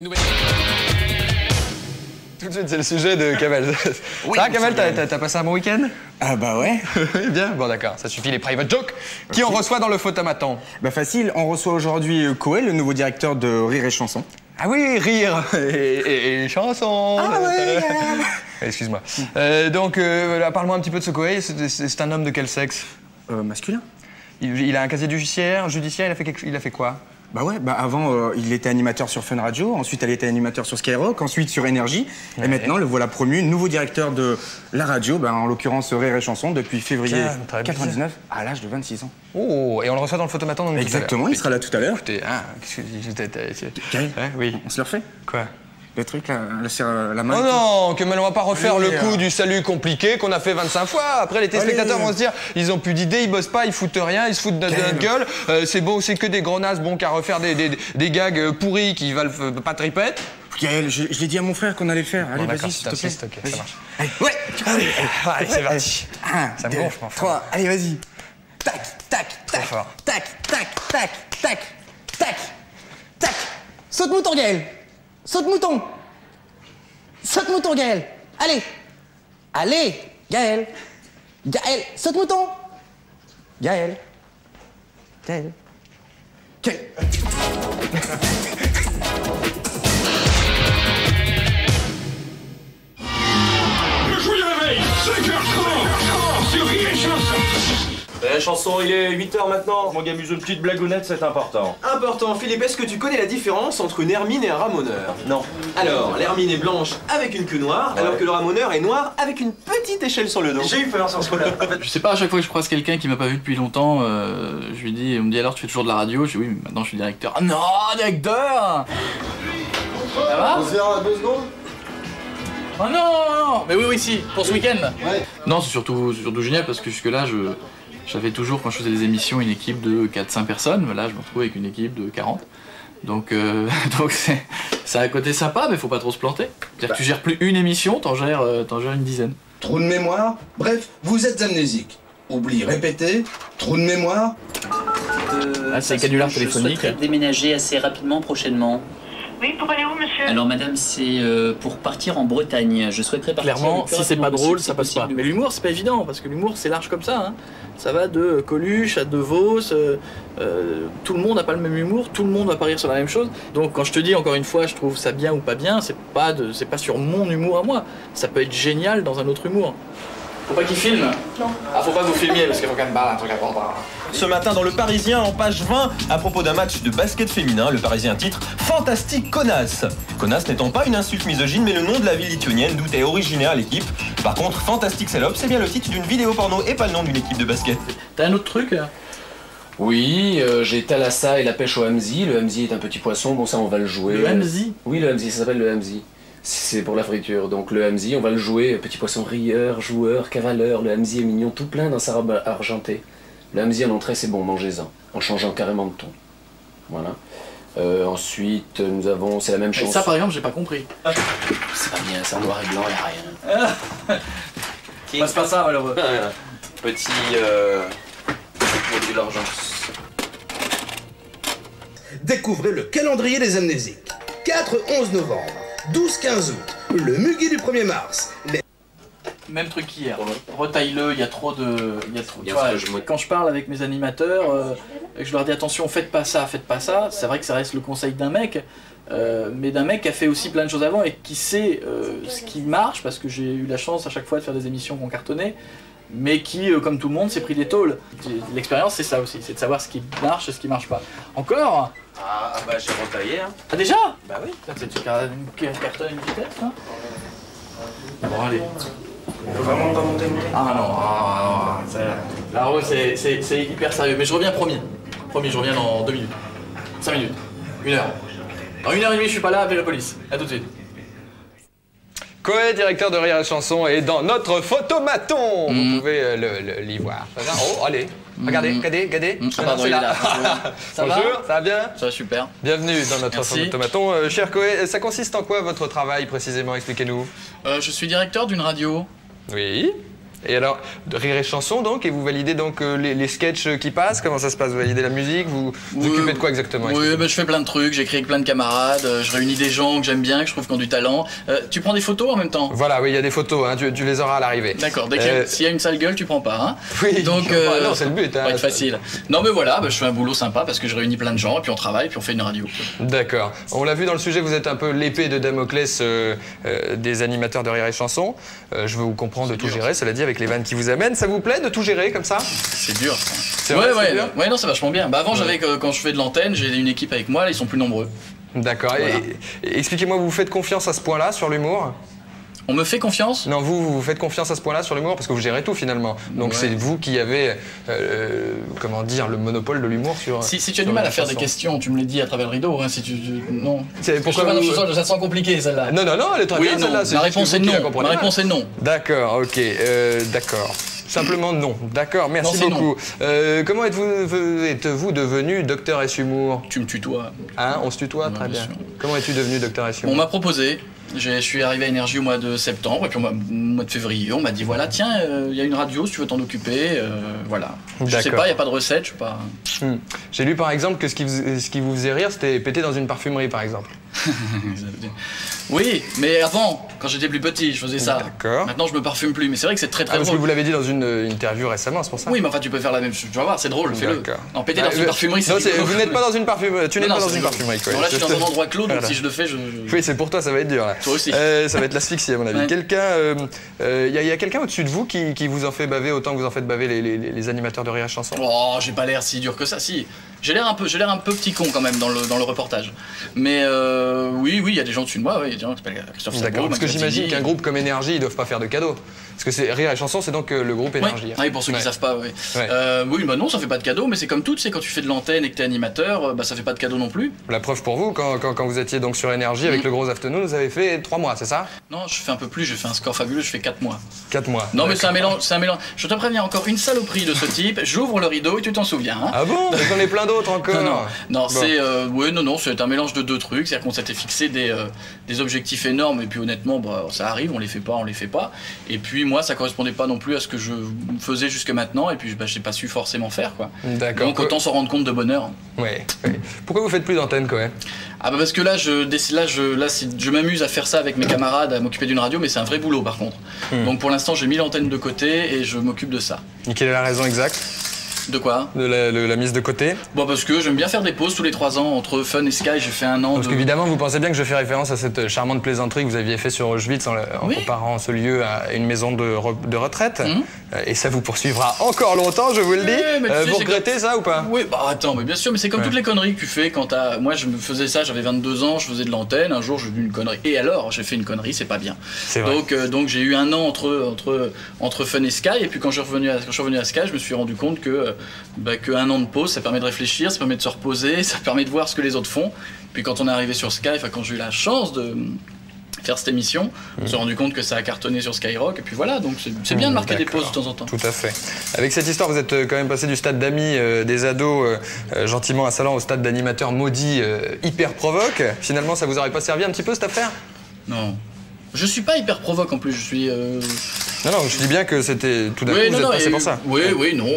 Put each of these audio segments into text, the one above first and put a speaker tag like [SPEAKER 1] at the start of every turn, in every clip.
[SPEAKER 1] Nouvelle. Tout de suite, c'est le sujet de Kamel. Oui, ça va, Kamel, t'as passé un bon week-end?
[SPEAKER 2] Ah bah ouais.
[SPEAKER 1] Bien, bon d'accord, ça suffit les private jokes. Qui on reçoit dans le Photomaton?
[SPEAKER 2] Bah facile, on reçoit aujourd'hui Koé, le nouveau directeur de Rire et Chanson.
[SPEAKER 1] Ah oui, rire et chanson.
[SPEAKER 2] Ah ouais.
[SPEAKER 1] Excuse-moi. Donc, parle-moi un petit peu de ce Koé. C'est un homme de quel sexe?
[SPEAKER 2] Masculin.
[SPEAKER 1] Il a un casier judiciaire, il a fait quoi?
[SPEAKER 2] Bah ouais, bah avant il était animateur sur Fun Radio, ensuite elle était animateur sur Skyrock, ensuite sur Énergie, ouais. Et maintenant le voilà promu, nouveau directeur de la radio, bah en l'occurrence Rire et Chanson, depuis février 99 à l'âge de 26 ans.
[SPEAKER 1] Oh, et on le reçoit dans le Photomaton donc.
[SPEAKER 2] Exactement, il sera là tout à l'heure.
[SPEAKER 1] Écoutez, qu'est-ce que
[SPEAKER 2] Karine,
[SPEAKER 1] oui.
[SPEAKER 2] On se le refait?
[SPEAKER 1] Quoi?
[SPEAKER 2] Le truc là, la main.
[SPEAKER 1] Oh non, Kamel, on va pas refaire le coup du salut compliqué qu'on a fait 25 fois. Après, les téléspectateurs vont se dire, ils ont plus d'idées, ils bossent pas, ils foutent rien, ils se foutent de notre gueule. C'est beau, c'est que des gros nazes, bon, qu'à refaire des gags pourris qui valent pas de ripette.
[SPEAKER 2] Gaël, je l'ai dit à mon frère qu'on allait le faire. Allez, vas-y, s'il te plaît.
[SPEAKER 1] Ok, ça marche.
[SPEAKER 2] Allez, ouais.
[SPEAKER 1] Allez, c'est parti. 1,
[SPEAKER 2] ça me gonfle, mon frère. 3, allez, vas-y. Tac, tac, tac, tac, tac, tac, tac, tac, tac. Saute mouton, Gaël. Saute mouton. Saute mouton, Gaël. Allez. Allez, Gaël. Gaël, saute mouton. Gaël. Gaël. Gaël.
[SPEAKER 3] Le jour du réveil, 5h30 sur Rire et Chanson.
[SPEAKER 4] La chanson, il est 8h maintenant. Mon gamuse, une petite blagounette, c'est important.
[SPEAKER 5] Important. Philippe, est-ce que tu connais la différence entre une hermine et un ramoneur?
[SPEAKER 4] Non.
[SPEAKER 5] Alors, l'hermine est blanche avec une queue noire, alors que le ramoneur est noir avec une petite échelle sur le dos.
[SPEAKER 4] J'ai eu peur sur ce coup-là.
[SPEAKER 6] Je sais pas, à chaque fois que je croise quelqu'un qui m'a pas vu depuis longtemps, je lui dis, on me dit alors tu fais toujours de la radio? Je dis oui, mais maintenant je suis directeur. Ah non, directeur! Ça va?
[SPEAKER 7] On se verra à 2 secondes.
[SPEAKER 6] Oh non! Mais oui, si, pour ce week-end.
[SPEAKER 7] Ouais.
[SPEAKER 6] Non, c'est surtout génial parce que jusque-là, j'avais toujours, quand je faisais des émissions, une équipe de 4-5 personnes. Là, je me retrouve avec une équipe de 40. Donc c'est un côté sympa, mais faut pas trop se planter. C'est-à-dire que tu gères plus une émission, t'en gères une dizaine.
[SPEAKER 7] Trou de mémoire. Bref, vous êtes amnésique. Oubli répété. Trou de mémoire.
[SPEAKER 6] Ah, c'est un canular téléphonique.
[SPEAKER 8] Je souhaiterais déménager assez rapidement prochainement.
[SPEAKER 9] Oui, pour aller où, monsieur?
[SPEAKER 8] Alors madame, c'est pour partir en Bretagne. Je souhaiterais partir.
[SPEAKER 6] Clairement, si c'est pas drôle, ça passe pas. Mais l'humour, c'est pas évident, parce que l'humour, c'est large comme ça. Hein. Ça va de Coluche à De Vos, tout le monde n'a pas le même humour, tout le monde va pas rire sur la même chose. Donc quand je te dis, encore une fois, je trouve ça bien ou pas bien, c'est pas sur mon humour à moi. Ça peut être génial dans un autre humour. Faut pas qu'il filme? Non. Ah, faut pas vous filmiez, parce qu'il faut quand même parler un truc à comprendre.
[SPEAKER 4] Ce matin dans Le Parisien, en page 20, à propos d'un match de basket féminin, Le Parisien titre « Fantastique connasse ». Connasse n'étant pas une insulte misogyne, mais le nom de la ville lituanienne d'où est originaire l'équipe. Par contre, Fantastique salope, c'est bien le titre d'une vidéo porno et pas le nom d'une équipe de basket.
[SPEAKER 6] T'as un autre truc?
[SPEAKER 10] Oui, j'ai Thalassa et la pêche au Hamzi. Le Hamzi est un petit poisson, bon ça on va le jouer.
[SPEAKER 6] Le Hamzi?
[SPEAKER 10] Oui, le Hamzi, ça s'appelle le Hamzi. C'est pour la friture, donc le Hamzi, on va le jouer, petit poisson rieur, joueur, cavaleur, le Hamzi est mignon, tout plein dans sa robe argentée. Le Hamzi en entrée, c'est bon, mangez-en, en changeant carrément de ton. Voilà. Ensuite, nous avons, c'est la même chose.
[SPEAKER 6] Ça, par exemple, j'ai pas compris.
[SPEAKER 10] C'est pas bien, c'est en noir et blanc, y'a rien.
[SPEAKER 6] C'est pas ça, malheureux.
[SPEAKER 10] Petit module argent.
[SPEAKER 7] Découvrez le calendrier des amnésiques. 4-11 novembre. 12-15 août. Le muguet du 1er mars.
[SPEAKER 6] Même truc qu'hier. Retaille-le, il y a trop de. Tu vois, quand je parle avec mes animateurs, et que je leur dis attention, faites pas ça, c'est vrai que ça reste le conseil d'un mec, mais d'un mec qui a fait aussi plein de choses avant et qui sait ce qui marche, parce que j'ai eu la chance à chaque fois de faire des émissions qui ont cartonné, mais qui, comme tout le monde, s'est pris des tôles. L'expérience, c'est ça aussi, c'est de savoir ce qui marche et ce qui marche pas. Encore?
[SPEAKER 4] Ah bah j'ai retaillé, hein.
[SPEAKER 6] Ah déjà? Bah oui, c'est une cartonne à une vitesse, hein. Bon allez.
[SPEAKER 4] Faut vraiment pas monter.
[SPEAKER 6] Ah non, la roue c'est hyper sérieux, mais je reviens promis. Promis, je reviens dans 2 minutes. 5 minutes. 1 heure. Dans 1h30 je suis pas là, appelez la police. A tout de suite.
[SPEAKER 1] Koé, directeur de Rire et Chanson, est dans notre Photomaton. Vous pouvez l'y voir. Oh, allez. Regardez.
[SPEAKER 6] Ah pardon, il est là. Ça va?
[SPEAKER 1] Bonjour, ça va bien?
[SPEAKER 6] Ça va super.
[SPEAKER 1] Bienvenue dans notre Photomaton. Cher Koé, ça consiste en quoi votre travail précisément? Expliquez-nous.
[SPEAKER 6] Je suis directeur d'une radio.
[SPEAKER 1] Oui. Et alors, Rire et Chanson donc, et vous validez donc les sketchs qui passent? Comment ça se passe? Vous validez la musique? Vous vous occupez de quoi exactement?
[SPEAKER 6] Oui, je fais plein de trucs, j'écris avec plein de camarades, je réunis des gens que j'aime bien, que je trouve qui ont du talent. Tu prends des photos en même temps?
[SPEAKER 1] Voilà, oui, il y a des photos, hein, tu les auras à l'arrivée.
[SPEAKER 6] D'accord, s'il y a une sale gueule, tu prends pas, hein?
[SPEAKER 1] Oui,
[SPEAKER 6] donc,
[SPEAKER 1] non, c'est le but.
[SPEAKER 6] Ça va être facile. Non mais voilà, je fais un boulot sympa parce que je réunis plein de gens, et puis on travaille, puis on fait une radio.
[SPEAKER 1] D'accord. On l'a vu dans le sujet, vous êtes un peu l'épée de Damoclès des animateurs de Rire et Chanson. Je veux vous comprendre de tout gérer, cela dit, avec les vannes qui vous amènent. Ça vous plaît de tout gérer comme ça?
[SPEAKER 6] C'est dur.
[SPEAKER 1] C'est vrai,
[SPEAKER 6] ouais, non, c'est vachement bien. Avant, quand je fais de l'antenne, j'ai une équipe avec moi, là, ils sont plus nombreux.
[SPEAKER 1] D'accord. Voilà. Et expliquez-moi, vous faites confiance à ce point-là sur l'humour?
[SPEAKER 6] On me fait confiance?
[SPEAKER 1] Non, vous faites confiance à ce point-là sur l'humour parce que vous gérez tout finalement. Donc c'est vous qui avez, comment dire, le monopole de l'humour sur.
[SPEAKER 6] Si tu as du mal à faire des questions, tu me l'as dit à travers le rideau. Hein, si tu non.
[SPEAKER 1] Pourquoi
[SPEAKER 6] ça sent compliqué celle-là.
[SPEAKER 1] Non, elle est très bien celle-là.
[SPEAKER 6] Ma réponse est non. Ma réponse est non.
[SPEAKER 1] D'accord, ok, d'accord. Simplement non. D'accord, merci beaucoup. Comment êtes-vous devenu Docteur S-Humour?
[SPEAKER 6] Tu me tutoies.
[SPEAKER 1] Hein, on se tutoie? Très bien. Comment es-tu devenu Docteur S-Humour?
[SPEAKER 6] On m'a proposé. Je suis arrivé à Énergie au mois de septembre et puis au mois de février, on m'a dit voilà, tiens, il y a une radio si tu veux t'en occuper, voilà. Je sais pas, il n'y a pas de recette, je sais pas.
[SPEAKER 1] J'ai lu par exemple que ce qui vous faisait rire, c'était péter dans une parfumerie par exemple.
[SPEAKER 6] Oui, mais avant, quand j'étais plus petit, je faisais ça.
[SPEAKER 1] D'accord.
[SPEAKER 6] Maintenant, je me parfume plus, mais c'est vrai que c'est très drôle.
[SPEAKER 1] Parce que vous l'avez dit dans une interview récemment, c'est pour ça.
[SPEAKER 6] Oui, mais enfin, tu peux faire la même chose. Tu vas voir, c'est drôle, fais-le. Non, péter dans une parfumerie, c'est.
[SPEAKER 1] Non, vous n'êtes pas dans une parfumerie. Tu n'es pas dans une parfumerie, quoi.
[SPEAKER 6] Non, là, je suis dans un endroit clos, donc si je le fais,
[SPEAKER 1] Oui, c'est pour toi, ça va être dur. Là.
[SPEAKER 6] Toi aussi.
[SPEAKER 1] Ça va être l'asphyxie, à mon avis. Il y a quelqu'un au-dessus de vous qui vous en fait baver autant que vous en faites baver les animateurs de Rire et Chanson?
[SPEAKER 6] Oh, j'ai pas l'air si dur que ça, si. J'ai l'air un peu petit con quand même dans le reportage. Mais oui, il y a des gens au-dessus de moi, il y a des gens qui s'appellent Christophe Sabot.
[SPEAKER 1] D'accord, parce que j'imagine qu'un groupe comme Énergie, ils doivent pas faire de cadeaux. Parce que c'est Rire et Chanson, c'est donc le groupe Énergie.
[SPEAKER 6] Oui, pour ceux qui savent pas, oui. Oui, bah non, ça fait pas de cadeaux, mais c'est comme tout, c'est quand tu fais de l'antenne et que t'es animateur, bah ça fait pas de cadeaux non plus.
[SPEAKER 1] La preuve pour vous, quand vous étiez donc sur Énergie avec le Gros Afternoon, vous avez fait 3 mois, c'est ça?
[SPEAKER 6] Non, je fais un peu plus, j'ai fait un score fabuleux, je fais 4 mois.
[SPEAKER 1] 4 mois.
[SPEAKER 6] Non, mais c'est un mélange, Je te préviens, encore une saloperie de ce type, j'ouvre le rideau et tu t'en souviens. Hein.
[SPEAKER 1] Ah bon? J'en ai plein d'autres encore.
[SPEAKER 6] Non, bon. C'est un mélange de 2 trucs, c'est-à-dire qu'on s'était fixé des objectifs énormes et puis honnêtement, bah, ça arrive, on les fait pas. Et puis moi, ça correspondait pas non plus à ce que je faisais jusque maintenant et puis bah, j'ai pas su forcément faire quoi.
[SPEAKER 1] D'accord.
[SPEAKER 6] Donc autant s'en rendre compte de bonne heure.
[SPEAKER 1] Ouais. Pourquoi vous faites plus d'antenne quand même?
[SPEAKER 6] Ah bah parce que là je m'amuse à faire ça avec mes camarades, à m'occuper d'une radio, mais c'est un vrai boulot par contre. Donc pour l'instant j'ai mis l'antenne de côté et je m'occupe de ça.
[SPEAKER 1] Et quelle est la raison exacte?
[SPEAKER 6] De quoi?
[SPEAKER 1] De la mise de côté?
[SPEAKER 6] Bon, parce que j'aime bien faire des pauses tous les 3 ans entre Fun et Sky, j'ai fait 1 an.
[SPEAKER 1] Parce qu'évidemment, vous pensez bien que je fais référence à cette charmante plaisanterie que vous aviez fait sur Auschwitz en comparant ce lieu à une maison de retraite. Et ça vous poursuivra encore longtemps, je vous le dis. Vous regrettez ça ou pas?
[SPEAKER 6] Oui, bah attends, mais bien sûr, mais c'est comme toutes les conneries que tu fais quand t'as. Moi, je me faisais ça, j'avais 22 ans, je faisais de l'antenne. Un jour, j'ai vu une connerie. Et alors, j'ai fait une connerie, c'est pas bien.
[SPEAKER 1] C'est vrai.
[SPEAKER 6] Donc j'ai eu 1 an entre Fun et Sky. Et puis quand je suis revenu à Sky, je me suis rendu compte que 1 an de pause, ça permet de réfléchir, ça permet de se reposer, ça permet de voir ce que les autres font. Puis quand on est arrivé sur Sky, quand j'ai eu la chance de faire cette émission, on s'est rendu compte que ça a cartonné sur Skyrock, et puis voilà, donc c'est bien de marquer des pauses de temps en temps.
[SPEAKER 1] Tout à fait. Avec cette histoire, vous êtes quand même passé du stade d'amis des ados gentiment assaillants au stade d'animateur maudit hyper provoque. Finalement, ça vous aurait pas servi un petit peu cette affaire?
[SPEAKER 6] Non. Je suis pas hyper provoque en plus, je suis...
[SPEAKER 1] Non, je dis bien que c'était tout d'un coup, vous êtes passé pour ça.
[SPEAKER 6] Oui, non,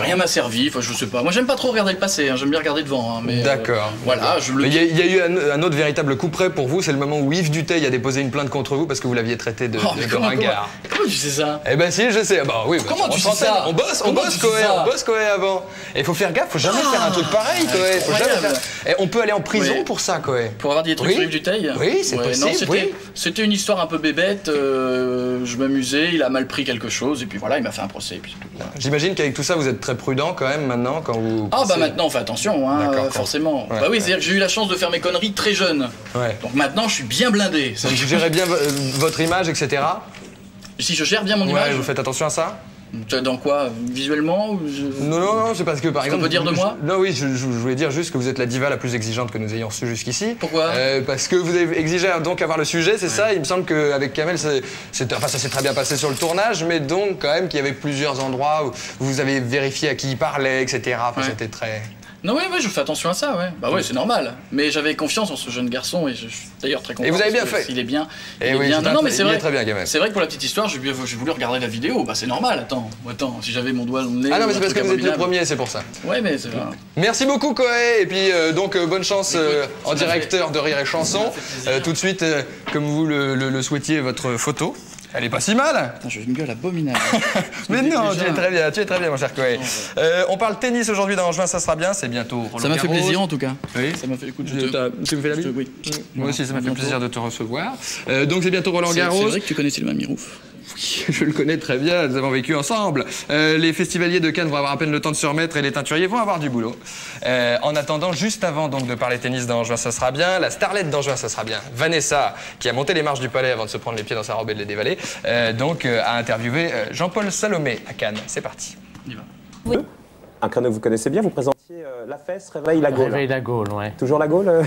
[SPEAKER 6] rien m'a servi, enfin je sais pas. Moi j'aime pas trop regarder le passé, hein, j'aime bien regarder devant. Hein,
[SPEAKER 1] d'accord.
[SPEAKER 6] Voilà,
[SPEAKER 1] il y a eu un autre véritable coup près pour vous, c'est le moment où Yves Duteil a déposé une plainte contre vous parce que vous l'aviez traité de ringard.
[SPEAKER 6] Comment tu sais ça?
[SPEAKER 1] Eh ben si, je sais. Bah oui.
[SPEAKER 6] Comment tu sais ça?
[SPEAKER 1] On bosse Coé avant. Et il faut faire gaffe, faut jamais faire un truc pareil, Coé. Faut jamais faire... Et on peut aller en prison pour ça, Coé.
[SPEAKER 6] Pour avoir dit des trucs sur Yves Duteil?
[SPEAKER 1] Oui, c'est possible.
[SPEAKER 6] C'était une histoire un peu bébête, je m'amusais, il a mal pris quelque chose et puis voilà, il m'a fait un procès et puis c'est tout.
[SPEAKER 1] J'imagine qu'avec tout ça, vous êtes très prudent quand même maintenant quand vous...
[SPEAKER 6] Ah bah maintenant on fait attention, hein, forcément. Bah oui, c'est-à-dire que j'ai eu la chance de faire mes conneries très jeune. Donc maintenant je suis bien blindé.
[SPEAKER 1] Donc vous gérez bien votre image, etc.
[SPEAKER 6] Si je gère bien mon image.
[SPEAKER 1] Vous faites attention à ça?
[SPEAKER 6] Dans quoi? Visuellement?
[SPEAKER 1] Non, c'est parce que par exemple...
[SPEAKER 6] On peut dire de moi?
[SPEAKER 1] Non, oui, je voulais dire juste que vous êtes la diva la plus exigeante que nous ayons reçue jusqu'ici.
[SPEAKER 6] Pourquoi?
[SPEAKER 1] Parce que vous avez exigé donc avoir le sujet, c'est ça? Il me semble qu'avec Kamel, ça s'est très bien passé sur le tournage, mais donc quand même qu'il y avait plusieurs endroits où vous avez vérifié à qui il parlait, etc. Enfin, c'était très...
[SPEAKER 6] Non, oui, je fais attention à ça, ouais. Bah ouais, c'est normal. Mais j'avais confiance en ce jeune garçon et je suis d'ailleurs très content.
[SPEAKER 1] Et vous avez bien fait.
[SPEAKER 6] Il est bien.
[SPEAKER 1] Et oui,
[SPEAKER 6] bien. Non, mais c'est vrai.
[SPEAKER 1] Très bien, quand même.
[SPEAKER 6] C'est vrai que pour la petite histoire, j'ai voulu regarder la vidéo. Bah c'est normal. Attends, si j'avais mon doigt dans le nez.
[SPEAKER 1] Ah non, mais c'est parce que vous êtes le premier, c'est pour ça.
[SPEAKER 6] Ouais, mais c'est vrai.
[SPEAKER 1] Merci beaucoup, Koé. Et puis donc bonne chance en directeur de Rire et Chanson. Tout de suite, comme vous le souhaitiez, votre photo. Elle est pas si mal.
[SPEAKER 6] J'ai une gueule abominable.
[SPEAKER 1] Mais non, tu es très bien, mon cher Koé. On parle tennis aujourd'hui dans Juin, ça sera bien. C'est bientôt Roland Garros.
[SPEAKER 6] Ça m'a fait plaisir en tout cas.
[SPEAKER 1] Oui.
[SPEAKER 6] Ça m'a fait. Écoute,
[SPEAKER 1] tu me fais la bise ?
[SPEAKER 6] Oui.
[SPEAKER 1] Moi aussi, ça m'a fait plaisir de te recevoir. Donc c'est bientôt Roland Garros.
[SPEAKER 6] C'est vrai que tu connais Sylvain Mirouf.
[SPEAKER 1] Oui, je le connais très bien, nous avons vécu ensemble. Les festivaliers de Cannes vont avoir à peine le temps de se remettre et les teinturiers vont avoir du boulot. En attendant, juste avant donc de parler tennis dans Juin, ça sera bien, la starlette dans Juin, ça sera bien, Vanessa, qui a monté les marches du palais avant de se prendre les pieds dans sa robe et de les dévaler, a interviewé Jean-Paul Salomé à Cannes. C'est parti.
[SPEAKER 6] On y va.
[SPEAKER 9] Oui. Un créneau que vous connaissez bien, vous présentiez La Fesse, Réveille la Gaule.
[SPEAKER 11] Réveille la Gaule, ouais.
[SPEAKER 9] Toujours la Gaule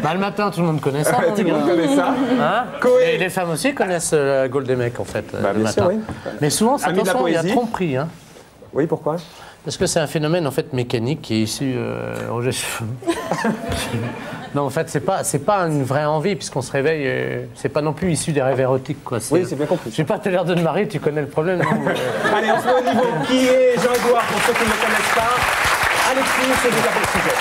[SPEAKER 11] Bah, le matin, tout le monde connaît ça.
[SPEAKER 9] Tout le monde connaît ça.
[SPEAKER 11] Hein et les femmes aussi connaissent la Gaule des mecs, en fait, le matin. Sûr, oui. Mais souvent, attention, il y a tromperie. Hein.
[SPEAKER 9] Oui, pourquoi?
[SPEAKER 11] Parce que c'est un phénomène en fait mécanique qui est issu. Non, en fait, c'est pas une vraie envie puisqu'on se réveille. C'est pas non plus issu des rêves érotiques, quoi.
[SPEAKER 9] Oui, c'est bien compris.
[SPEAKER 11] Je sais pas, t'as l'air de te marier, tu connais le problème. Non,
[SPEAKER 9] Allez, on se met au niveau. Qui est Jean-Edouard pour ceux qui ne le connaissent pas? Alexis, c'est déjà
[SPEAKER 12] le sujet.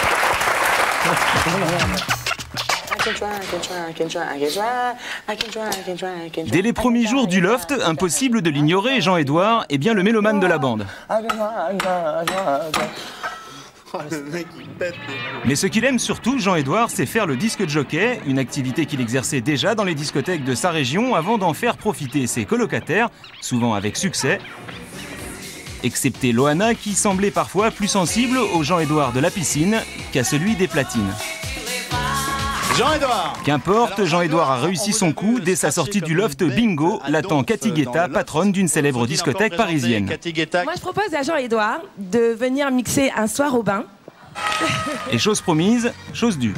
[SPEAKER 12] Dès les premiers jours du loft, impossible de l'ignorer, Jean-Edouard est bien le mélomane de la bande. Mais ce qu'il aime surtout, Jean-Edouard, c'est faire le disque jockey, une activité qu'il exerçait déjà dans les discothèques de sa région avant d'en faire profiter ses colocataires, souvent avec succès. Excepté Loana qui semblait parfois plus sensible au Jean-Edouard de la piscine qu'à celui des platines.
[SPEAKER 13] Jean-Edouard.
[SPEAKER 12] Qu'importe, Jean-Edouard a réussi son coup dès sa sortie du loft Bingo, l'attend Cathy Guetta, patronne d'une célèbre discothèque parisienne.
[SPEAKER 14] Moi je propose à Jean-Edouard de venir mixer un soir au bain.
[SPEAKER 12] Et chose promise, chose due.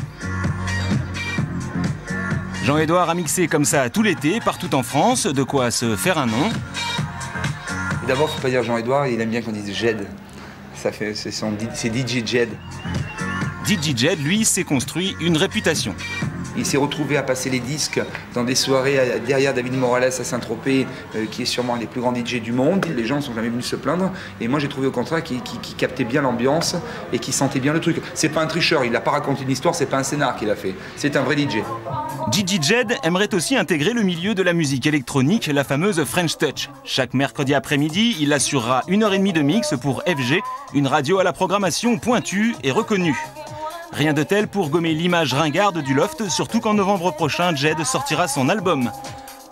[SPEAKER 12] Jean-Edouard a mixé comme ça tout l'été, partout en France, de quoi se faire un nom.
[SPEAKER 15] D'abord, faut pas dire Jean-Edouard, il aime bien qu'on dise Jed. C'est DJ Jed.
[SPEAKER 12] DJ Jed, lui, s'est construit une réputation.
[SPEAKER 15] Il s'est retrouvé à passer les disques dans des soirées derrière David Morales à Saint-Tropez, qui est sûrement un des plus grands DJ du monde. Les gens ne sont jamais venus se plaindre. Et moi, j'ai trouvé au contraire qu'il captait bien l'ambiance et qu'il sentait bien le truc. C'est pas un tricheur, il n'a pas raconté une histoire, c'est pas un scénar qu'il a fait. C'est un vrai DJ.
[SPEAKER 12] DJ Jed aimerait aussi intégrer le milieu de la musique électronique, la fameuse French Touch. Chaque mercredi après-midi, il assurera 1h30 de mix pour FG, une radio à la programmation pointue et reconnue. Rien de tel pour gommer l'image ringarde du loft, surtout qu'en novembre prochain, Jed sortira son album.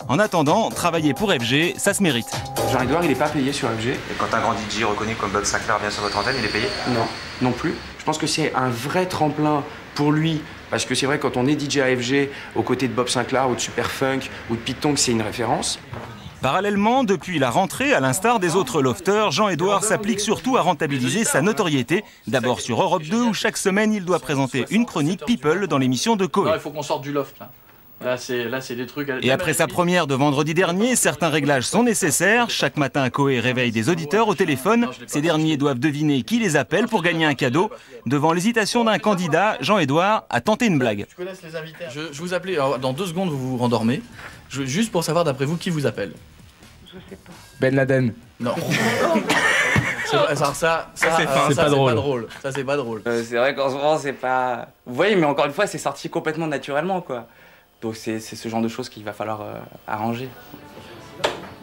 [SPEAKER 12] En attendant, travailler pour FG, ça se mérite.
[SPEAKER 16] Jean-Edouard, il n'est pas payé sur FG. Et quand un grand DJ reconnu comme Bob Sinclair vient sur votre antenne, il est payé? Non, non plus. Je pense que c'est un vrai tremplin pour lui. Parce que c'est vrai, quand on est DJ à FG, aux côtés de Bob Sinclair ou de Superfunk ou de Python, c'est une référence.
[SPEAKER 12] Parallèlement, depuis la rentrée, à l'instar des autres lofters, Jean-Edouard s'applique surtout à rentabiliser sa notoriété. D'abord sur Europe 2, où chaque semaine, il doit présenter une chronique People dans l'émission de Koé.
[SPEAKER 6] Il faut qu'on sorte du loft, là. Là, c'est des trucs...
[SPEAKER 12] Et après sa première de vendredi dernier, certains réglages sont nécessaires. Chaque matin, Koé réveille des auditeurs au téléphone. Ces derniers doivent deviner qui les appelle pour gagner un cadeau. Devant l'hésitation d'un candidat, Jean-Edouard a tenté une blague.
[SPEAKER 6] Tu connais les invités? Je vous appelais, alors, dans 2 secondes, vous vous rendormez. Juste pour savoir, d'après vous, qui vous appelle?
[SPEAKER 2] Je sais pas.
[SPEAKER 11] Ben Laden.
[SPEAKER 6] Non. Ça c'est pas drôle. Ça, c'est pas drôle.
[SPEAKER 2] C'est vrai qu'en ce moment, c'est pas... Vous voyez, mais encore une fois, c'est sorti complètement naturellement, quoi. Donc c'est ce genre de choses qu'il va falloir arranger.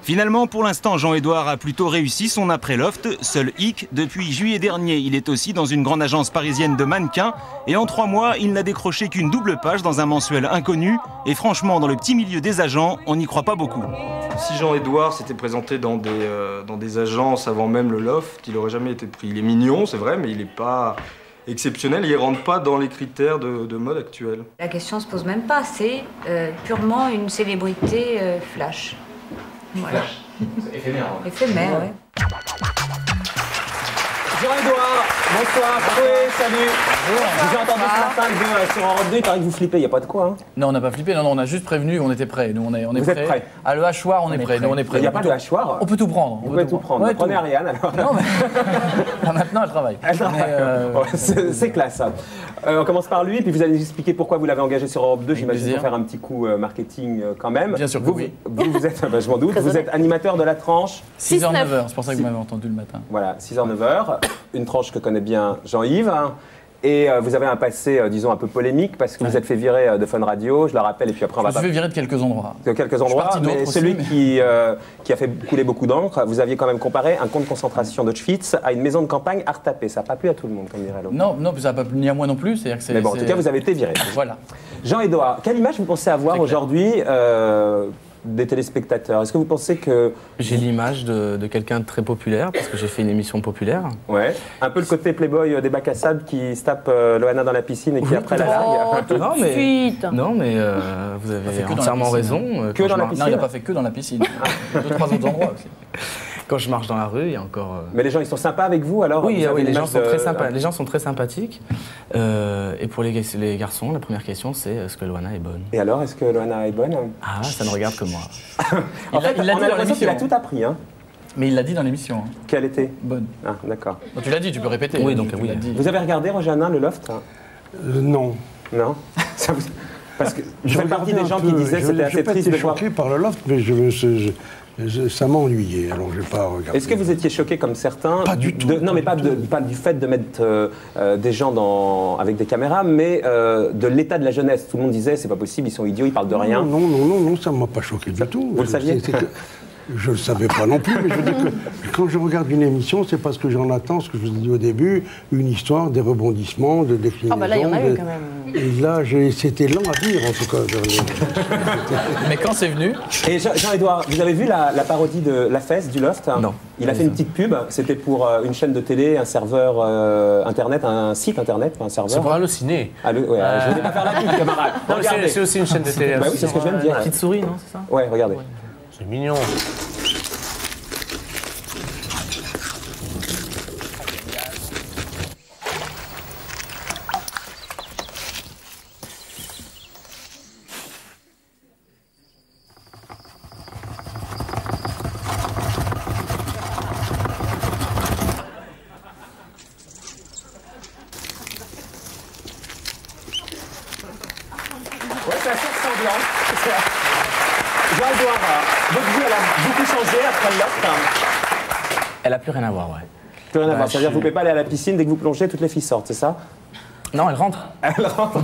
[SPEAKER 12] Finalement, pour l'instant, Jean-Edouard a plutôt réussi son après-loft. Seul hic, depuis juillet dernier, il est aussi dans une grande agence parisienne de mannequins. Et en 3 mois, il n'a décroché qu'une double page dans un mensuel inconnu. Et franchement, dans le petit milieu des agents, on n'y croit pas beaucoup.
[SPEAKER 17] Si Jean-Edouard s'était présenté dans des agences avant même le loft, il n'aurait jamais été pris. Il est mignon, c'est vrai, mais il n'est pas exceptionnel. Il ne rentre pas dans les critères de mode actuels.
[SPEAKER 18] La question ne se pose même pas. C'est purement une célébrité flash. Voilà.
[SPEAKER 2] Éphémère.
[SPEAKER 18] Éphémère, oui.
[SPEAKER 9] Jean-Edouard, Bonsoir, oui, salut. Je vous ai entendu ce matin sur Europe 2, il paraît que vous flippez, il n'y a pas de quoi. Hein.
[SPEAKER 6] Non, on n'a pas flippé, non, on a juste prévenu, on était prêts. Nous, on est
[SPEAKER 9] vous êtes prêts?
[SPEAKER 6] À le hachoir, on est prêts. On est prêts.
[SPEAKER 9] Il n'y a pas de hachoir?
[SPEAKER 6] On peut tout prendre.
[SPEAKER 9] Vous pouvez tout prendre.
[SPEAKER 6] Ouais,
[SPEAKER 9] prenez Ariane alors.
[SPEAKER 6] Non, mais maintenant, elle travaille.
[SPEAKER 9] C'est classe. Ça. On commence par lui, puis vous allez nous expliquer pourquoi vous l'avez engagé sur Europe 2. J'imagine pour faire un petit coup marketing quand même.
[SPEAKER 6] Bien sûr que oui.
[SPEAKER 9] Vous êtes, je m'en doute, vous êtes animateur de la tranche
[SPEAKER 6] 6h, 9h, c'est pour ça que vous m'avez entendu le matin.
[SPEAKER 9] Voilà, 6h, 9h. Une tranche que connaît bien Jean-Yves. Et vous avez un passé, disons, un peu polémique parce que vous êtes fait virer de Fun Radio, je le rappelle, et puis après on va
[SPEAKER 6] Je me suis fait virer de quelques endroits.
[SPEAKER 9] De quelques endroits, mais celui qui a fait couler beaucoup d'encre, vous aviez quand même comparé un camp de concentration d'Auschwitz à une maison de campagne art tapée. Ça n'a pas plu à tout le monde, comme dirait l'autre.
[SPEAKER 6] Non, ça n'a pas plu ni à moi non plus.
[SPEAKER 9] Mais bon, en tout cas, vous avez été viré.
[SPEAKER 6] Voilà.
[SPEAKER 9] Jean-Édouard, quelle image vous pensez avoir aujourd'hui des téléspectateurs? Est-ce que vous pensez que...
[SPEAKER 13] J'ai l'image de quelqu'un de très populaire, parce que j'ai fait une émission populaire.
[SPEAKER 9] Ouais. Un peu le côté playboy des bacs à sable qui se tape Loana dans la piscine et qui après la largue.
[SPEAKER 13] Non, mais vous avez entièrement raison.
[SPEAKER 9] Que dans la piscine?
[SPEAKER 6] Non, il n'a pas fait que dans la piscine. 2-3 autres endroits aussi.
[SPEAKER 13] Quand je marche dans la rue, il y a encore...
[SPEAKER 9] Mais les gens, ils sont sympas avec vous alors?
[SPEAKER 13] Oui, les gens sont très sympas. Les gens sont très sympathiques. Et pour les garçons, la première question, c'est est-ce que Loana est bonne?
[SPEAKER 9] Et alors, est-ce que Loana est bonne?
[SPEAKER 13] Ah, ça ne regarde que moi.
[SPEAKER 9] En fait, on a l'impression qu'il a tout appris. Hein.
[SPEAKER 6] Mais il l'a dit dans l'émission. Hein.
[SPEAKER 9] Quelle était?
[SPEAKER 6] Bonne.
[SPEAKER 9] Ah, d'accord.
[SPEAKER 6] Tu l'as dit, tu peux répéter.
[SPEAKER 13] Oui, donc oui.
[SPEAKER 9] Vous avez regardé, Rojanin, le Loft?
[SPEAKER 19] Non.
[SPEAKER 9] Non. Parce que je fais partie des gens qui disaient que c'était assez triste de voir...
[SPEAKER 19] Je n'ai pas été choqué par le Loft, mais ça m'a ennuyé, alors je n'ai pas regardé.
[SPEAKER 9] Est-ce que vous étiez choqué comme certains?
[SPEAKER 19] Pas du tout.
[SPEAKER 9] Non, mais pas du fait de mettre des gens avec des caméras, mais de l'état de la jeunesse. Tout le monde disait, c'est pas possible, ils sont idiots, ils parlent de rien.
[SPEAKER 19] Non, ça ne m'a pas choqué du tout.
[SPEAKER 9] Vous le saviez?
[SPEAKER 19] Je ne le savais pas non plus, mais je veux dire que quand je regarde une émission, c'est parce que j'en attends, ce que je vous ai dit au début, une histoire, des rebondissements, de déclinaisons.
[SPEAKER 14] Ah bah là, il y en a eu quand même.
[SPEAKER 19] Et là, c'était lent à dire, en tout cas.
[SPEAKER 6] Mais quand c'est venu?
[SPEAKER 9] Et Jean-Édouard, vous avez vu la parodie de La Fesse, du Loft?
[SPEAKER 13] Non.
[SPEAKER 9] Il a fait une petite pub, c'était pour une chaîne de télé, un serveur internet, un site internet, un serveur.
[SPEAKER 11] C'est pour Allociné.
[SPEAKER 9] Je ne vais pas faire la pub, camarade.
[SPEAKER 11] C'est aussi une chaîne de télé.
[SPEAKER 9] Bah oui, c'est ce que je viens de dire.
[SPEAKER 13] Petite souris, non, c'est ça?
[SPEAKER 9] Ouais, regardez.
[SPEAKER 11] C'est mignon.
[SPEAKER 9] Ouais, c'est assez ressemblant. Jean-Édouard, votre vie, elle a beaucoup changé après le Loft.
[SPEAKER 13] Elle a plus rien à voir, ouais.
[SPEAKER 9] Plus rien à voir. C'est-à-dire que vous ne pouvez pas aller à la piscine, dès que vous plongez, toutes les filles sortent, c'est ça?
[SPEAKER 13] Non, elle rentre.
[SPEAKER 9] Elle rentre.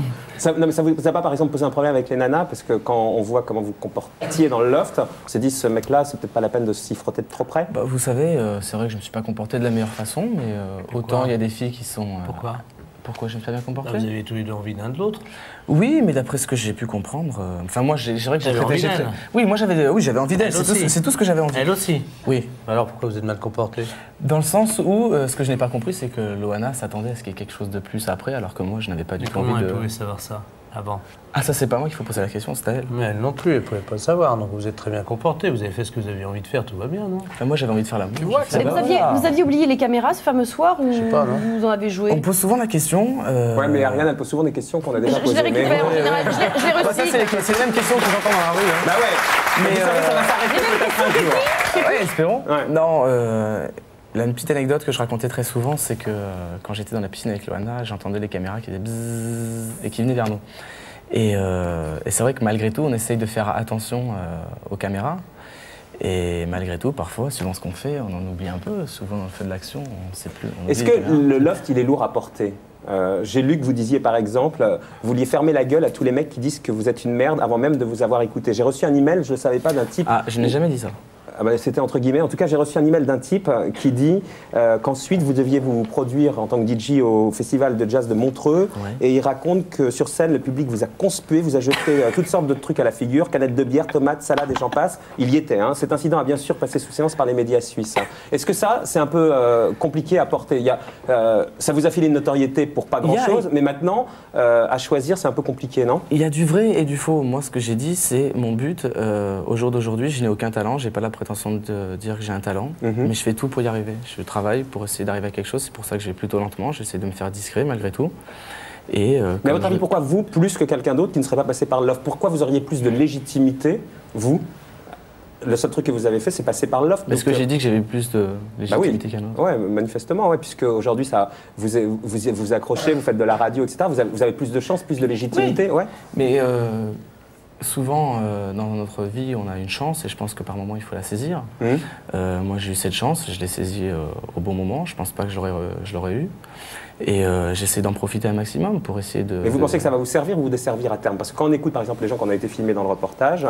[SPEAKER 9] Non, mais ça vous a pas, par exemple, posé un problème avec les nanas? Parce que quand on voit comment vous comportiez dans le Loft, on s'est dit, ce mec-là, c'est peut-être pas la peine de s'y frotter de trop près.
[SPEAKER 13] Bah, vous savez, c'est vrai que je ne me suis pas comporté de la meilleure façon, mais autant il y a des filles qui sont... Pourquoi je me suis pas bien comporté?
[SPEAKER 11] Vous avez tous les deux envie l'un de l'autre?
[SPEAKER 13] Oui, mais d'après ce que j'ai pu comprendre... Enfin, moi, c'est vrai que j'ai
[SPEAKER 11] envie d'elle.
[SPEAKER 13] Oui, moi, j'avais envie d'elle. C'est tout ce que j'avais envie.
[SPEAKER 11] Elle aussi?
[SPEAKER 13] Oui.
[SPEAKER 11] Alors, pourquoi vous êtes mal comporté?
[SPEAKER 13] Dans le sens où, ce que je n'ai pas compris, c'est que Loana s'attendait à ce qu'il y ait quelque chose de plus après, alors que moi, je n'avais pas du tout envie de...
[SPEAKER 11] Comment elle pouvait savoir ça avant?
[SPEAKER 13] Ah, ça, c'est pas moi qu'il faut poser la question, c'est à elle.
[SPEAKER 11] Mais elle non plus, elle pouvait pas le savoir. Donc, vous êtes très bien comporté, vous avez fait ce que vous aviez envie de faire, tout va bien, non?
[SPEAKER 13] Enfin, moi, j'avais envie de faire l'amour.
[SPEAKER 14] Tu vois, vous aviez oublié les caméras ce fameux soir ou vous en avez joué?
[SPEAKER 13] On me pose souvent la question...
[SPEAKER 9] Ouais, mais Ariane, elle pose souvent des questions qu'on a déjà posées.
[SPEAKER 14] Je les récupère en général, je les recycle.
[SPEAKER 13] C'est les mêmes questions que j'entends dans la rue. Hein.
[SPEAKER 9] Bah ouais. Mais vous savez, ça va s'arrêter peut-être un jour.
[SPEAKER 13] Ouais, espérons. Ouais. Non, là, une petite anecdote que je racontais très souvent, c'est que quand j'étais dans la piscine avec Loana, j'entendais les caméras qui étaient bzzz et qui venaient vers nous. Et c'est vrai que malgré tout, on essaye de faire attention aux caméras. Et malgré tout, parfois, suivant ce qu'on fait, on en oublie un peu. Souvent, on fait de l'action, on ne sait plus.
[SPEAKER 9] Est-ce que le Loft, il est lourd à porter? J'ai lu que vous disiez, par exemple, vous vouliez fermer la gueule à tous les mecs qui disent que vous êtes une merde avant même de vous avoir écouté. J'ai reçu un email, je ne savais pas, d'un type...
[SPEAKER 13] Ah, je n'ai jamais dit ça.
[SPEAKER 9] Ah bah, c'était entre guillemets. En tout cas, j'ai reçu un email d'un type qui dit qu'ensuite vous deviez vous produire en tant que DJ au festival de jazz de Montreux. Ouais. Et il raconte que sur scène, le public vous a conspué, vous a jeté toutes sortes de trucs à la figure, canettes de bière, tomates, salades et j'en passe. Il y était. Hein. Cet incident a bien sûr passé sous silence par les médias suisses. Est-ce que ça, c'est un peu compliqué à porter? Ça vous a filé une notoriété pour pas grand-chose, mais maintenant, à choisir, c'est un peu compliqué, non?
[SPEAKER 13] Il y a du vrai et du faux. Moi, ce que j'ai dit, c'est mon but. Au jour d'aujourd'hui, je n'ai aucun talent, j'ai pas la prétention l'intention de dire que j'ai un talent, mais je fais tout pour y arriver. Je travaille pour essayer d'arriver à quelque chose, c'est pour ça que je vais plutôt lentement, j'essaie de me faire discret malgré tout. Et,
[SPEAKER 9] mais à votre avis, pourquoi vous, plus que quelqu'un d'autre qui ne serait pas passé par l'offre? Pourquoi vous auriez plus de légitimité, vous? Le seul truc que vous avez fait, c'est passer par l'offre.
[SPEAKER 13] Parce que j'ai dit que j'avais plus de légitimité qu'un autre.
[SPEAKER 9] Oui, manifestement, puisque aujourd'hui, vous accrochez, vous faites de la radio, etc. Vous avez plus de chance, plus de légitimité.
[SPEAKER 13] Oui. Mais souvent, dans notre vie, on a une chance et je pense que par moment, il faut la saisir. Moi, j'ai eu cette chance, je l'ai saisie au bon moment. Je ne pense pas que je l'aurais eu. Et j'essaie d'en profiter un maximum pour essayer de...
[SPEAKER 9] Mais vous pensez que ça va vous servir ou vous desservir à terme? Parce que quand on écoute par exemple les gens qui ont été filmés dans le reportage,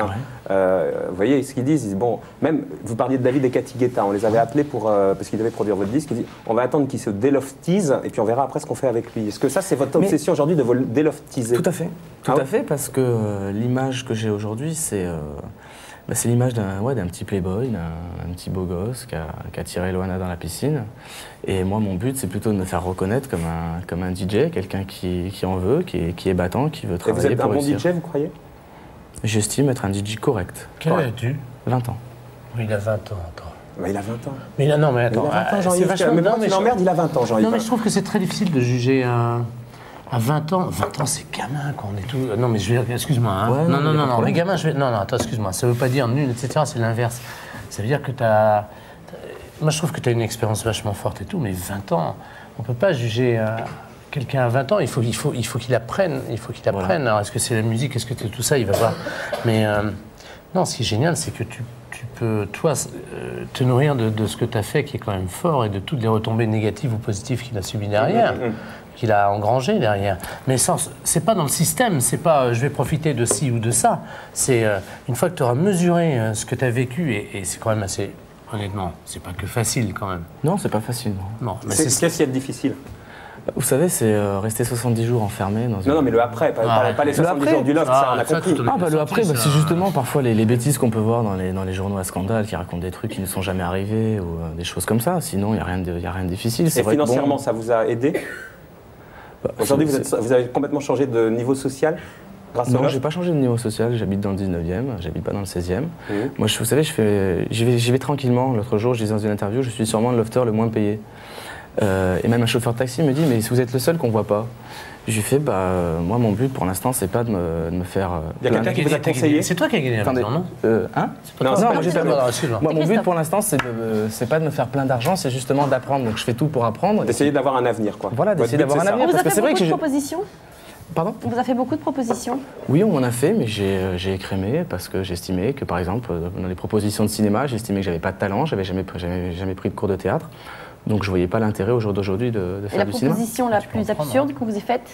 [SPEAKER 9] vous voyez ce qu'ils disent, bon, même, vous parliez de David et Cathy Guetta, on les avait appelés parce qu'ils devaient produire votre disque, ils disent on va attendre qu'il se déloftise et puis on verra après ce qu'on fait avec lui. Est-ce que ça c'est votre obsession aujourd'hui de vous déloftiser?
[SPEAKER 13] Tout à fait, tout à fait, parce que l'image que j'ai aujourd'hui c'est l'image d'un petit playboy, d'un petit beau gosse qui a tiré Loana dans la piscine. Et moi, mon but, c'est plutôt de me faire reconnaître comme un DJ, quelqu'un qui en veut, qui est battant, qui veut travailler pour réussir.
[SPEAKER 9] Vous êtes un bon DJ, vous croyez?
[SPEAKER 13] J'estime être un DJ correct.
[SPEAKER 11] Quel âge as-tu?
[SPEAKER 13] 20 ans.
[SPEAKER 11] Oui, il a 20 ans, attends.
[SPEAKER 9] Mais il a 20 ans.
[SPEAKER 11] Mais non, mais attends.
[SPEAKER 9] Il a 20 ans, Jean-Yves. Mais moi, tu l'emmerdes, il a 20 ans, Jean-Yves.
[SPEAKER 11] Non, mais je trouve que c'est très difficile de juger à 20 ans. 20 ans, c'est gamin, qu'on est tout. Non, mais excuse-moi. Hein. Ouais, non, les gamins, non, attends, excuse-moi. Ça veut pas dire nul, etc. C'est l'inverse. Ça veut dire que moi, je trouve que tu as une expérience vachement forte et tout, mais 20 ans, on peut pas juger quelqu'un à 20 ans. Il faut qu'il apprenne. Voilà. Alors, est-ce que c'est la musique, est-ce que c'est tout ça, il va voir. Mais non, ce qui est génial, c'est que tu peux, toi, te nourrir de ce que tu as fait, qui est quand même fort, et de toutes les retombées négatives ou positives qu'il a subies derrière. Qu'il a engrangé derrière. Mais c'est pas dans le système, c'est pas je vais profiter de ci ou de ça. C'est une fois que tu auras mesuré ce que tu as vécu, et c'est quand même assez, honnêtement, c'est pas que facile quand même.
[SPEAKER 13] Non, c'est pas facile.
[SPEAKER 9] Non. Qu'est-ce qui est difficile?
[SPEAKER 13] Vous savez, c'est rester 70 jours enfermé dans une...
[SPEAKER 9] Non, mais le après, pas les 70 jours du loft, ça on a compris.
[SPEAKER 13] Le après, c'est justement parfois les bêtises qu'on peut voir dans les journaux à scandale qui racontent des trucs qui ne sont jamais arrivés, ou des choses comme ça. Sinon, il n'y a rien de difficile.
[SPEAKER 9] Et financièrement, ça vous a aidé? Aujourd'hui, vous avez complètement changé de niveau social grâce à
[SPEAKER 13] Non, j'ai pas changé de niveau social, j'habite dans le 19e, j'habite pas dans le 16e. Moi, vous savez, j'y vais tranquillement. L'autre jour, je disais dans une interview, je suis sûrement le lofter le moins payé. Et même un chauffeur de taxi me dit, mais si vous êtes le seul qu'on voit pas. Je lui fais, moi, mon but pour l'instant, c'est pas de me faire.
[SPEAKER 9] Il y a quelqu'un qui vous a conseillé.
[SPEAKER 11] C'est toi qui as gagné l'argent, non?
[SPEAKER 13] Hein? Non, moi, j'ai pas. Moi, mon but pour l'instant, c'est pas de me faire plein d'argent, c'est justement d'apprendre. Donc, je fais tout pour apprendre.
[SPEAKER 9] D'essayer d'avoir un avenir, quoi.
[SPEAKER 13] Voilà, d'essayer d'avoir un avenir.
[SPEAKER 14] Parce que c'est vrai que j'ai. Propositions?
[SPEAKER 13] Pardon?
[SPEAKER 14] On vous a fait beaucoup de propositions?
[SPEAKER 13] Oui, on m'en a fait, mais j'ai écrémé parce que j'estimais que, par exemple, dans les propositions de cinéma, j'estimais que j'avais pas de talent, j'avais jamais pris de cours de théâtre. Donc je voyais pas l'intérêt au jour d'aujourd'hui de faire du cinéma.
[SPEAKER 14] La proposition la plus absurde que vous avez faite?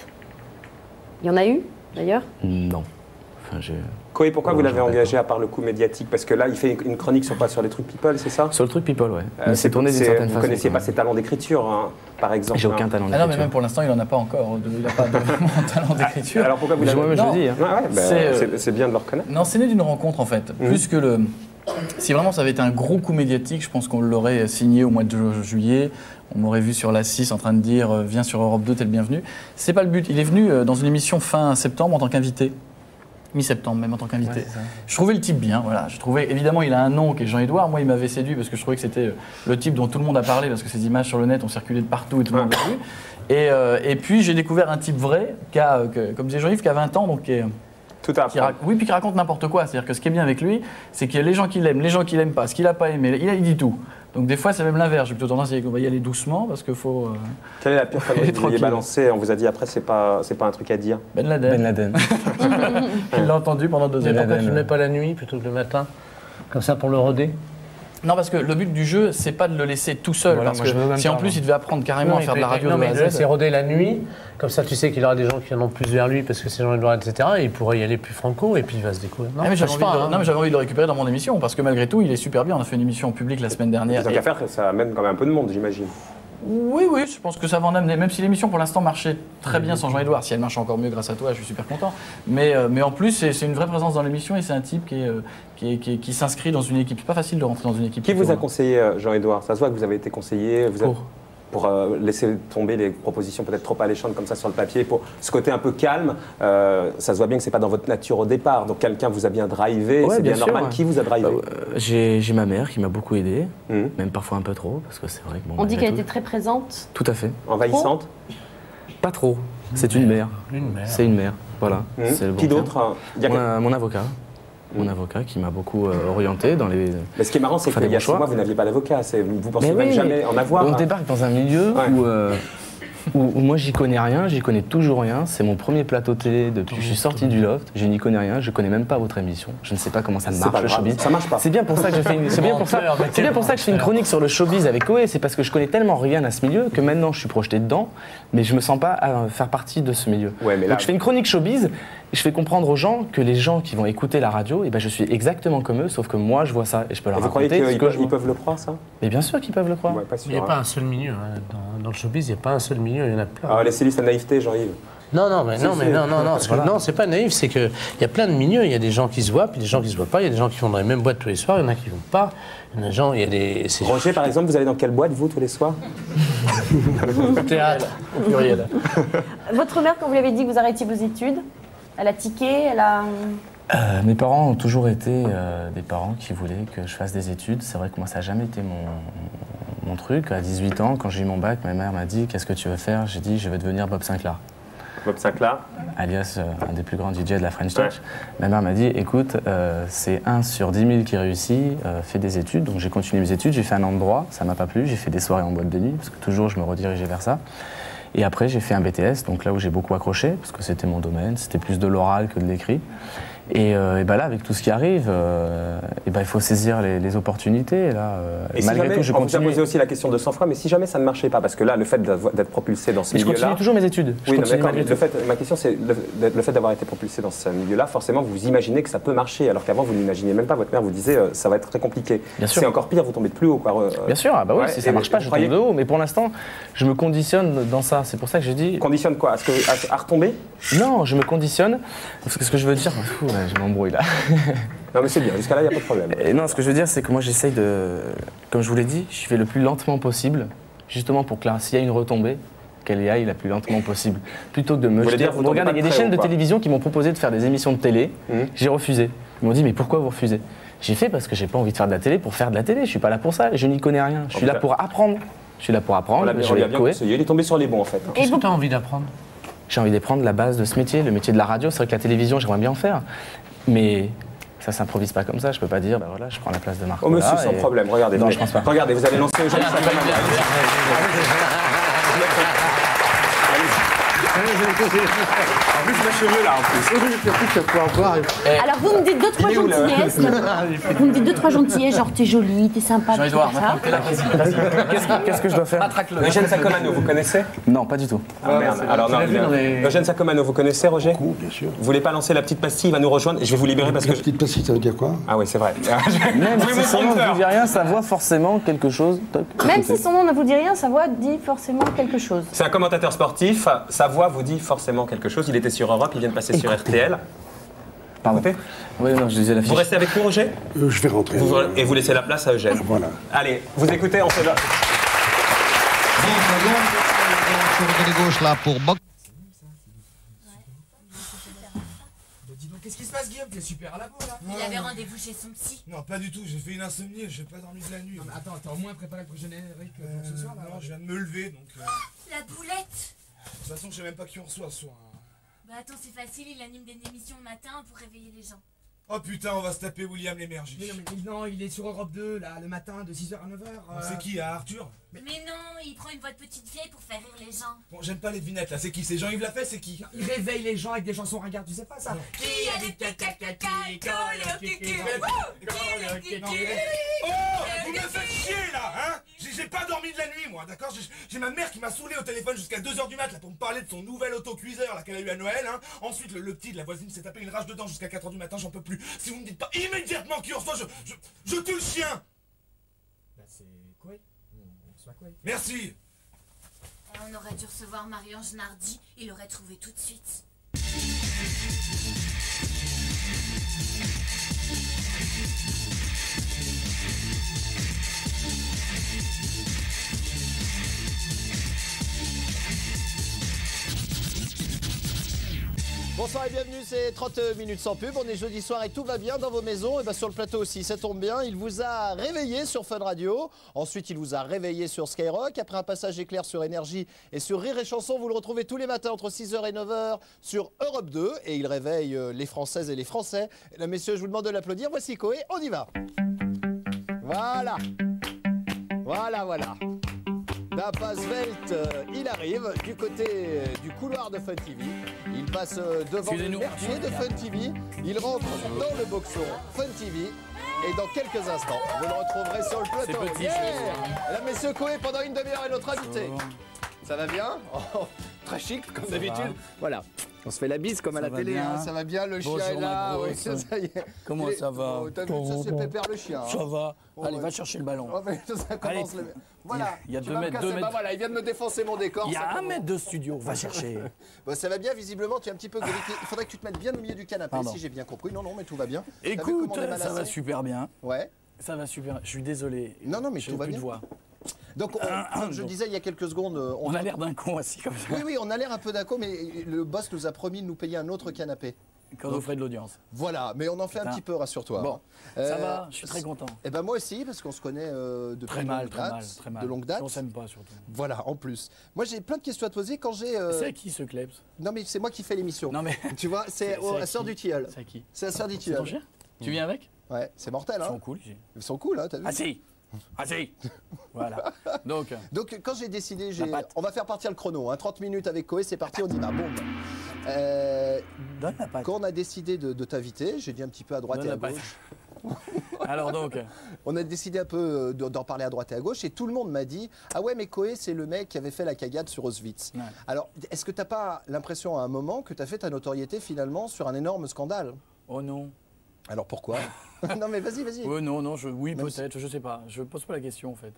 [SPEAKER 14] Il y en a eu, d'ailleurs?
[SPEAKER 13] Non. Enfin,
[SPEAKER 9] Koé, pourquoi vous l'avez engagé à part le coup médiatique? Parce que là, il fait une chronique sur les trucs people, c'est ça?
[SPEAKER 13] Sur le truc people, ouais. C'est tourné d'une certaine façon.
[SPEAKER 9] Vous connaissiez pas ses talents d'écriture, hein, par exemple?
[SPEAKER 13] J'ai aucun talent d'écriture.
[SPEAKER 6] Non, mais même pour l'instant, il en a pas encore. Il n'a pas de talent d'écriture.
[SPEAKER 9] Alors pourquoi vous l'avez engagé?
[SPEAKER 13] Je le dis.
[SPEAKER 9] C'est bien de le reconnaître.
[SPEAKER 6] Non, c'est né d'une rencontre, en fait. Plus que le... Si vraiment ça avait été un gros coup médiatique, je pense qu'on l'aurait signé au mois de juillet. On m'aurait vu sur la 6 en train de dire « Viens sur Europe 2, t'es le bienvenu ». C'est pas le but. Il est venu dans une émission fin septembre en tant qu'invité. Mi-septembre même en tant qu'invité. Ouais, je trouvais le type bien, voilà. Je trouvais, évidemment, il a un nom qui est Jean-Édouard. Moi, il m'avait séduit parce que je trouvais que c'était le type dont tout le monde a parlé parce que ces images sur le net ont circulé de partout et tout le monde l'a vu. Et puis, j'ai découvert un type vrai, comme disait Jean-Yves, qui a 20 ans, donc oui, puis qui raconte n'importe quoi. C'est-à-dire que ce qui est bien avec lui, c'est qu'il y a les gens qui l'aiment, les gens qui l'aiment pas, ce qu'il n'a pas aimé, il dit tout. Donc des fois, c'est même l'inverse. J'ai plutôt tendance à dire qu'on va y aller doucement parce qu'il faut...
[SPEAKER 9] Quelle est la pire connerie que vous ayez balancée? On vous a dit après, c'est pas un truc à dire.
[SPEAKER 6] Ben Laden. Il l'a entendu pendant 2 heures.
[SPEAKER 11] Pourquoi tu ne mets pas la nuit plutôt que le matin? Comme ça pour le roder?
[SPEAKER 6] Non, parce que le but du jeu, c'est pas de le laisser tout seul. Voilà, parce que si en plus il devait apprendre carrément à faire de la radio de A à Z.
[SPEAKER 11] Mais c'est roder la nuit, comme ça tu sais qu'il y aura des gens qui en ont plus vers lui parce que c'est Jean-Édouard, etc. Et il pourrait y aller plus franco et puis il va se découvrir.
[SPEAKER 6] Non, mais j'avais envie de le récupérer dans mon émission parce que malgré tout, il est super bien. On a fait une émission en public la semaine dernière.
[SPEAKER 9] Tant qu'à faire, ça amène quand même un peu de monde, j'imagine.
[SPEAKER 6] Oui, je pense que ça va en amener. Même si l'émission pour l'instant marchait très bien sans Jean-Édouard, si elle marche encore mieux grâce à toi, je suis super content. Mais en plus, c'est une vraie présence dans l'émission et c'est un type qui s'inscrit dans une équipe. C'est pas facile de rentrer dans une équipe.
[SPEAKER 9] Qui vous a conseillé, Jean-Édouard? Ça se voit que vous avez été conseillé. pour laisser tomber les propositions peut-être trop alléchantes comme ça sur le papier, pour ce côté un peu calme. Ça se voit bien que c'est pas dans votre nature au départ, donc quelqu'un vous a bien drivé, c'est bien normal. Qui vous a drivé?
[SPEAKER 13] J'ai ma mère qui m'a beaucoup aidé, même parfois un peu trop, parce que c'est vrai que...
[SPEAKER 14] On dit qu'elle était très présente.
[SPEAKER 13] Tout à fait.
[SPEAKER 9] Envahissante?
[SPEAKER 13] Pas trop. C'est une mère. C'est une mère, voilà. C'est le bon
[SPEAKER 9] Qui
[SPEAKER 13] terme.
[SPEAKER 9] d'autre?
[SPEAKER 13] Mon avocat. Mon avocat qui m'a beaucoup orienté dans les...
[SPEAKER 9] Mais ce qui est marrant, c'est qu'il y a 6 mois, vous n'aviez pas d'avocat. Vous pensez même jamais en avoir.
[SPEAKER 13] On débarque dans un milieu où moi j'y connais rien, j'y connais toujours rien. C'est mon premier plateau télé depuis que je suis sorti du loft. Je n'y connais rien, je connais même pas votre émission. Je ne sais pas comment ça marche le showbiz.
[SPEAKER 9] Ça marche pas.
[SPEAKER 13] C'est bien pour ça que je fais une, c'est bien pour ça que je fais une chronique sur le showbiz avec Koé. C'est parce que je connais tellement rien à ce milieu que maintenant je suis projeté dedans, mais je me sens pas à faire partie de ce milieu. Donc je fais une chronique showbiz. Et je fais comprendre aux gens que les gens qui vont écouter la radio, eh ben je suis exactement comme eux, sauf que moi je vois ça et je peux leur raconter.
[SPEAKER 9] Vous croyez qu'ils peuvent le croire, ça?
[SPEAKER 13] Mais bien sûr qu'ils peuvent le croire.
[SPEAKER 11] Il n'y a pas un seul milieu. Hein. Dans le showbiz, il n'y a pas un seul milieu, il y en a plein.
[SPEAKER 9] Alors laissez-lui sa naïveté, Jean-Yves.
[SPEAKER 11] Non, c'est pas naïf, c'est qu'il y a plein de milieux. Il y a des gens qui se voient, puis des gens qui se voient pas. Il y a des gens qui vont dans les mêmes boîtes tous les soirs, il y en a qui vont pas. Il y a des gens, il y a des...
[SPEAKER 9] Roger, par exemple, vous allez dans quelle boîte, vous, tous les soirs?
[SPEAKER 11] Théâtre, au pluriel.
[SPEAKER 14] Votre mère, quand vous lui avez dit que vous arrêtiez vos études, elle a tiqué, elle a...
[SPEAKER 13] Mes parents ont toujours été des parents qui voulaient que je fasse des études. C'est vrai que moi, ça n'a jamais été mon truc. À 18 ans, quand j'ai eu mon bac, ma mère m'a dit « Qu'est-ce que tu veux faire ?» J'ai dit « Je veux devenir Bob Sinclair ».
[SPEAKER 9] Bob Sinclair,
[SPEAKER 13] alias un des plus grands DJ de la French Touch. Ma mère m'a dit « Écoute, c'est 1 sur 10 000 qui réussit, fais des études. » Donc j'ai continué mes études, j'ai fait 1 an de droit, ça m'a pas plu. J'ai fait des soirées en boîte de nuit, parce que toujours je me redirigeais vers ça. Et après, j'ai fait un BTS, donc là où j'ai beaucoup accroché, parce que c'était mon domaine, c'était plus de l'oral que de l'écrit. Et ben là, avec tout ce qui arrive, il faut saisir les opportunités. Là,
[SPEAKER 9] et si
[SPEAKER 13] malgré
[SPEAKER 9] jamais,
[SPEAKER 13] tout, je
[SPEAKER 9] on vous a
[SPEAKER 13] continue.
[SPEAKER 9] posé aussi la question de 100 fois, mais si jamais ça ne marchait pas, parce que là, le fait d'être propulsé dans ce milieu-là...
[SPEAKER 13] Je continue toujours mes études.
[SPEAKER 9] Oui, non, ma question, c'est le fait d'avoir été propulsé dans ce milieu-là, forcément, vous imaginez que ça peut marcher, alors qu'avant, vous n'imaginiez même pas. Votre mère vous disait, ça va être très compliqué. C'est encore pire, vous tombez de plus haut, quoi.
[SPEAKER 13] Bien sûr, ah bah oui, si ça ne marche pas, je tombe de haut. Mais pour l'instant, je me conditionne dans ça. C'est pour ça que je dis...
[SPEAKER 9] Conditionne quoi? À retomber?
[SPEAKER 13] Non, je me conditionne. Parce que ce que je veux dire... je m'embrouille là.
[SPEAKER 9] Non mais c'est bien, jusqu'à là il n'y a pas de problème.
[SPEAKER 13] Et non, ce que je veux dire c'est que moi j'essaye de, comme je vous l'ai dit, je fais le plus lentement possible, justement pour que là, s'il y a une retombée, qu'elle y aille la plus lentement possible. Plutôt que de me jeter... Regarde, il y a des chaînes de télévision qui m'ont proposé de faire des émissions de télé, j'ai refusé. Ils m'ont dit mais pourquoi vous refusez? J'ai fait parce que j'ai pas envie de faire de la télé pour faire de la télé, je suis pas là pour ça, je n'y connais rien, je suis là pour apprendre. Je suis là pour apprendre.
[SPEAKER 9] Il est tombé sur les bons en fait.
[SPEAKER 11] Qu'est-ce que tu as envie d'apprendre?
[SPEAKER 13] J'ai envie d'apprendre la base de ce métier, le métier de la radio. C'est vrai que la télévision, j'aimerais bien en faire. Mais ça s'improvise pas comme ça. Je peux pas dire, bah voilà, je prends la place de Marc.
[SPEAKER 9] Oh monsieur, sans problème. Regardez.
[SPEAKER 13] Non, je pense pas.
[SPEAKER 9] Regardez, vous allez lancer Eugène Sacomano.
[SPEAKER 16] En plus, mes cheveux là, en plus.
[SPEAKER 14] Alors vous me dites 2-3 gentillesses. Vous me dites 2-3 gentillesses, genre t'es jolie, t'es sympa, tout ça.
[SPEAKER 13] Qu'est-ce que je dois faire?
[SPEAKER 9] Eugène Sacomano, vous connaissez?
[SPEAKER 13] Non, pas du tout.
[SPEAKER 9] Ah merde. Alors non, Eugène Sacomano, vous connaissez Roger?
[SPEAKER 19] Bien sûr.
[SPEAKER 9] Vous voulez pas lancer la petite pastille, il va nous rejoindre. Je vais vous libérer parce que...
[SPEAKER 19] La petite pastille, ça veut dire quoi?
[SPEAKER 9] Ah oui, c'est vrai.
[SPEAKER 13] Même si son nom ne vous dit rien, sa voix forcément quelque chose.
[SPEAKER 14] Même si son nom ne vous dit rien, sa voix dit forcément quelque chose.
[SPEAKER 9] C'est un commentateur sportif, sa voix vous dit forcément quelque chose. Il était sur Europe, il vient de passer sur RTL.
[SPEAKER 13] Pardon. Oui, non, je disais la fiche.
[SPEAKER 9] Vous restez avec nous, Roger?
[SPEAKER 19] Je vais rentrer.
[SPEAKER 9] Et vous laissez la place à Eugène.
[SPEAKER 19] Voilà.
[SPEAKER 9] Allez, vous écoutez, on fait là.
[SPEAKER 20] Sur de gauche là pour Boc.
[SPEAKER 2] Dis donc, qu'est-ce qui se passe, Guillaume? T'es super à la bourre là.
[SPEAKER 21] Il avait rendez-vous chez son psy.
[SPEAKER 2] Non, pas du tout, j'ai fait une insomnie et j'ai pas dormi de la nuit. Non, mais attends, t'as au moins préparé le générique pour ce soir là? Non, je viens de me lever donc.
[SPEAKER 21] La boulette.
[SPEAKER 2] De toute façon, je sais même pas qui on reçoit ce soir.
[SPEAKER 21] Bah attends, c'est facile, il anime des émissions le matin pour réveiller les gens.
[SPEAKER 2] Oh putain, on va se taper William Lémergie.
[SPEAKER 22] Non, il est sur Europe 2, là, le matin, de 6h à 9h.
[SPEAKER 2] C'est qui, Arthur?
[SPEAKER 21] Mais non, il prend une voix de petite vieille pour faire rire les gens.
[SPEAKER 2] Bon, j'aime pas les vignettes là, c'est qui? C'est Jean-Yves Lafay, c'est qui?
[SPEAKER 22] Il réveille les gens avec des chansons ringardes, tu sais pas ça?
[SPEAKER 21] Qui a dit caca,
[SPEAKER 2] Oh, vous me faites chier là, hein? J'ai pas dormi de la nuit moi, d'accord? J'ai ma mère qui m'a saoulé au téléphone jusqu'à 2h du mat là pour me parler de son nouvel autocuiseur là qu'elle a eu à Noël, hein. Ensuite le petit de la voisine s'est tapé une rage dedans jusqu'à 4h du matin, j'en peux plus. Si vous me dites pas immédiatement qui on reçoit, je tue le chien.
[SPEAKER 22] Bah c'est quoi? On reçoit quoi?
[SPEAKER 2] Merci.
[SPEAKER 21] On aurait dû recevoir Marie-Ange Nardi, il l'aurait trouvé tout de suite.
[SPEAKER 3] Bonsoir et bienvenue, c'est 30 minutes sans pub. On est jeudi soir et tout va bien dans vos maisons. Et bien sur le plateau aussi, ça tombe bien. Il vous a réveillé sur Fun Radio. Ensuite, il vous a réveillé sur Skyrock. Après un passage éclair sur Énergie et sur Rire et Chanson, vous le retrouvez tous les matins entre 6h et 9h sur Europe 2. Et il réveille les Françaises et les Français. Et là, messieurs, je vous demande de l'applaudir. Voici Koé, on y va. Voilà. Voilà. D'un pas svelte, il arrive du côté du couloir de Fun TV. Il passe devant le merdier de Fun TV. Il rentre dans le boxon Fun TV. Et dans quelques instants, vous le retrouverez sur le plateau.
[SPEAKER 6] C'est petit,
[SPEAKER 3] Mesdames, messieurs, Koé, pendant une demi-heure est notre invité. Ça va bien? Très chic, comme d'habitude. Voilà. On se fait la bise comme à la télé, hein. Ça va bien, le chien est là. Oui, ça y est.
[SPEAKER 5] Comment ça va?
[SPEAKER 3] T'as vu, ça c'est Pépère le chien.
[SPEAKER 5] Ça va. Allez, va chercher le ballon.
[SPEAKER 3] Ça commence. Voilà.
[SPEAKER 5] Il y a 2 mètres.
[SPEAKER 3] Voilà, il vient de me défoncer mon décor.
[SPEAKER 5] Il y a 1 mètre de studio. Va chercher.
[SPEAKER 3] Bon, ça va bien, visiblement, tu es un petit peu grippé. Il faudrait que tu te mettes bien au milieu du canapé, si j'ai bien compris. Non, mais tout va bien.
[SPEAKER 5] Écoute, ça va super bien.
[SPEAKER 3] Ouais.
[SPEAKER 5] Ça va super. Je suis désolé.
[SPEAKER 3] Non, mais tout va bien.
[SPEAKER 5] Voix.
[SPEAKER 3] Donc, comme je le disais il y a quelques secondes...
[SPEAKER 5] On a l'air d'un con assis comme ça.
[SPEAKER 3] Oui, on a l'air un peu d'un con, mais le boss nous a promis de nous payer un autre canapé.
[SPEAKER 5] Quand on ferait de l'audience.
[SPEAKER 3] Voilà, mais on en fait un petit peu, rassure-toi.
[SPEAKER 5] Bon, ça va, je suis très content.
[SPEAKER 3] Et ben moi aussi, parce qu'on se connaît depuis
[SPEAKER 5] très mal.
[SPEAKER 3] De longue date.
[SPEAKER 5] On s'aime pas surtout.
[SPEAKER 3] Voilà, en plus. Moi j'ai plein de questions à te poser quand j'ai...
[SPEAKER 5] C'est à qui ce Klebs?
[SPEAKER 3] Non mais c'est moi qui fais l'émission.
[SPEAKER 5] Non mais...
[SPEAKER 3] Tu vois, c'est la sœur du tilleul.
[SPEAKER 5] C'est à qui?
[SPEAKER 3] C'est la sœur du tilleul.
[SPEAKER 5] C'est ton chien? Tu viens avec?
[SPEAKER 3] Ouais, c'est mortel, hein.
[SPEAKER 5] Ils sont cool ici.
[SPEAKER 3] Ils sont cool, hein, t'as vu?
[SPEAKER 5] Ah si. Voilà. Donc
[SPEAKER 3] quand j'ai décidé, on va faire partir le chrono, hein, 30 minutes avec Koé, c'est parti, on y va, boum.
[SPEAKER 5] Donne la patte.
[SPEAKER 3] Quand on a décidé de t'inviter, j'ai dit un petit peu à droite et à gauche.
[SPEAKER 5] Alors donc
[SPEAKER 3] on a décidé un peu d'en parler à droite et à gauche et tout le monde m'a dit « Ah ouais, mais Koé, c'est le mec qui avait fait la cagade sur Auschwitz. Ouais. » Alors, est-ce que t'as pas l'impression à un moment que t'as fait ta notoriété finalement sur un énorme scandale?
[SPEAKER 5] Oh non.
[SPEAKER 3] Alors pourquoi? Non mais vas-y.
[SPEAKER 5] Non, oui peut-être, je sais pas. Je pose pas la question en fait.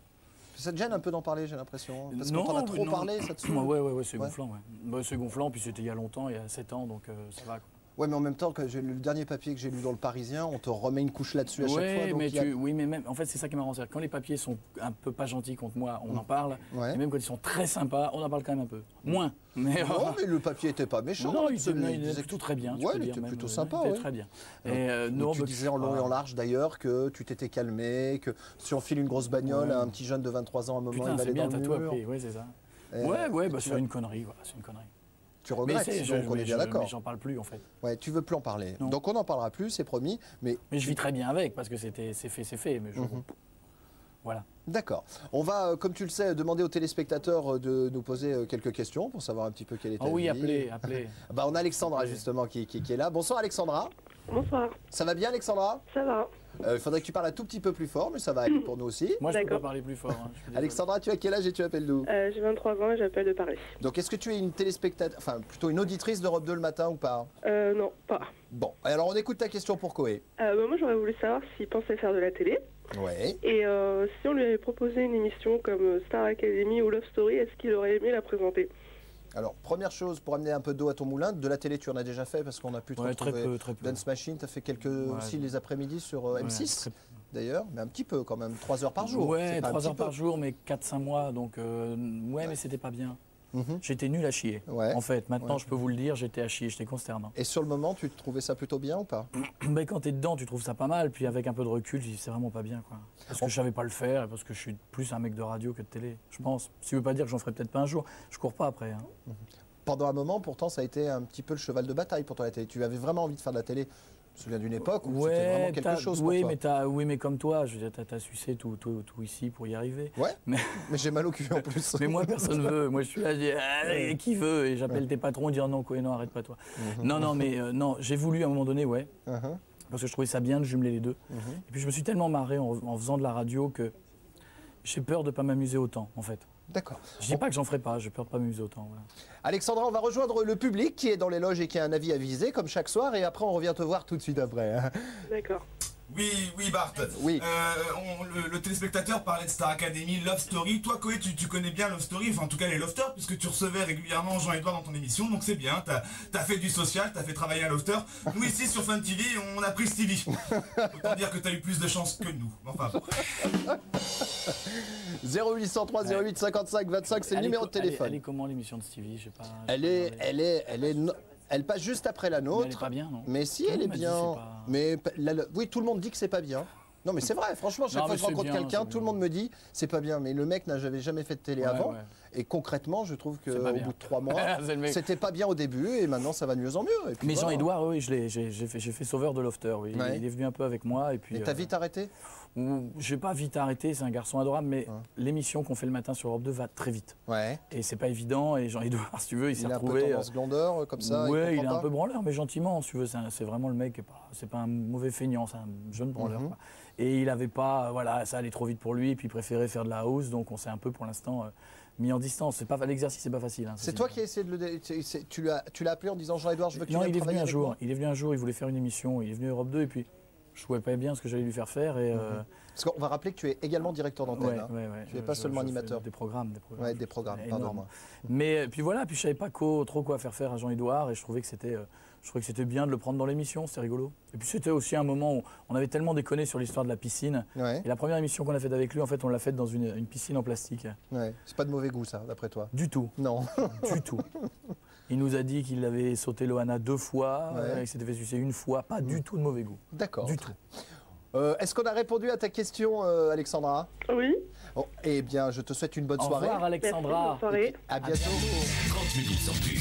[SPEAKER 3] Ça te gêne un peu d'en parler, j'ai l'impression. Parce qu'on en a trop parlé, ça te saoule.
[SPEAKER 5] Ouais, c'est gonflant. Ouais. Bah, c'est gonflant, puis c'était il y a longtemps, il y a 7 ans, donc ça va. Quoi.
[SPEAKER 3] Ouais, mais en même temps, le dernier papier que j'ai lu dans le Parisien, on te remet une couche là-dessus à chaque fois. Donc
[SPEAKER 5] oui, mais même, en fait, c'est ça qui est marrant. Quand les papiers sont un peu pas gentils contre moi, on en parle. Ouais. Et même quand ils sont très sympas, on en parle quand même un peu. Moins. Mais,
[SPEAKER 3] non, mais le papier était pas méchant.
[SPEAKER 5] Non, il était plutôt très bien.
[SPEAKER 3] Ouais, il était plutôt sympa.
[SPEAKER 5] Il était très bien. Et
[SPEAKER 3] tu disais en long et en large d'ailleurs que tu t'étais calmé, que si on file une grosse bagnole à un petit jeune de 23 ans à un moment, il va aller dans le mur.
[SPEAKER 5] Oui, c'est ça. Ouais, c'est une connerie, voilà, c'est une connerie.
[SPEAKER 3] Tu regrettes, donc on est bien d'accord.
[SPEAKER 5] Mais j'en parle plus en fait.
[SPEAKER 3] Ouais, tu veux plus en parler. Non. Donc on n'en parlera plus, c'est promis. Mais
[SPEAKER 5] je vis très bien avec parce que c'est fait. Mais voilà.
[SPEAKER 3] D'accord. On va, comme tu le sais, demander aux téléspectateurs de nous poser quelques questions pour savoir un petit peu quelle est ta vie.
[SPEAKER 5] Oui, appelez.
[SPEAKER 3] On a Alexandra justement qui est là. Bonsoir Alexandra.
[SPEAKER 23] Bonsoir.
[SPEAKER 3] Ça va bien Alexandra? Ça va. Il faudrait que tu parles un tout petit peu plus fort, mais ça va aller pour nous aussi.
[SPEAKER 5] Moi, je peux pas parler plus fort. Hein.
[SPEAKER 3] Alexandra, tu as quel âge et tu appelles d'où?
[SPEAKER 23] J'ai 23 ans et j'appelle de Paris.
[SPEAKER 3] Donc, est-ce que tu es une téléspectatrice, enfin plutôt une auditrice d'Europe 2 le matin ou pas?
[SPEAKER 23] Non, pas.
[SPEAKER 3] Bon, alors on écoute ta question pour Koé.
[SPEAKER 23] Moi, j'aurais voulu savoir s'il pensait faire de la télé.
[SPEAKER 3] Ouais.
[SPEAKER 23] Et si on lui avait proposé une émission comme Star Academy ou Love Story, est-ce qu'il aurait aimé la présenter?
[SPEAKER 3] Alors, première chose, pour amener un peu d'eau à ton moulin, de la télé, tu en as déjà fait parce qu'on a pu te retrouver
[SPEAKER 5] très peu.
[SPEAKER 3] Dance Machine, tu as fait quelques aussi les après-midi sur M6, d'ailleurs, mais un petit peu quand même, 3 heures par jour.
[SPEAKER 5] Ouais, 3 heures par jour, mais 4-5 mois, donc mais c'était pas bien. J'étais nul à chier. En fait, maintenant, je peux vous le dire, j'étais à chier, j'étais consternant.
[SPEAKER 3] Et sur le moment, tu trouvais ça plutôt bien ou pas?
[SPEAKER 5] Mais quand t'es dedans, tu trouves ça pas mal, puis avec un peu de recul, je dis c'est vraiment pas bien, quoi. Parce que je savais pas le faire, et parce que je suis plus un mec de radio que de télé, je pense. Ce qui veut pas dire que j'en ferai peut-être pas un jour. Je cours pas après. Hein.
[SPEAKER 3] Pendant un moment, pourtant, ça a été un petit peu le cheval de bataille pour toi la télé. Tu avais vraiment envie de faire de la télé. Je me souviens d'une époque où c'était vraiment quelque chose pour toi.
[SPEAKER 5] Mais comme toi, je veux dire, t'as sucé tout ici pour y arriver.
[SPEAKER 3] Ouais, mais j'ai mal au cul en plus.
[SPEAKER 5] Mais moi, personne veut. Moi, je suis là, je dis, qui veut? Et j'appelle tes patrons, dire non, Koé, non, arrête pas toi. Non, j'ai voulu à un moment donné, parce que je trouvais ça bien de jumeler les deux. Et puis je me suis tellement marré en faisant de la radio que j'ai peur de pas m'amuser autant, en fait.
[SPEAKER 3] D'accord.
[SPEAKER 5] Je dis pas que j'en ferai pas, j'ai peur de pas m'amuser autant. Voilà.
[SPEAKER 3] Alexandra, on va rejoindre le public qui est dans les loges et qui a un avis avisé, comme chaque soir, et après on revient te voir tout de suite après. Hein.
[SPEAKER 23] D'accord.
[SPEAKER 24] Oui, Bart.
[SPEAKER 3] Oui.
[SPEAKER 24] Le téléspectateur parlait de Star Academy, Love Story. Toi, Koé, tu connais bien Love Story, enfin en tout cas les lofters, puisque tu recevais régulièrement Jean-Edouard dans ton émission, donc c'est bien. T'as fait du social, t'as fait travailler un lofter. Nous ici sur Fun TV, on a pris Stevie. Autant dire que t'as eu plus de chance que nous. Enfin.
[SPEAKER 3] 0803 08 55 25, c'est le numéro de téléphone.
[SPEAKER 5] Elle est comment l'émission de Stevie? Je sais pas.
[SPEAKER 3] Elle est Elle passe juste après la nôtre.
[SPEAKER 5] Mais elle est pas bien, non?
[SPEAKER 3] Mais si, elle est bien. Mais oui, tout le monde dit que c'est pas bien. Non, mais c'est vrai, franchement, chaque fois que je rencontre quelqu'un, tout le monde me dit c'est pas bien. Mais le mec n'avait jamais fait de télé avant. Ouais. Et concrètement, je trouve qu'au bout de 3 mois, c'était pas bien au début et maintenant ça va de mieux en mieux. Et puis,
[SPEAKER 5] mais Jean-Édouard, oui, j'ai fait sauveur de Lofter. Oui. Ouais. Il est venu un peu avec moi. Et puis.
[SPEAKER 3] Et t'as vite arrêté?
[SPEAKER 5] J'ai pas vite arrêté, c'est un garçon adorable, mais l'émission qu'on fait le matin sur Europe 2 va très vite.
[SPEAKER 3] Ouais.
[SPEAKER 5] Et c'est pas évident. Et Jean-Édouard, si tu veux, il s'est retrouvé.
[SPEAKER 3] Il a un peu tendance glandeur, comme ça.
[SPEAKER 5] Ouais, il est un peu branleur, mais gentiment, si tu veux. C'est vraiment le mec, c'est pas un mauvais feignant, c'est un jeune branleur. Et il avait pas, voilà, ça allait trop vite pour lui, et puis il préférait faire de la house, donc on s'est un peu pour l'instant mis en distance. L'exercice, c'est pas facile. Hein,
[SPEAKER 3] c'est toi qui as essayé de le. Tu l'as appelé en disant Jean-Édouard, je veux que tu
[SPEAKER 5] viennes travailler avec moi. Il est venu un jour, il voulait faire une émission, il est venu à Europe 2, et puis je trouvais pas bien ce que j'allais lui faire faire. Et,
[SPEAKER 3] Parce qu'on va rappeler que tu es également directeur d'antenne.
[SPEAKER 5] Ouais,
[SPEAKER 3] tu n'es pas seulement animateur.
[SPEAKER 5] Des programmes.
[SPEAKER 3] Ouais, des programmes, pardon.
[SPEAKER 5] Mais puis voilà, puis je savais pas trop quoi faire à Jean-Édouard, et je trouvais que c'était bien de le prendre dans l'émission, c'était rigolo. Et puis c'était aussi un moment où on avait tellement déconné sur l'histoire de la piscine. Ouais. Et la première émission qu'on a faite avec lui, en fait, on l'a faite dans une piscine en plastique.
[SPEAKER 3] Ouais. C'est pas de mauvais goût, ça, d'après toi?
[SPEAKER 5] Du tout.
[SPEAKER 3] Non.
[SPEAKER 5] Du tout. Il nous a dit qu'il avait sauté Loana 2 fois, qu'il s'était fait sucer 1 fois. Pas du tout de mauvais goût.
[SPEAKER 3] D'accord.
[SPEAKER 5] Du tout.
[SPEAKER 3] Est-ce qu'on a répondu à ta question, Alexandra?
[SPEAKER 23] Oui.
[SPEAKER 3] Bon, eh bien, je te souhaite une bonne soirée.
[SPEAKER 5] Au revoir, Alexandra.
[SPEAKER 23] Bonne soirée.
[SPEAKER 3] À bientôt.
[SPEAKER 21] 30 minutes sans pub.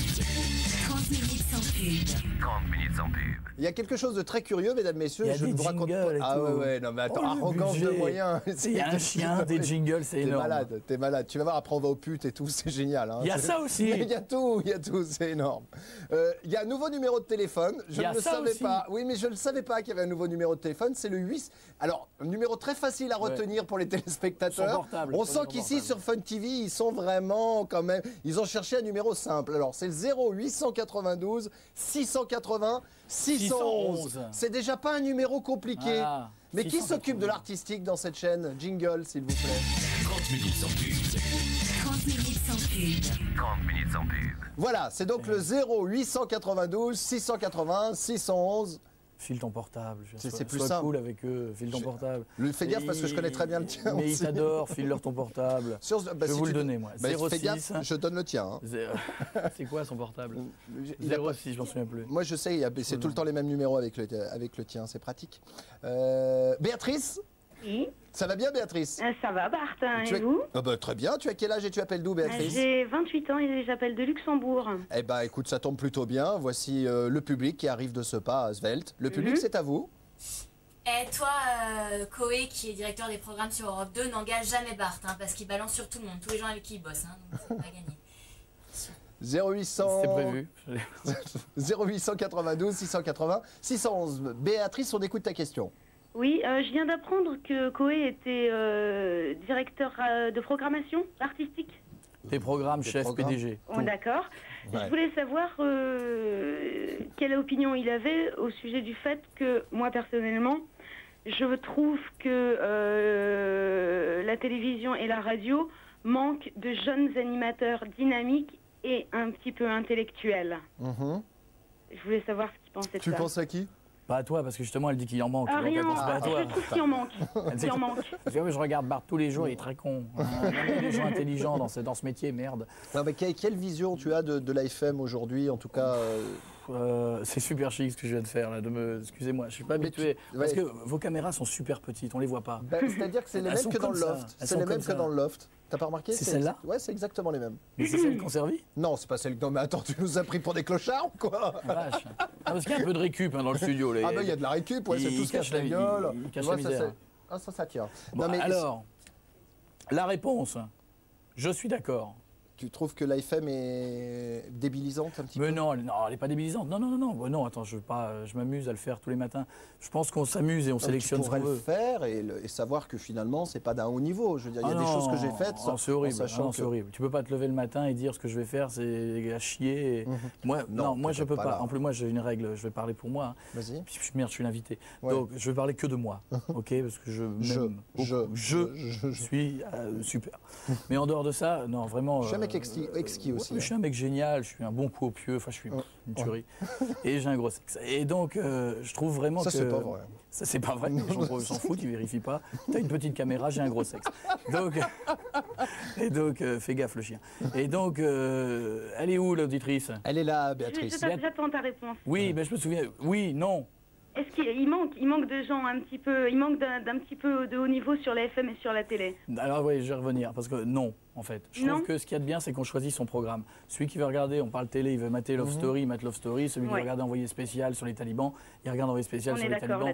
[SPEAKER 21] 30 minutes sans pub.
[SPEAKER 20] 30 minutes sans pub.
[SPEAKER 3] Il y a quelque chose de très curieux, mesdames, messieurs.
[SPEAKER 5] Je ne vous raconte pas.
[SPEAKER 3] Ah ouais, non mais attends, arrogance de moyens.
[SPEAKER 5] Il y a un chien, des jingles, c'est énorme.
[SPEAKER 3] T'es malade. Tu vas voir, après on va aux putes et tout, c'est génial. Hein.
[SPEAKER 5] Il y a ça aussi.
[SPEAKER 3] Il y a tout, c'est énorme. Il y a un nouveau numéro de téléphone. Je ne le savais pas. Oui, mais je ne le savais pas qu'il y avait un nouveau numéro de téléphone. C'est le 8. Alors, un numéro très facile à retenir pour les téléspectateurs. On sent qu'ici sur Fun TV, ils sont vraiment quand même. Ils ont cherché un numéro simple. Alors, c'est le 0892 680 611. C'est déjà pas un numéro compliqué. Ah, mais qui s'occupe de l'artistique dans cette chaîne? Jingle, s'il vous plaît.
[SPEAKER 20] 30 minutes sans pub. 30 minutes sans pub. 30 minutes sans pub.
[SPEAKER 3] Voilà, c'est donc le 0892 680 611.
[SPEAKER 5] File ton portable.
[SPEAKER 3] C'est plus
[SPEAKER 5] sois
[SPEAKER 3] simple.
[SPEAKER 5] Cool avec eux, file ton portable.
[SPEAKER 3] Fais gaffe parce que je connais très bien le tien.
[SPEAKER 5] Mais ils t'adorent, file-leur ton portable. Je vais vous le donner, moi. 06.
[SPEAKER 3] Fais gaffe, je donne le tien. Hein.
[SPEAKER 5] C'est quoi son portable? 06, je m'en souviens plus.
[SPEAKER 3] Moi je sais, c'est tout le temps les mêmes numéros avec le tien, c'est pratique. Béatrice?
[SPEAKER 4] Oui.
[SPEAKER 3] Ça va bien, Béatrice?
[SPEAKER 4] Ça va, Bart, et vous?
[SPEAKER 3] Très bien. Tu as quel âge et tu appelles d'où, Béatrice?
[SPEAKER 4] J'ai 28 ans et j'appelle de Luxembourg.
[SPEAKER 3] Eh ben, écoute, ça tombe plutôt bien. Voici le public qui arrive de ce pas, Svelte. Le public, c'est à vous.
[SPEAKER 21] Et toi, Koé, qui est directeur des programmes sur Europe 2, n'engage jamais Bart, hein, parce qu'il balance sur tout le monde, tous les gens avec qui il bosse, hein, donc c'est pas gagné.
[SPEAKER 3] 0800...
[SPEAKER 5] C'était prévu.
[SPEAKER 3] 0892 680 611. Béatrice, on écoute ta question.
[SPEAKER 4] Oui, je viens d'apprendre que Koé était directeur de programmation artistique.
[SPEAKER 5] Des programmes, chef, PDG.
[SPEAKER 4] Oh, d'accord. Ouais. Je voulais savoir quelle opinion il avait au sujet du fait que, moi personnellement, je trouve que la télévision et la radio manquent de jeunes animateurs dynamiques et un petit peu intellectuels. Je voulais savoir ce qu'il pensait de ça.
[SPEAKER 3] Tu penses à qui?
[SPEAKER 5] Pas à toi, parce que justement, elle dit qu'il en manque.
[SPEAKER 4] Ah, rien, je trouve qu'il en manque. Il en manque.
[SPEAKER 5] Je regarde Bart tous les jours, il est très con. Il y a des gens intelligents dans ce métier, merde.
[SPEAKER 3] Non, mais quelle vision tu as de l'AFM aujourd'hui, en tout cas
[SPEAKER 5] c'est super chic ce que je viens de faire, là, excusez-moi, je suis pas habitué. Parce que vos caméras sont super petites, on les voit pas.
[SPEAKER 3] C'est-à-dire que c'est les mêmes que dans le loft. C'est les mêmes que dans le loft. T'as pas remarqué?
[SPEAKER 5] C'est celle-là?
[SPEAKER 3] Ouais, c'est exactement les mêmes.
[SPEAKER 5] Mais c'est celle qu'on servit?
[SPEAKER 3] Non, c'est pas celle. Non, mais attends, tu nous as pris pour des clochards ou quoi?
[SPEAKER 5] Vache. Parce qu'il y a un peu de récup dans le studio.
[SPEAKER 3] Ah, ben il y a de la récup, ouais, c'est tout ce cache la gueule.
[SPEAKER 5] Il cache la misère.
[SPEAKER 3] Ah, ça tient.
[SPEAKER 5] Bon, mais alors, la réponse, je suis d'accord.
[SPEAKER 3] Tu trouves que l'AFM est débilisante un petit peu?
[SPEAKER 5] Mais non, elle n'est pas débilisante. Non, attends, je m'amuse à le faire tous les matins. Je pense qu'on s'amuse et on sélectionne ce qu'on veut.
[SPEAKER 3] Tu pourrais le faire et savoir que finalement, c'est pas d'un haut niveau. Je veux dire, il y a des choses que j'ai faites
[SPEAKER 5] c'est horrible. C'est horrible. Tu peux pas te lever le matin et dire ce que je vais faire, c'est à chier. Moi, je peux pas. En plus, moi, j'ai une règle. Je vais parler pour moi.
[SPEAKER 3] Vas-y.
[SPEAKER 5] Merde, je suis l'invité. Donc, je vais parler que de moi. Ok, parce que je suis super. Mais en dehors de ça, non, vraiment.
[SPEAKER 3] mec exquis aussi.
[SPEAKER 5] Je suis un mec génial, je suis un bon coup au pieu, enfin je suis une tuerie. Et j'ai un gros sexe. Et donc je trouve vraiment que...
[SPEAKER 3] Ça c'est pas vrai.
[SPEAKER 5] Ça c'est pas vrai, les gens s'en foutent, ils vérifient pas. T'as une petite caméra, j'ai un gros sexe. Donc fais gaffe le chien. Et donc elle est où l'auditrice?
[SPEAKER 3] Elle est là, Béatrice.
[SPEAKER 4] J'attends ta réponse.
[SPEAKER 5] Oui, ben je me souviens. Oui, non.
[SPEAKER 4] Est-ce qu'il manque de gens un petit peu, il manque d'un petit peu de haut niveau sur la FM et sur la télé?
[SPEAKER 5] Alors oui, je vais revenir, parce que non, en fait. Je trouve que ce qu'il y a de bien, c'est qu'on choisit son programme. Celui qui veut regarder, on parle télé, il veut mater Love Story, il mate Love Story. Celui qui veut regarder Envoyé spécial sur les talibans, il regarde Envoyé spécial sur les talibans.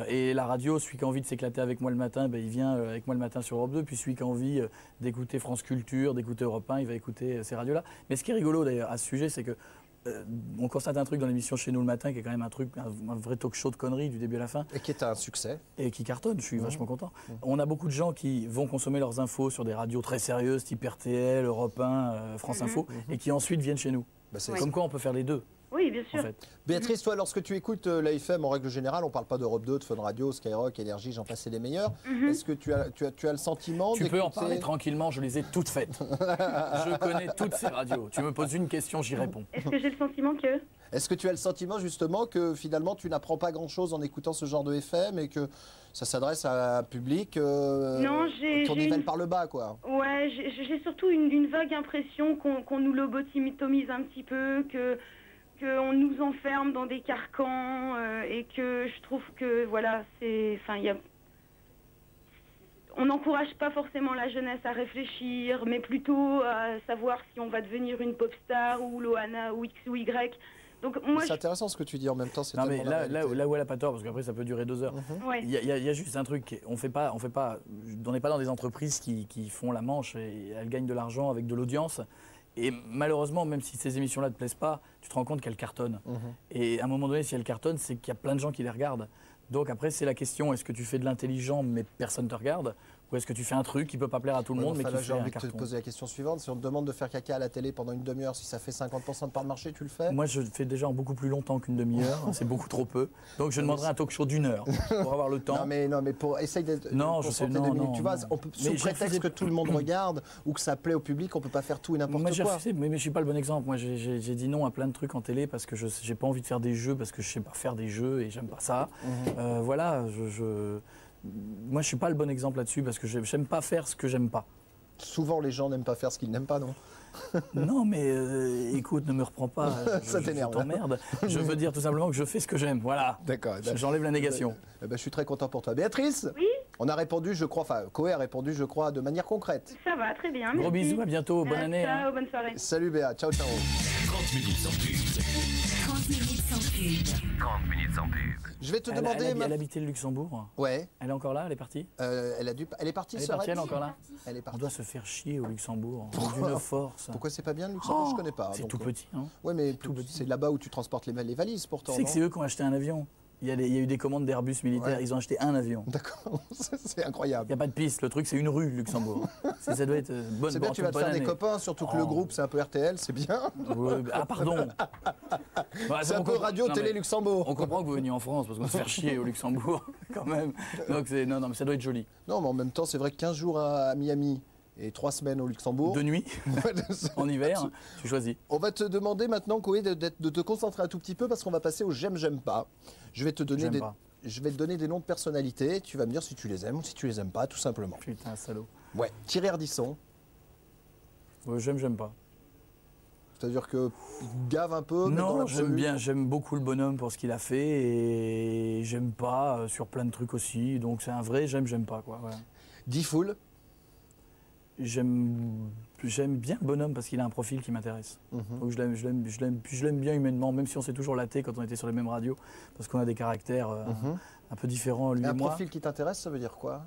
[SPEAKER 5] Et la radio, celui qui a envie de s'éclater avec moi le matin, ben, il vient avec moi le matin sur Europe 2. Puis celui qui a envie d'écouter France Culture, d'écouter Europe 1, il va écouter ces radios-là. Mais ce qui est rigolo d'ailleurs à ce sujet, c'est que on constate un truc dans l'émission Chez nous le matin qui est quand même un vrai talk show de conneries du début à la fin.
[SPEAKER 3] Et qui est un succès.
[SPEAKER 5] Et qui cartonne, je suis vachement content. On a beaucoup de gens qui vont consommer leurs infos sur des radios très sérieuses, type RTL, Europe 1, France Info, et qui ensuite viennent chez nous. Comme quoi on peut faire les deux.
[SPEAKER 4] Oui, bien sûr.
[SPEAKER 5] En fait.
[SPEAKER 3] Béatrice, toi, lorsque tu écoutes l'AFM, en règle générale, on parle pas d'Europe 2, de Fun Radio, Skyrock, Énergie, j'en passe les meilleurs. Est-ce que tu as le sentiment
[SPEAKER 5] Tu peux en parler tranquillement, je les ai toutes faites. Je connais toutes ces radios. Tu me poses une question, j'y réponds.
[SPEAKER 4] Est-ce que j'ai le sentiment que...
[SPEAKER 3] Est-ce que tu as le sentiment justement que finalement tu n'apprends pas grand-chose en écoutant ce genre de FM et que ça s'adresse à un public ton nivelle par le bas, quoi?
[SPEAKER 4] Ouais, j'ai surtout une vague impression qu'on nous lobotomise un petit peu, qu'on nous enferme dans des carcans et que je trouve que voilà, on n'encourage pas forcément la jeunesse à réfléchir, mais plutôt à savoir si on va devenir une pop star ou Loana ou X ou Y. Donc moi,
[SPEAKER 3] c'est intéressant ce que tu dis en même temps.
[SPEAKER 5] Non mais là où elle a pas tort, parce qu'après ça peut durer 2 heures. Il y a juste un truc, on n'est pas dans des entreprises qui font la manche et elles gagnent de l'argent avec de l'audience. Et malheureusement, même si ces émissions-là ne te plaisent pas, tu te rends compte qu'elles cartonnent. Et à un moment donné, si elles cartonnent, c'est qu'il y a plein de gens qui les regardent. Donc après, c'est la question, est-ce que tu fais de l'intelligent mais personne ne te regarde? Ou est-ce que tu fais un truc qui peut pas plaire à tout le monde mais qui fait un carton?
[SPEAKER 3] J'ai envie de te poser la question suivante. Si on te demande de faire caca à la télé pendant une demi-heure, si ça fait 50% de part de marché, tu le fais?
[SPEAKER 5] Moi, je fais déjà en beaucoup plus longtemps qu'une demi-heure. C'est beaucoup trop peu. Donc je demanderai un talk show d'1 heure pour avoir le temps.
[SPEAKER 3] Non, mais pour essayer d'être...
[SPEAKER 5] Non, je sais, non.
[SPEAKER 3] Tu vois, on peut, sous prétexte que tout le monde regarde ou que ça plaît au public, on peut pas faire tout et n'importe quoi.
[SPEAKER 5] Mais je suis pas le bon exemple. Moi, j'ai dit non à plein de trucs en télé parce que j'ai pas envie de faire des jeux, parce que je sais pas faire des jeux et j'aime pas ça. Voilà, moi, je suis pas le bon exemple là-dessus parce que j'aime pas faire ce que j'aime pas.
[SPEAKER 3] Souvent, les gens n'aiment pas faire ce qu'ils n'aiment pas, non?
[SPEAKER 5] Non, mais écoute, ne me reprends pas.
[SPEAKER 3] Ça t'énerve.
[SPEAKER 5] Je t'emmerde. Je veux dire tout simplement que je fais ce que j'aime. Voilà.
[SPEAKER 3] D'accord.
[SPEAKER 5] J'enlève la négation.
[SPEAKER 3] Je suis très content pour toi. Béatrice?
[SPEAKER 4] Oui.
[SPEAKER 3] On a répondu, je crois, Koé a répondu, je crois, de manière concrète.
[SPEAKER 4] Ça va, très bien.
[SPEAKER 5] Gros bisous, à bientôt. Bonne année.
[SPEAKER 4] Ciao, bonne soirée.
[SPEAKER 3] Salut Béa. Ciao, ciao.
[SPEAKER 20] 30 minutes sans pub. 30 minutes sans pub.
[SPEAKER 1] 30 minutes sans pub.
[SPEAKER 3] Je vais te demander...
[SPEAKER 5] Elle habitait le Luxembourg?
[SPEAKER 3] Ouais.
[SPEAKER 5] Elle est encore là? Elle est partie?
[SPEAKER 3] Elle est partie,
[SPEAKER 5] elle est partie, elle est encore là?
[SPEAKER 3] Elle est partie.
[SPEAKER 5] On doit se faire chier au Luxembourg. D'une force.
[SPEAKER 3] Pourquoi c'est pas bien le Luxembourg? Je connais pas.
[SPEAKER 5] C'est tout petit, hein?
[SPEAKER 3] Ouais, mais c'est là-bas où tu transportes les valises pourtant.
[SPEAKER 5] C'est que c'est eux qui ont acheté un avion. Il y a eu des commandes d'Airbus militaires,
[SPEAKER 3] Ouais.
[SPEAKER 5] Ils ont acheté un avion.
[SPEAKER 3] D'accord, c'est incroyable.
[SPEAKER 5] Il n'y a pas de piste, le truc c'est une rue, Luxembourg. Ça doit être bonne.
[SPEAKER 3] C'est bien, tu vas te faire des copains, surtout que le groupe c'est un peu RTL, c'est bien.
[SPEAKER 5] Ah pardon.
[SPEAKER 3] C'est un peu radio, télé, Luxembourg.
[SPEAKER 5] On comprend que vous veniez en France parce qu'on se fait chier au Luxembourg quand même. Donc non, mais ça doit être joli.
[SPEAKER 3] Non, mais en même temps, c'est vrai que 15 jours à Miami et 3 semaines au Luxembourg.
[SPEAKER 5] De nuit, en hiver, tu choisis.
[SPEAKER 3] On va te demander maintenant, Koé, de te concentrer un tout petit peu parce qu'on va passer au j'aime pas. Je vais te donner des noms de personnalités. Tu vas me dire si tu les aimes ou si tu les aimes pas, tout simplement.
[SPEAKER 5] Putain, salaud.
[SPEAKER 3] Ouais. Thierry Ardisson.
[SPEAKER 5] J'aime pas.
[SPEAKER 3] C'est-à-dire que gave un peu.
[SPEAKER 5] Non, j'aime bien, j'aime beaucoup le bonhomme pour ce qu'il a fait et j'aime pas sur plein de trucs aussi. Donc c'est un vrai j'aime pas quoi. Voilà.
[SPEAKER 3] Diffoul.
[SPEAKER 5] J'aime bien le bonhomme parce qu'il a un profil qui m'intéresse. Donc je l'aime bien humainement, même si on s'est toujours laté quand on était sur les mêmes radios, parce qu'on a des caractères un peu différents, lui et moi.
[SPEAKER 3] Un profil qui t'intéresse, ça veut dire quoi?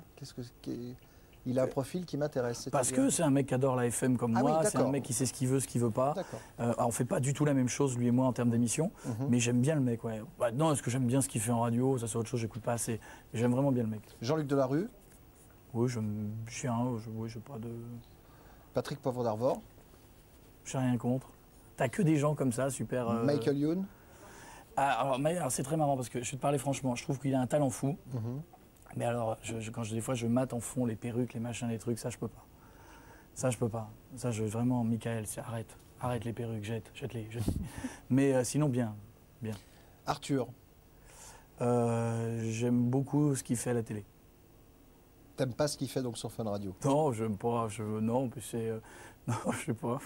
[SPEAKER 3] Il a un profil qui m'intéresse.
[SPEAKER 5] Parce que c'est un mec qui adore la FM comme moi, c'est un mec qui sait ce qu'il veut pas. On fait pas du tout la même chose, lui et moi, en termes d'émission, mais j'aime bien le mec. Ouais. Non, est-ce que j'aime bien ce qu'il fait en radio? Ça c'est autre chose, j'écoute pas assez. J'aime vraiment bien le mec.
[SPEAKER 3] Jean-Luc Delarue.
[SPEAKER 5] Oui, j'ai pas de...
[SPEAKER 3] Patrick Poivre d'Arvor.
[SPEAKER 5] J'ai rien contre. T'as que des gens comme ça, super...
[SPEAKER 3] Michael Youn.
[SPEAKER 5] Alors c'est très marrant parce que je vais te parler franchement, je trouve qu'il a un talent fou. Mais alors, des fois je mate en fond les perruques, les machins, les trucs, ça je peux pas. Ça, je peux pas. Ça, vraiment, Michael, arrête. Arrête les perruques, jette-les. Mais sinon, bien.
[SPEAKER 3] Arthur.
[SPEAKER 5] J'aime beaucoup ce qu'il fait à la télé.
[SPEAKER 3] T'aimes pas ce qu'il fait donc sur Fun Radio?
[SPEAKER 5] Non, j'aime pas. Non, puis c'est. Non, je sais pas.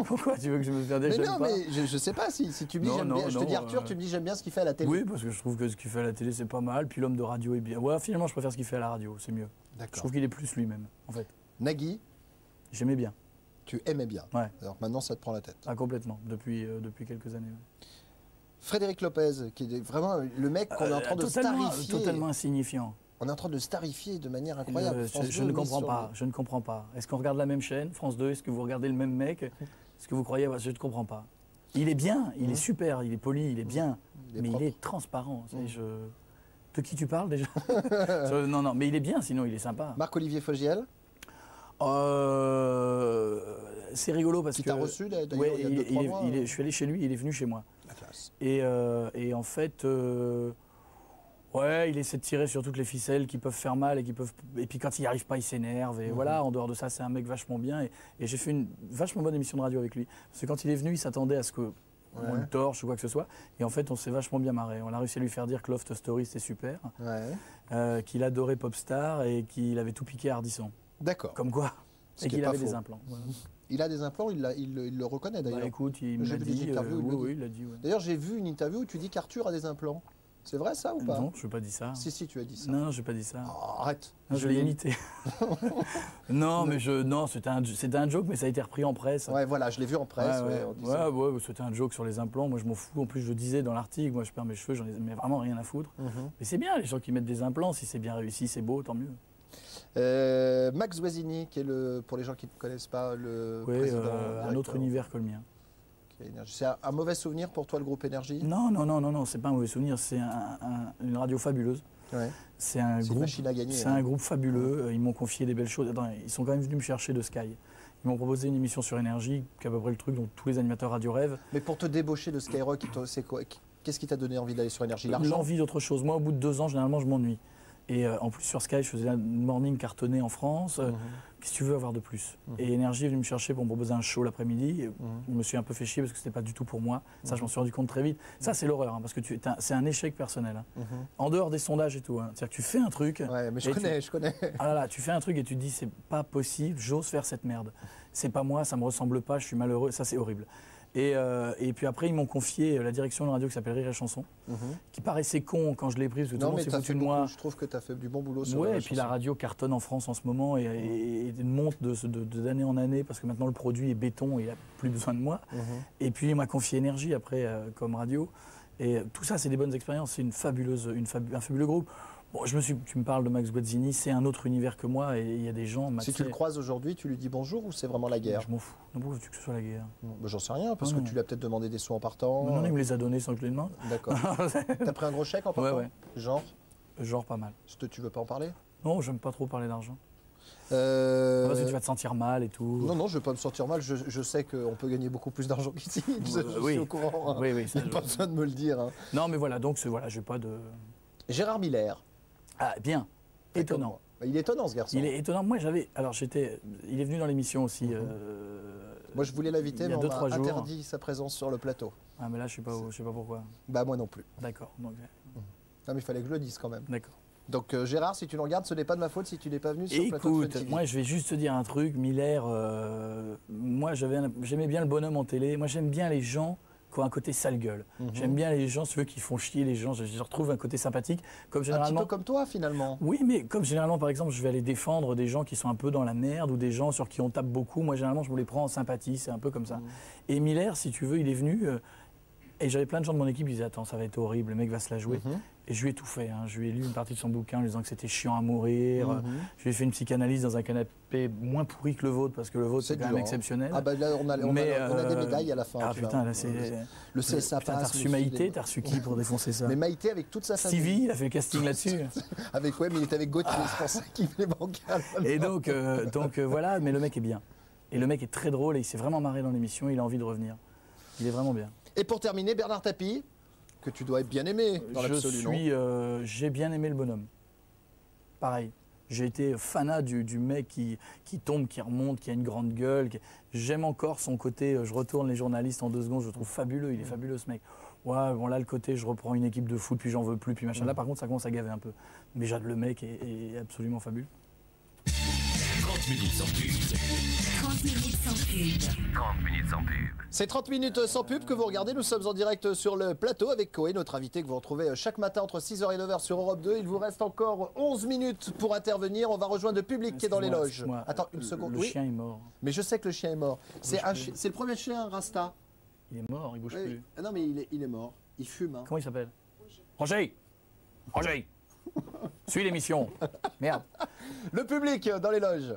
[SPEAKER 5] Pourquoi tu veux que je me fasse dire
[SPEAKER 3] Mais non, mais je sais pas si tu me dis j'aime bien. Je te dis Arthur, tu me dis j'aime bien ce qu'il fait à la télé.
[SPEAKER 5] Oui, parce que je trouve que ce qu'il fait à la télé, c'est pas mal. Puis l'homme de radio est bien. Ouais, finalement, je préfère ce qu'il fait à la radio, c'est mieux.
[SPEAKER 3] D'accord.
[SPEAKER 5] Je trouve qu'il est plus lui-même, en fait.
[SPEAKER 3] Nagui.
[SPEAKER 5] J'aimais bien.
[SPEAKER 3] Tu aimais bien.
[SPEAKER 5] Ouais.
[SPEAKER 3] Alors maintenant, ça te prend la tête.
[SPEAKER 5] Ah, complètement. Depuis quelques années. Ouais.
[SPEAKER 3] Frédéric Lopez, qui est vraiment le mec qu'on est en train de starifier.
[SPEAKER 5] Totalement insignifiant.
[SPEAKER 3] On est en train de starifier de manière incroyable.
[SPEAKER 5] Je ne comprends pas. Est-ce qu'on regarde la même chaîne, France 2? Est-ce que vous regardez le même mec? Est-ce que vous croyez? Je ne comprends pas. Il est bien, il est super, il est poli, il est bien, mais il est transparent. De qui tu parles déjà? Non, mais il est bien, sinon il est sympa.
[SPEAKER 3] Marc-Olivier Fogiel.
[SPEAKER 5] C'est rigolo parce que...
[SPEAKER 3] Tu t'as reçu d'ailleurs il y a 2-3 mois.
[SPEAKER 5] Je suis allé chez lui, il est venu chez moi.
[SPEAKER 3] La classe.
[SPEAKER 5] Et en fait... Ouais, il essaie de tirer sur toutes les ficelles qui peuvent faire mal et puis quand il n'y arrive pas, il s'énerve. Et voilà, en dehors de ça, c'est un mec vachement bien. Et j'ai fait une vachement bonne émission de radio avec lui. Parce que quand il est venu, il s'attendait à ce que on le torche ou quoi que ce soit. Et en fait, on s'est vachement bien marré. On a réussi à lui faire dire que Loft Story, c'était super. Qu'il adorait Popstar et qu'il avait tout piqué à Ardisson.
[SPEAKER 3] D'accord.
[SPEAKER 5] Comme quoi. Et qu'il avait des implants. Voilà.
[SPEAKER 3] Il a des implants, il le reconnaît d'ailleurs.
[SPEAKER 5] Bah, écoute, il me l'a dit. Oui, il l'a dit. Ouais.
[SPEAKER 3] D'ailleurs, j'ai vu une interview où tu dis qu'Arthur a des implants. C'est vrai ça ou pas?
[SPEAKER 5] Non, je n'ai pas dit ça.
[SPEAKER 3] Si, tu as dit ça.
[SPEAKER 5] Non, je n'ai pas dit ça.
[SPEAKER 3] Oh, arrête.
[SPEAKER 5] Non, je l'ai imité. Non, mais c'était un joke, mais ça a été repris en presse.
[SPEAKER 3] Ouais, voilà, je l'ai vu en presse.
[SPEAKER 5] Ouais, c'était un joke sur les implants. Moi, je m'en fous. En plus, je disais dans l'article, moi, je perds mes cheveux, j'en ai mais vraiment rien à foutre. Mais c'est bien, les gens qui mettent des implants, si c'est bien réussi, c'est beau, tant mieux.
[SPEAKER 3] Max Guazzini, qui est pour les gens qui ne connaissent pas, le président.
[SPEAKER 5] Un autre univers que le mien.
[SPEAKER 3] C'est un mauvais souvenir pour toi, le groupe Énergie?
[SPEAKER 5] Non, c'est pas un mauvais souvenir, c'est une radio fabuleuse.
[SPEAKER 3] Ouais.
[SPEAKER 5] C'est un groupe,
[SPEAKER 3] machine à gagner.
[SPEAKER 5] C'est un groupe fabuleux, ils m'ont confié des belles choses. Attends, ils sont quand même venus me chercher de Sky. Ils m'ont proposé une émission sur Énergie, qui est à peu près le truc dont tous les animateurs radio rêvent.
[SPEAKER 3] Mais pour te débaucher de Skyrock, c'est quoi? Qu'est-ce qui t'a donné envie d'aller sur Énergie? L'argent?
[SPEAKER 5] L'envie d'autre chose. Moi, au bout de 2 ans, généralement, je m'ennuie. Et en plus, sur Sky, je faisais un morning cartonné en France. Qu'est-ce que tu veux avoir de plus? Et Énergie est venu me chercher pour me proposer un show l'après-midi. Je me suis un peu fait chier parce que c'était pas du tout pour moi. Ça, je m'en suis rendu compte très vite. Ça, c'est l'horreur, parce que c'est un échec personnel. En dehors des sondages et tout. C'est-à-dire que tu fais un truc.
[SPEAKER 3] Ouais, mais je connais.
[SPEAKER 5] Ah là, tu fais un truc et tu te dis, c'est pas possible, j'ose faire cette merde. C'est pas moi, ça me ressemble pas, je suis malheureux. Ça, c'est horrible. Et puis après, ils m'ont confié la direction d'une radio qui s'appelle Rire et Chanson, qui paraissait con quand je l'ai prise, parce que tout le monde s'est foutu de moi.
[SPEAKER 3] Je trouve que tu as fait du bon boulot sur
[SPEAKER 5] et puis la radio cartonne en France en ce moment et monte d'année en année, parce que maintenant le produit est béton et il n'a plus besoin de moi. Et puis il m'a confié Énergie après comme radio. Et tout ça, c'est des bonnes expériences, c'est un fabuleux groupe. Bon, tu me parles de Max Guazzini, c'est un autre univers que moi et il y a des gens...
[SPEAKER 3] Si tu le croises aujourd'hui, tu lui dis bonjour ou c'est vraiment la guerre?
[SPEAKER 5] Je m'en fous. Non, pourquoi veux-tu que ce soit la guerre?
[SPEAKER 3] J'en sais rien, parce que tu lui as peut-être demandé des sous en partant.
[SPEAKER 5] Non, il me les a donnés sans que je les demande.
[SPEAKER 3] D'accord. T'as pris un gros chèque en partant?
[SPEAKER 5] Ouais. Genre pas mal.
[SPEAKER 3] Tu veux pas en parler?
[SPEAKER 5] Non, j'aime pas trop parler d'argent. Parce que tu vas te sentir mal et tout.
[SPEAKER 3] Non, je ne vais pas me sentir mal. Je sais qu'on peut gagner beaucoup plus d'argent qu'ici. Je suis au courant.
[SPEAKER 5] Oui,
[SPEAKER 3] il n'y a pas besoin de me le dire.
[SPEAKER 5] Non, mais voilà, donc j'ai pas de...
[SPEAKER 3] Gérard Miller.
[SPEAKER 5] Ah, bien. Étonnant.
[SPEAKER 3] Il est étonnant, ce garçon.
[SPEAKER 5] Il est étonnant. Moi, il est venu dans l'émission aussi.
[SPEAKER 3] Moi, je voulais l'inviter, mais on m'a interdit
[SPEAKER 5] jours.
[SPEAKER 3] sa présence sur le plateau.
[SPEAKER 5] Ah, mais là, je sais pas pourquoi.
[SPEAKER 3] Bah, moi non plus.
[SPEAKER 5] D'accord. Donc...
[SPEAKER 3] Non, mais il fallait que je le dise quand même.
[SPEAKER 5] D'accord.
[SPEAKER 3] Donc Gérard, si tu le regardes, ce n'est pas de ma faute si tu n'es pas venu sur le plateau de Fun TV.
[SPEAKER 5] Moi je vais juste te dire un truc, Miller, moi j'aimais bien le bonhomme en télé, moi j'aime bien les gens qui ont un côté sale gueule. J'aime bien les gens, ceux qui font chier les gens, je retrouve un côté sympathique. Comme généralement,
[SPEAKER 3] un petit peu comme toi finalement.
[SPEAKER 5] Oui, mais comme généralement par exemple je vais aller défendre des gens qui sont un peu dans la merde ou des gens sur qui on tape beaucoup, moi généralement je me les prends en sympathie, c'est un peu comme ça. Et Miller, si tu veux, il est venu... Et j'avais plein de gens de mon équipe qui disaient « Attends, ça va être horrible, le mec va se la jouer ». Et je lui ai tout fait. Je lui ai lu une partie de son bouquin en lui disant que c'était chiant à mourir. Je lui ai fait une psychanalyse dans un canapé moins pourri que le vôtre, parce que le vôtre c'est quand même exceptionnel.
[SPEAKER 3] Ah bah là, on a des médailles à la fin.
[SPEAKER 5] Ah putain, là c'est...
[SPEAKER 3] Le CSA
[SPEAKER 5] T'as reçu Maïté, t'as reçu qui pour défoncer ça?
[SPEAKER 3] Mais Maïté avec toute sa famille.
[SPEAKER 5] Stevie, il a fait le casting là-dessus.
[SPEAKER 3] Mais il était avec Gauthier, c'est pour ça qu'il fait bancal.
[SPEAKER 5] Et donc voilà, mais le mec est bien. Et le mec est très drôle et il s'est vraiment marré dans l'émission, il a envie de revenir. Il est vraiment bien.
[SPEAKER 3] Et pour terminer, Bernard Tapie, que tu dois bien aimer dans l'absolu, non?
[SPEAKER 5] J'ai bien aimé le bonhomme. Pareil. J'ai été fanat du mec qui tombe, qui remonte, qui a une grande gueule. J'aime encore son côté, je retourne les journalistes en 2 secondes, je le trouve fabuleux, il est fabuleux ce mec. Ouais, bon là le côté, je reprends une équipe de foot, puis j'en veux plus, puis machin. Là par contre, ça commence à gaver un peu. Mais Jade, le mec est absolument fabuleux.
[SPEAKER 20] 30 minutes sans pub. 30 minutes sans pub.
[SPEAKER 3] 30 minutes sans pub. C'est 30 minutes sans pub que vous regardez. Nous sommes en direct sur le plateau avec Koé, notre invité que vous retrouvez chaque matin entre 6h et 9h sur Europe 2. Il vous reste encore 11 minutes pour intervenir. On va rejoindre le public qui est dans les loges. Attends une seconde.
[SPEAKER 5] Le chien est mort.
[SPEAKER 3] Mais je sais que le chien est mort. C'est le premier chien Rasta.
[SPEAKER 5] Il est mort, il bouge plus.
[SPEAKER 3] Ah non mais il est mort. Il fume. Hein.
[SPEAKER 5] Comment il s'appelle? Roger. Roger. Suis l'émission. Merde.
[SPEAKER 3] Le public dans les loges.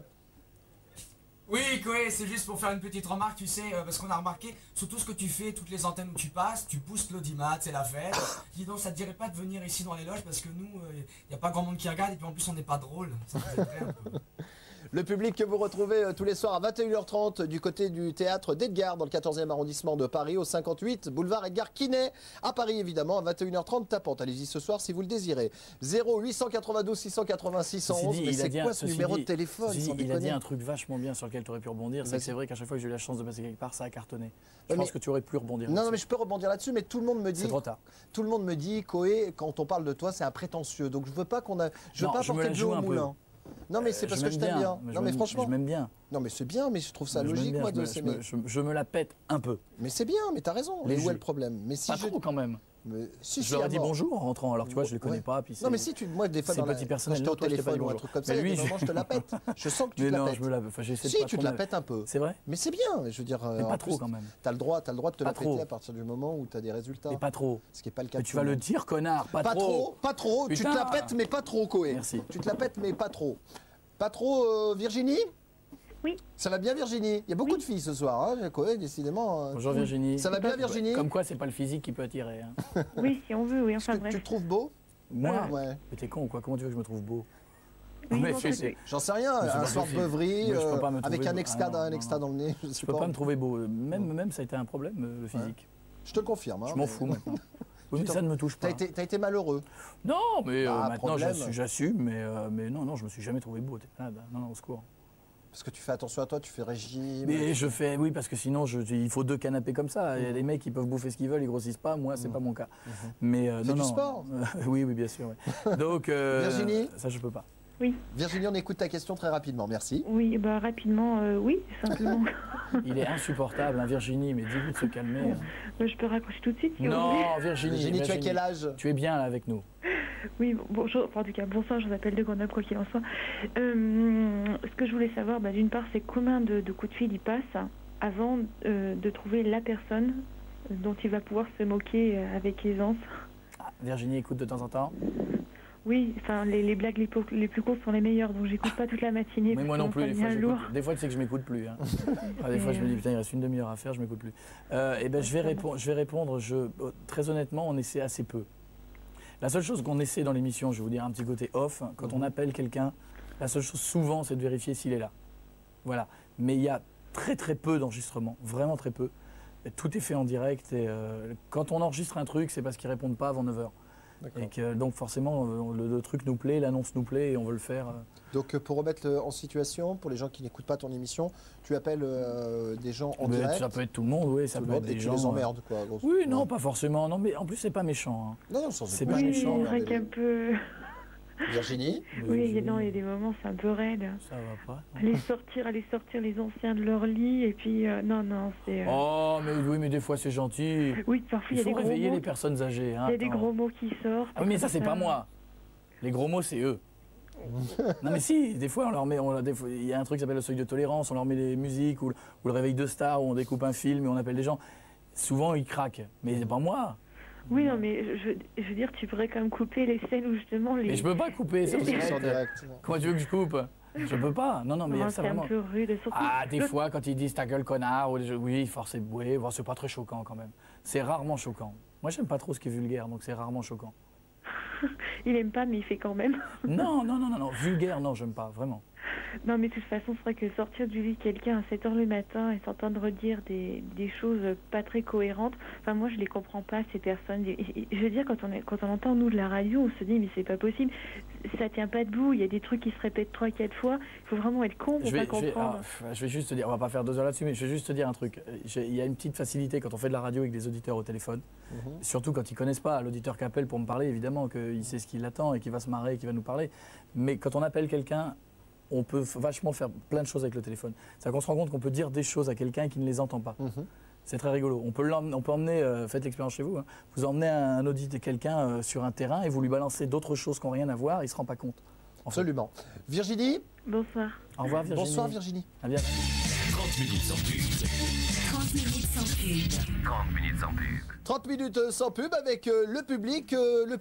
[SPEAKER 22] Oui, Koé, c'est juste pour faire une petite remarque, tu sais, parce qu'on a remarqué, sur tout ce que tu fais, toutes les antennes où tu passes, tu boostes l'audimat, c'est la fête. Dis donc, ça te dirait pas de venir ici dans les loges, parce que nous, il n'y a pas grand monde qui regarde, et puis en plus, on n'est pas drôle. Ça nous aiderait un peu.
[SPEAKER 3] Le public que vous retrouvez tous les soirs à 21h30 du côté du théâtre d'Edgar dans le 14e arrondissement de Paris au 58 boulevard Edgar Quinet à Paris évidemment à 21h30 tapante. Allez-y ce soir si vous le désirez. 0892 680 611. Mais c'est quoi ce numéro de téléphone?
[SPEAKER 5] Il a dit un truc vachement bien sur lequel tu aurais pu rebondir. C'est vrai qu'à chaque fois que j'ai eu la chance de passer quelque part, ça a cartonné. Je pense que tu aurais pu rebondir.
[SPEAKER 3] Non, mais je peux rebondir là-dessus, mais tout le monde me dit.
[SPEAKER 5] C'est trop tard.
[SPEAKER 3] Tout le monde me dit, Koé, quand on parle de toi, c'est un prétentieux. Donc je veux pas qu'on a. Je veux pas porter le jeu au moulin. Non mais c'est parce que je t'aime bien. Non mais franchement.
[SPEAKER 5] Je m'aime bien.
[SPEAKER 3] Non mais c'est bien, mais je trouve ça logique moi de s'aimer.
[SPEAKER 5] Je me la pète un peu.
[SPEAKER 3] Mais c'est bien, mais t'as raison. Mais où est le problème? Mais si
[SPEAKER 5] pas trop quand même.
[SPEAKER 3] Mais si
[SPEAKER 5] je leur ai dit bonjour en rentrant, alors tu vois, je les connais pas. Puis
[SPEAKER 3] non mais si tu, moi des fois dans
[SPEAKER 5] petit personnel,
[SPEAKER 3] quand j'étais au téléphone ou un truc comme ça, il y a des moments je te la pète. Je sens que tu te la pètes.
[SPEAKER 5] Mais non, j'essaie de
[SPEAKER 3] pas. Si tu te la pètes un peu.
[SPEAKER 5] C'est vrai.
[SPEAKER 3] Mais c'est bien, je veux dire.
[SPEAKER 5] Mais pas trop quand même.
[SPEAKER 3] T'as le droit de te la péter à partir du moment où t'as des résultats.
[SPEAKER 5] Mais pas trop.
[SPEAKER 3] Ce qui est pas le cas.
[SPEAKER 5] Mais tu vas le dire, connard. Pas trop.
[SPEAKER 3] Pas trop. Tu te la pètes mais pas trop, Koé.
[SPEAKER 5] Merci.
[SPEAKER 3] Tu te la pètes mais pas trop. Pas trop, Virginie?
[SPEAKER 4] Oui.
[SPEAKER 3] Ça va bien, Virginie? Il y a beaucoup de filles ce soir, hein, Koé, décidément.
[SPEAKER 5] Bonjour, Virginie.
[SPEAKER 3] Ça va bien, Virginie?
[SPEAKER 5] Comme quoi, c'est pas le physique qui peut attirer. Hein.
[SPEAKER 4] Oui, si on veut, oui, enfin bref.
[SPEAKER 3] Tu te trouves beau?
[SPEAKER 5] Moi?
[SPEAKER 3] Ouais.
[SPEAKER 5] Mais t'es con ou quoi? Comment tu veux que je me trouve beau?
[SPEAKER 4] Oui,
[SPEAKER 3] j'en sais rien, un soir de beuverie, avec un extra dans le nez.
[SPEAKER 5] Je peux pas me trouver beau. Même ça a été un problème, le physique.
[SPEAKER 3] Je te le confirme.
[SPEAKER 5] Je m'en fous maintenant. Oui, mais ça ne me touche pas.
[SPEAKER 3] T'as été malheureux?
[SPEAKER 5] Non, mais maintenant j'assume, mais non, je me suis jamais trouvé beau. T'es malade. Non, au secours.
[SPEAKER 3] Parce que tu fais attention à toi, tu fais régime.
[SPEAKER 5] Mais je fais, oui, parce que sinon il faut 2 canapés comme ça. Il y a des mecs qui peuvent bouffer ce qu'ils veulent, ils grossissent pas. Moi, c'est pas mon cas. Mais
[SPEAKER 3] c'est du sport.
[SPEAKER 5] Oui, bien sûr. Ouais. Donc
[SPEAKER 3] Virginie,
[SPEAKER 5] ça je peux pas.
[SPEAKER 4] Oui.
[SPEAKER 3] Virginie, on écoute ta question très rapidement, merci.
[SPEAKER 4] Oui, bah rapidement, oui, simplement.
[SPEAKER 5] Il est insupportable, hein, Virginie, mais dis-lui de se calmer.
[SPEAKER 4] Je peux raccrocher tout de suite si
[SPEAKER 5] non,
[SPEAKER 4] vous voulez.
[SPEAKER 5] Virginie,
[SPEAKER 3] tu as quel âge?
[SPEAKER 5] Tu es bien là avec nous.
[SPEAKER 4] Oui, bonjour, en tout cas, bonsoir, je vous appelle de Grenoble, quoi qu'il en soit. Ce que je voulais savoir, d'une part, c'est combien de coups de fil il passe avant de trouver la personne dont il va pouvoir se moquer avec aisance.
[SPEAKER 5] Virginie écoute de temps en temps.
[SPEAKER 4] Oui, enfin les blagues les plus courtes sont les meilleures, donc j'écoute pas toute la matinée.
[SPEAKER 5] Mais moi non plus, des fois tu sais que je m'écoute plus. Hein. Des fois je me dis putain il reste une demi-heure à faire, je m'écoute plus. Et ben je vais répondre, très honnêtement on essaie assez peu. La seule chose qu'on essaie dans l'émission, je vais vous dire un petit côté off, quand on appelle quelqu'un, la seule chose souvent c'est de vérifier s'il est là. Voilà. Mais il y a très peu d'enregistrements, vraiment très peu. Tout est fait en direct et quand on enregistre un truc, c'est parce qu'ils répondent pas avant 9h. Et que, donc forcément le truc nous plaît, l'annonce nous plaît et on veut le faire.
[SPEAKER 3] Donc pour remettre en situation, pour les gens qui n'écoutent pas ton émission, tu appelles des gens en direct?
[SPEAKER 5] Ça peut être tout le monde, oui, ça peut être des gens.
[SPEAKER 3] Tu les emmerdes quoi?
[SPEAKER 5] Oui, non, pas forcément. Non, mais en plus c'est pas méchant. Hein.
[SPEAKER 3] Non,
[SPEAKER 5] c'est pas méchant.
[SPEAKER 4] C'est vrai qu'un peu.
[SPEAKER 3] Virginie?
[SPEAKER 4] Oui, il y a des moments, c'est un peu raide.
[SPEAKER 5] Ça va pas.
[SPEAKER 4] Aller sortir les anciens de leur lit et puis non, c'est.
[SPEAKER 5] Oh, mais oui, mais des fois c'est gentil.
[SPEAKER 4] Oui, parfois il y a des gros mots.
[SPEAKER 5] Il faut réveiller les personnes âgées. Hein,
[SPEAKER 4] il y a des gros mots qui sortent.
[SPEAKER 5] Ah, mais ça c'est pas moi. Les gros mots c'est eux. Non mais si, des fois on leur met, il y a un truc qui s'appelle le seuil de tolérance, on leur met des musiques ou le réveil de star où on découpe un film et on appelle des gens. Souvent ils craquent, mais c'est pas moi.
[SPEAKER 4] Oui, non, mais je veux dire, tu pourrais quand même couper les scènes où justement les...
[SPEAKER 5] Mais je peux pas couper, c'est en direct. Comment tu veux que je coupe? Je peux pas. Non, mais ça vraiment...
[SPEAKER 4] C'est un peu rude, surtout...
[SPEAKER 5] Ah, des fois, quand ils disent ta gueule connard, oui, forcément, c'est pas très choquant quand même. C'est rarement choquant. Moi, j'aime pas trop ce qui est vulgaire, donc c'est rarement choquant.
[SPEAKER 4] Il aime pas, mais il fait quand même.
[SPEAKER 5] Non, vulgaire, non, j'aime pas, vraiment.
[SPEAKER 4] Non, mais de toute façon, c'est vrai que sortir du lit de quelqu'un à 7h le matin et s'entendre redire des choses pas très cohérentes, enfin, moi, je les comprends pas, ces personnes. Je veux dire, quand on entend, nous, de la radio, on se dit, mais c'est pas possible, ça tient pas debout, il y a des trucs qui se répètent 3-4 fois, il faut vraiment être con pour pas comprendre.
[SPEAKER 5] Je vais juste te dire, on va pas faire 2 heures là-dessus, mais je vais juste te dire un truc. Il y a une petite facilité quand on fait de la radio avec des auditeurs au téléphone, surtout quand ils connaissent pas l'auditeur qui appelle pour me parler, évidemment, qu'il sait ce qu'il attend et qu'il va se marrer, qu'il va nous parler. Mais quand on appelle quelqu'un, on peut vachement faire plein de choses avec le téléphone. C'est-à-dire qu'on se rend compte qu'on peut dire des choses à quelqu'un qui ne les entend pas. C'est très rigolo. On peut emmener, faites l'expérience chez vous, hein. Vous emmenez un auditeur, quelqu'un sur un terrain et vous lui balancez d'autres choses qui n'ont rien à voir, il ne se rend pas compte.
[SPEAKER 3] Absolument. Virginie ?
[SPEAKER 4] Bonsoir.
[SPEAKER 5] Au revoir Virginie.
[SPEAKER 3] Bonsoir Virginie.
[SPEAKER 5] À bientôt.
[SPEAKER 20] 30 minutes sans pub. 30 minutes sans pub.
[SPEAKER 3] 30 minutes sans pub. 30 minutes sans pub avec le public. Le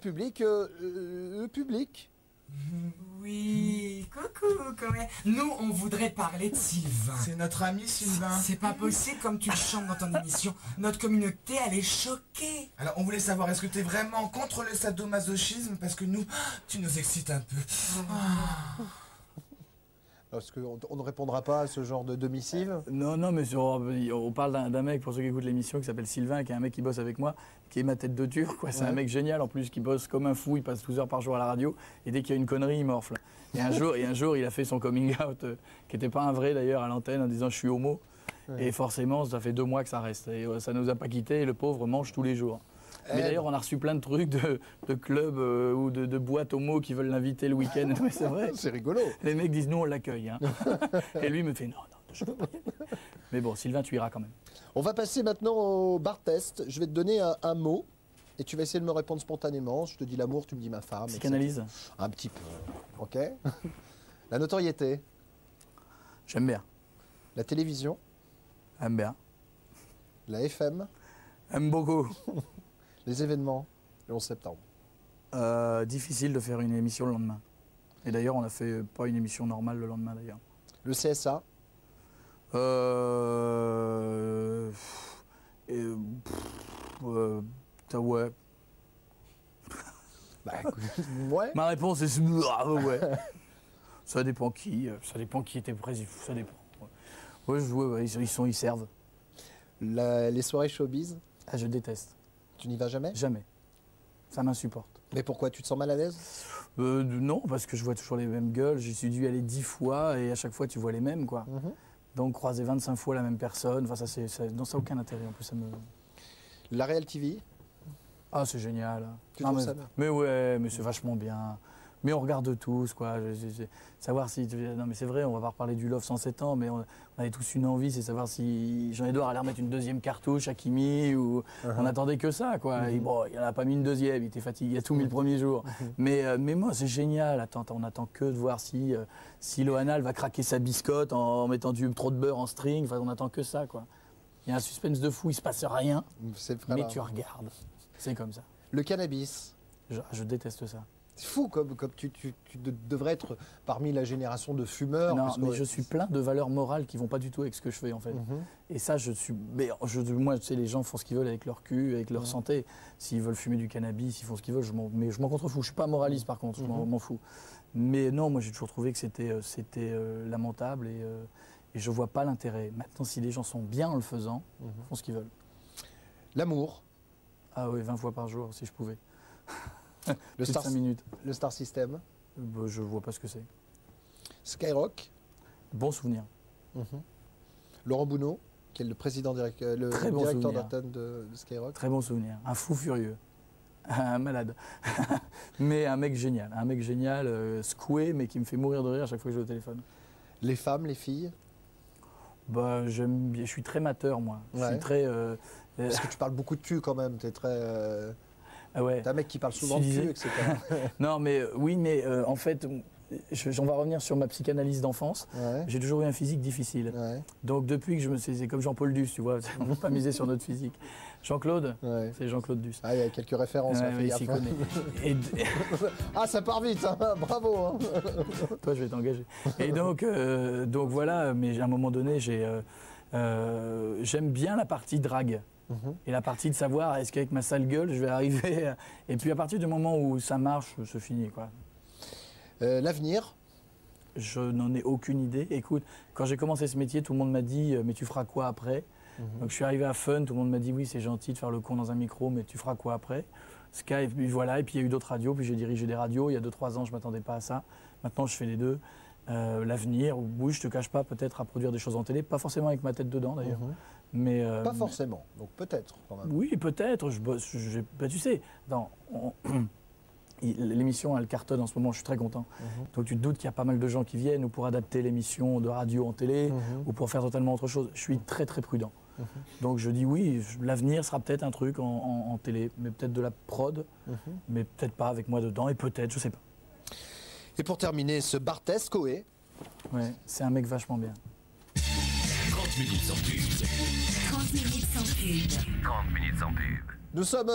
[SPEAKER 3] public.
[SPEAKER 22] Oui, coucou, comment... Nous, on voudrait parler de Sylvain.
[SPEAKER 24] C'est notre ami Sylvain.
[SPEAKER 22] C'est pas possible comme tu le chantes dans ton émission. Notre communauté, elle est choquée.
[SPEAKER 24] Alors, on voulait savoir, est-ce que t'es vraiment contre le sadomasochisme? Parce que nous, tu nous excites un peu.
[SPEAKER 3] Parce qu'on ne répondra pas à ce genre de missive.
[SPEAKER 5] Non, mais on parle d'un mec, pour ceux qui écoutent l'émission, qui s'appelle Sylvain, qui est un mec qui bosse avec moi, qui est ma tête de dur, quoi. C'est un mec génial, en plus, qui bosse comme un fou, il passe 12 heures par jour à la radio, et dès qu'il y a une connerie, il morfle. Et un jour, il a fait son coming out, qui n'était pas un vrai d'ailleurs, à l'antenne, en disant « je suis homo ». Et forcément, ça fait 2 mois que ça reste. Et ça ne nous a pas quittés, et le pauvre mange tous les jours. Mais d'ailleurs, on a reçu plein de trucs de clubs ou de boîtes homo qui veulent l'inviter le week-end. Mais c'est vrai.
[SPEAKER 3] C'est rigolo.
[SPEAKER 5] Les mecs disent, nous, on l'accueille. Hein. Et lui me fait, non, je peux pas y aller. Mais bon, Sylvain, tu iras quand même.
[SPEAKER 3] On va passer maintenant au bar test. Je vais te donner un mot et tu vas essayer de me répondre spontanément. Je te dis l'amour, tu me dis ma femme.
[SPEAKER 5] Psychanalyse.
[SPEAKER 3] Un petit peu. OK. La notoriété.
[SPEAKER 5] J'aime bien.
[SPEAKER 3] La télévision.
[SPEAKER 5] J'aime bien.
[SPEAKER 3] La FM.
[SPEAKER 5] J'aime beaucoup.
[SPEAKER 3] Les événements, le 11 septembre.
[SPEAKER 5] Difficile de faire une émission le lendemain. Et d'ailleurs, on n'a fait pas une émission normale le lendemain d'ailleurs.
[SPEAKER 3] Le CSA.
[SPEAKER 5] Ouais.
[SPEAKER 3] Bah, ouais.
[SPEAKER 5] Ma réponse est ouais. Ça dépend qui était président. Ça dépend. Ouais, ils servent.
[SPEAKER 3] Les soirées showbiz.
[SPEAKER 5] Ah, je déteste.
[SPEAKER 3] Tu n'y vas jamais?
[SPEAKER 5] Jamais. Ça m'insupporte.
[SPEAKER 3] Mais pourquoi? Tu te sens mal à l'aise?
[SPEAKER 5] Non, parce que je vois toujours les mêmes gueules. J'y suis dû aller 10 fois et à chaque fois tu vois les mêmes, quoi. Donc croiser 25 fois la même personne, enfin ça n'a aucun intérêt. En plus, ça me...
[SPEAKER 3] La Real TV?
[SPEAKER 5] Ah, c'est génial.
[SPEAKER 3] Tu trouves ça bien?
[SPEAKER 5] Mais ouais, mais c'est vachement bien. Mais on regarde tous, quoi. Savoir si... Non, mais c'est vrai, on va pas reparler du Love 107 ans, mais on avait tous une envie, c'est savoir si Jean-Édouard allait remettre une 2e cartouche à Kimi, ou on attendait que ça, quoi. Et bon, il n'en a pas mis une 2e, il était fatigué, il a tout mis le premier jour. Mais moi, c'est génial. Attends, on attend que de voir si Loana va craquer sa biscotte en mettant trop de beurre en string. Enfin, on attend que ça, quoi. Il y a un suspense de fou, il se passe rien, mais tu regardes. C'est comme ça.
[SPEAKER 3] Le cannabis?
[SPEAKER 5] Je déteste ça.
[SPEAKER 3] C'est fou, comme tu devrais être parmi la génération de fumeurs.
[SPEAKER 5] Non, mais je suis plein de valeurs morales qui vont pas du tout avec ce que je fais, en fait. Et ça, moi, tu sais, les gens font ce qu'ils veulent avec leur cul, avec leur santé. S'ils veulent fumer du cannabis, ils font ce qu'ils veulent. Mais je m'en contrefous. Je suis pas moraliste, par contre. Je m'en fous. Mais non, moi, j'ai toujours trouvé que c'était lamentable et je vois pas l'intérêt. Maintenant, si les gens sont bien en le faisant, ils font ce qu'ils veulent.
[SPEAKER 3] L'amour?
[SPEAKER 5] Ah oui, 20 fois par jour, si je pouvais.
[SPEAKER 3] Le
[SPEAKER 5] 5 minutes.
[SPEAKER 3] Le Star System?
[SPEAKER 5] Je vois pas ce que c'est.
[SPEAKER 3] Skyrock?
[SPEAKER 5] Bon souvenir.
[SPEAKER 3] Laurent Bounot, qui est le président directeur d'antenne de Skyrock?
[SPEAKER 5] Très bon souvenir. Un fou furieux. Un malade. Mais un mec génial. Un mec génial, secoué, mais qui me fait mourir de rire à chaque fois que je vais au téléphone.
[SPEAKER 3] Les femmes, les filles?
[SPEAKER 5] Bah, je suis très mateur, moi. Je suis très...
[SPEAKER 3] Parce que tu parles beaucoup de cul quand même. Tu es très...
[SPEAKER 5] Ah ouais.
[SPEAKER 3] T'es un mec qui parle souvent de cul, etc.
[SPEAKER 5] Non, mais oui, mais en fait, on va revenir sur ma psychanalyse d'enfance. J'ai toujours eu un physique difficile. Donc depuis que c'est comme Jean-Paul Duss, tu vois, on ne peut pas miser sur notre physique. Jean-Claude, c'est Jean-Claude Duss.
[SPEAKER 3] Ah, il y a quelques références.
[SPEAKER 5] Il s'y connaît.
[SPEAKER 3] Ah, ça part vite, hein. Bravo. Hein.
[SPEAKER 5] Toi, je vais t'engager. Et donc voilà, mais à un moment donné, j'aime bien la partie drague. Et la partie de savoir, est-ce qu'avec ma sale gueule, je vais arriver... Et puis à partir du moment où ça marche, c'est fini, quoi.
[SPEAKER 3] L'avenir?
[SPEAKER 5] Je n'en ai aucune idée. Écoute, quand j'ai commencé ce métier, tout le monde m'a dit mais tu feras quoi après? Donc je suis arrivé à Fun, tout le monde m'a dit oui c'est gentil de faire le con dans un micro, mais tu feras quoi après? Sky, et puis voilà, et puis il y a eu d'autres radios, puis j'ai dirigé des radios. Il y a 2-3 ans, je ne m'attendais pas à ça. Maintenant, je fais les deux. L'avenir, oui, je te cache pas, peut-être à produire des choses en télé, pas forcément avec ma tête dedans d'ailleurs. Mais,
[SPEAKER 3] pas forcément, donc peut-être quand même.
[SPEAKER 5] Oui, peut-être. Tu sais, l'émission, elle cartonne en ce moment, je suis très content. Donc tu te doutes qu'il y a pas mal de gens qui viennent ou pour adapter l'émission de radio en télé ou pour faire totalement autre chose. Je suis très très prudent. Donc je dis oui, l'avenir sera peut-être un truc en télé, mais peut-être de la prod, mais peut-être pas avec moi dedans, et peut-être, je sais pas.
[SPEAKER 3] Et pour terminer, ce Barthès Coé.
[SPEAKER 5] Ouais, c'est un mec vachement bien.
[SPEAKER 20] 30 minutes sans pub. 30 minutes sans pub.
[SPEAKER 3] 30 minutes sans pub. Nous sommes,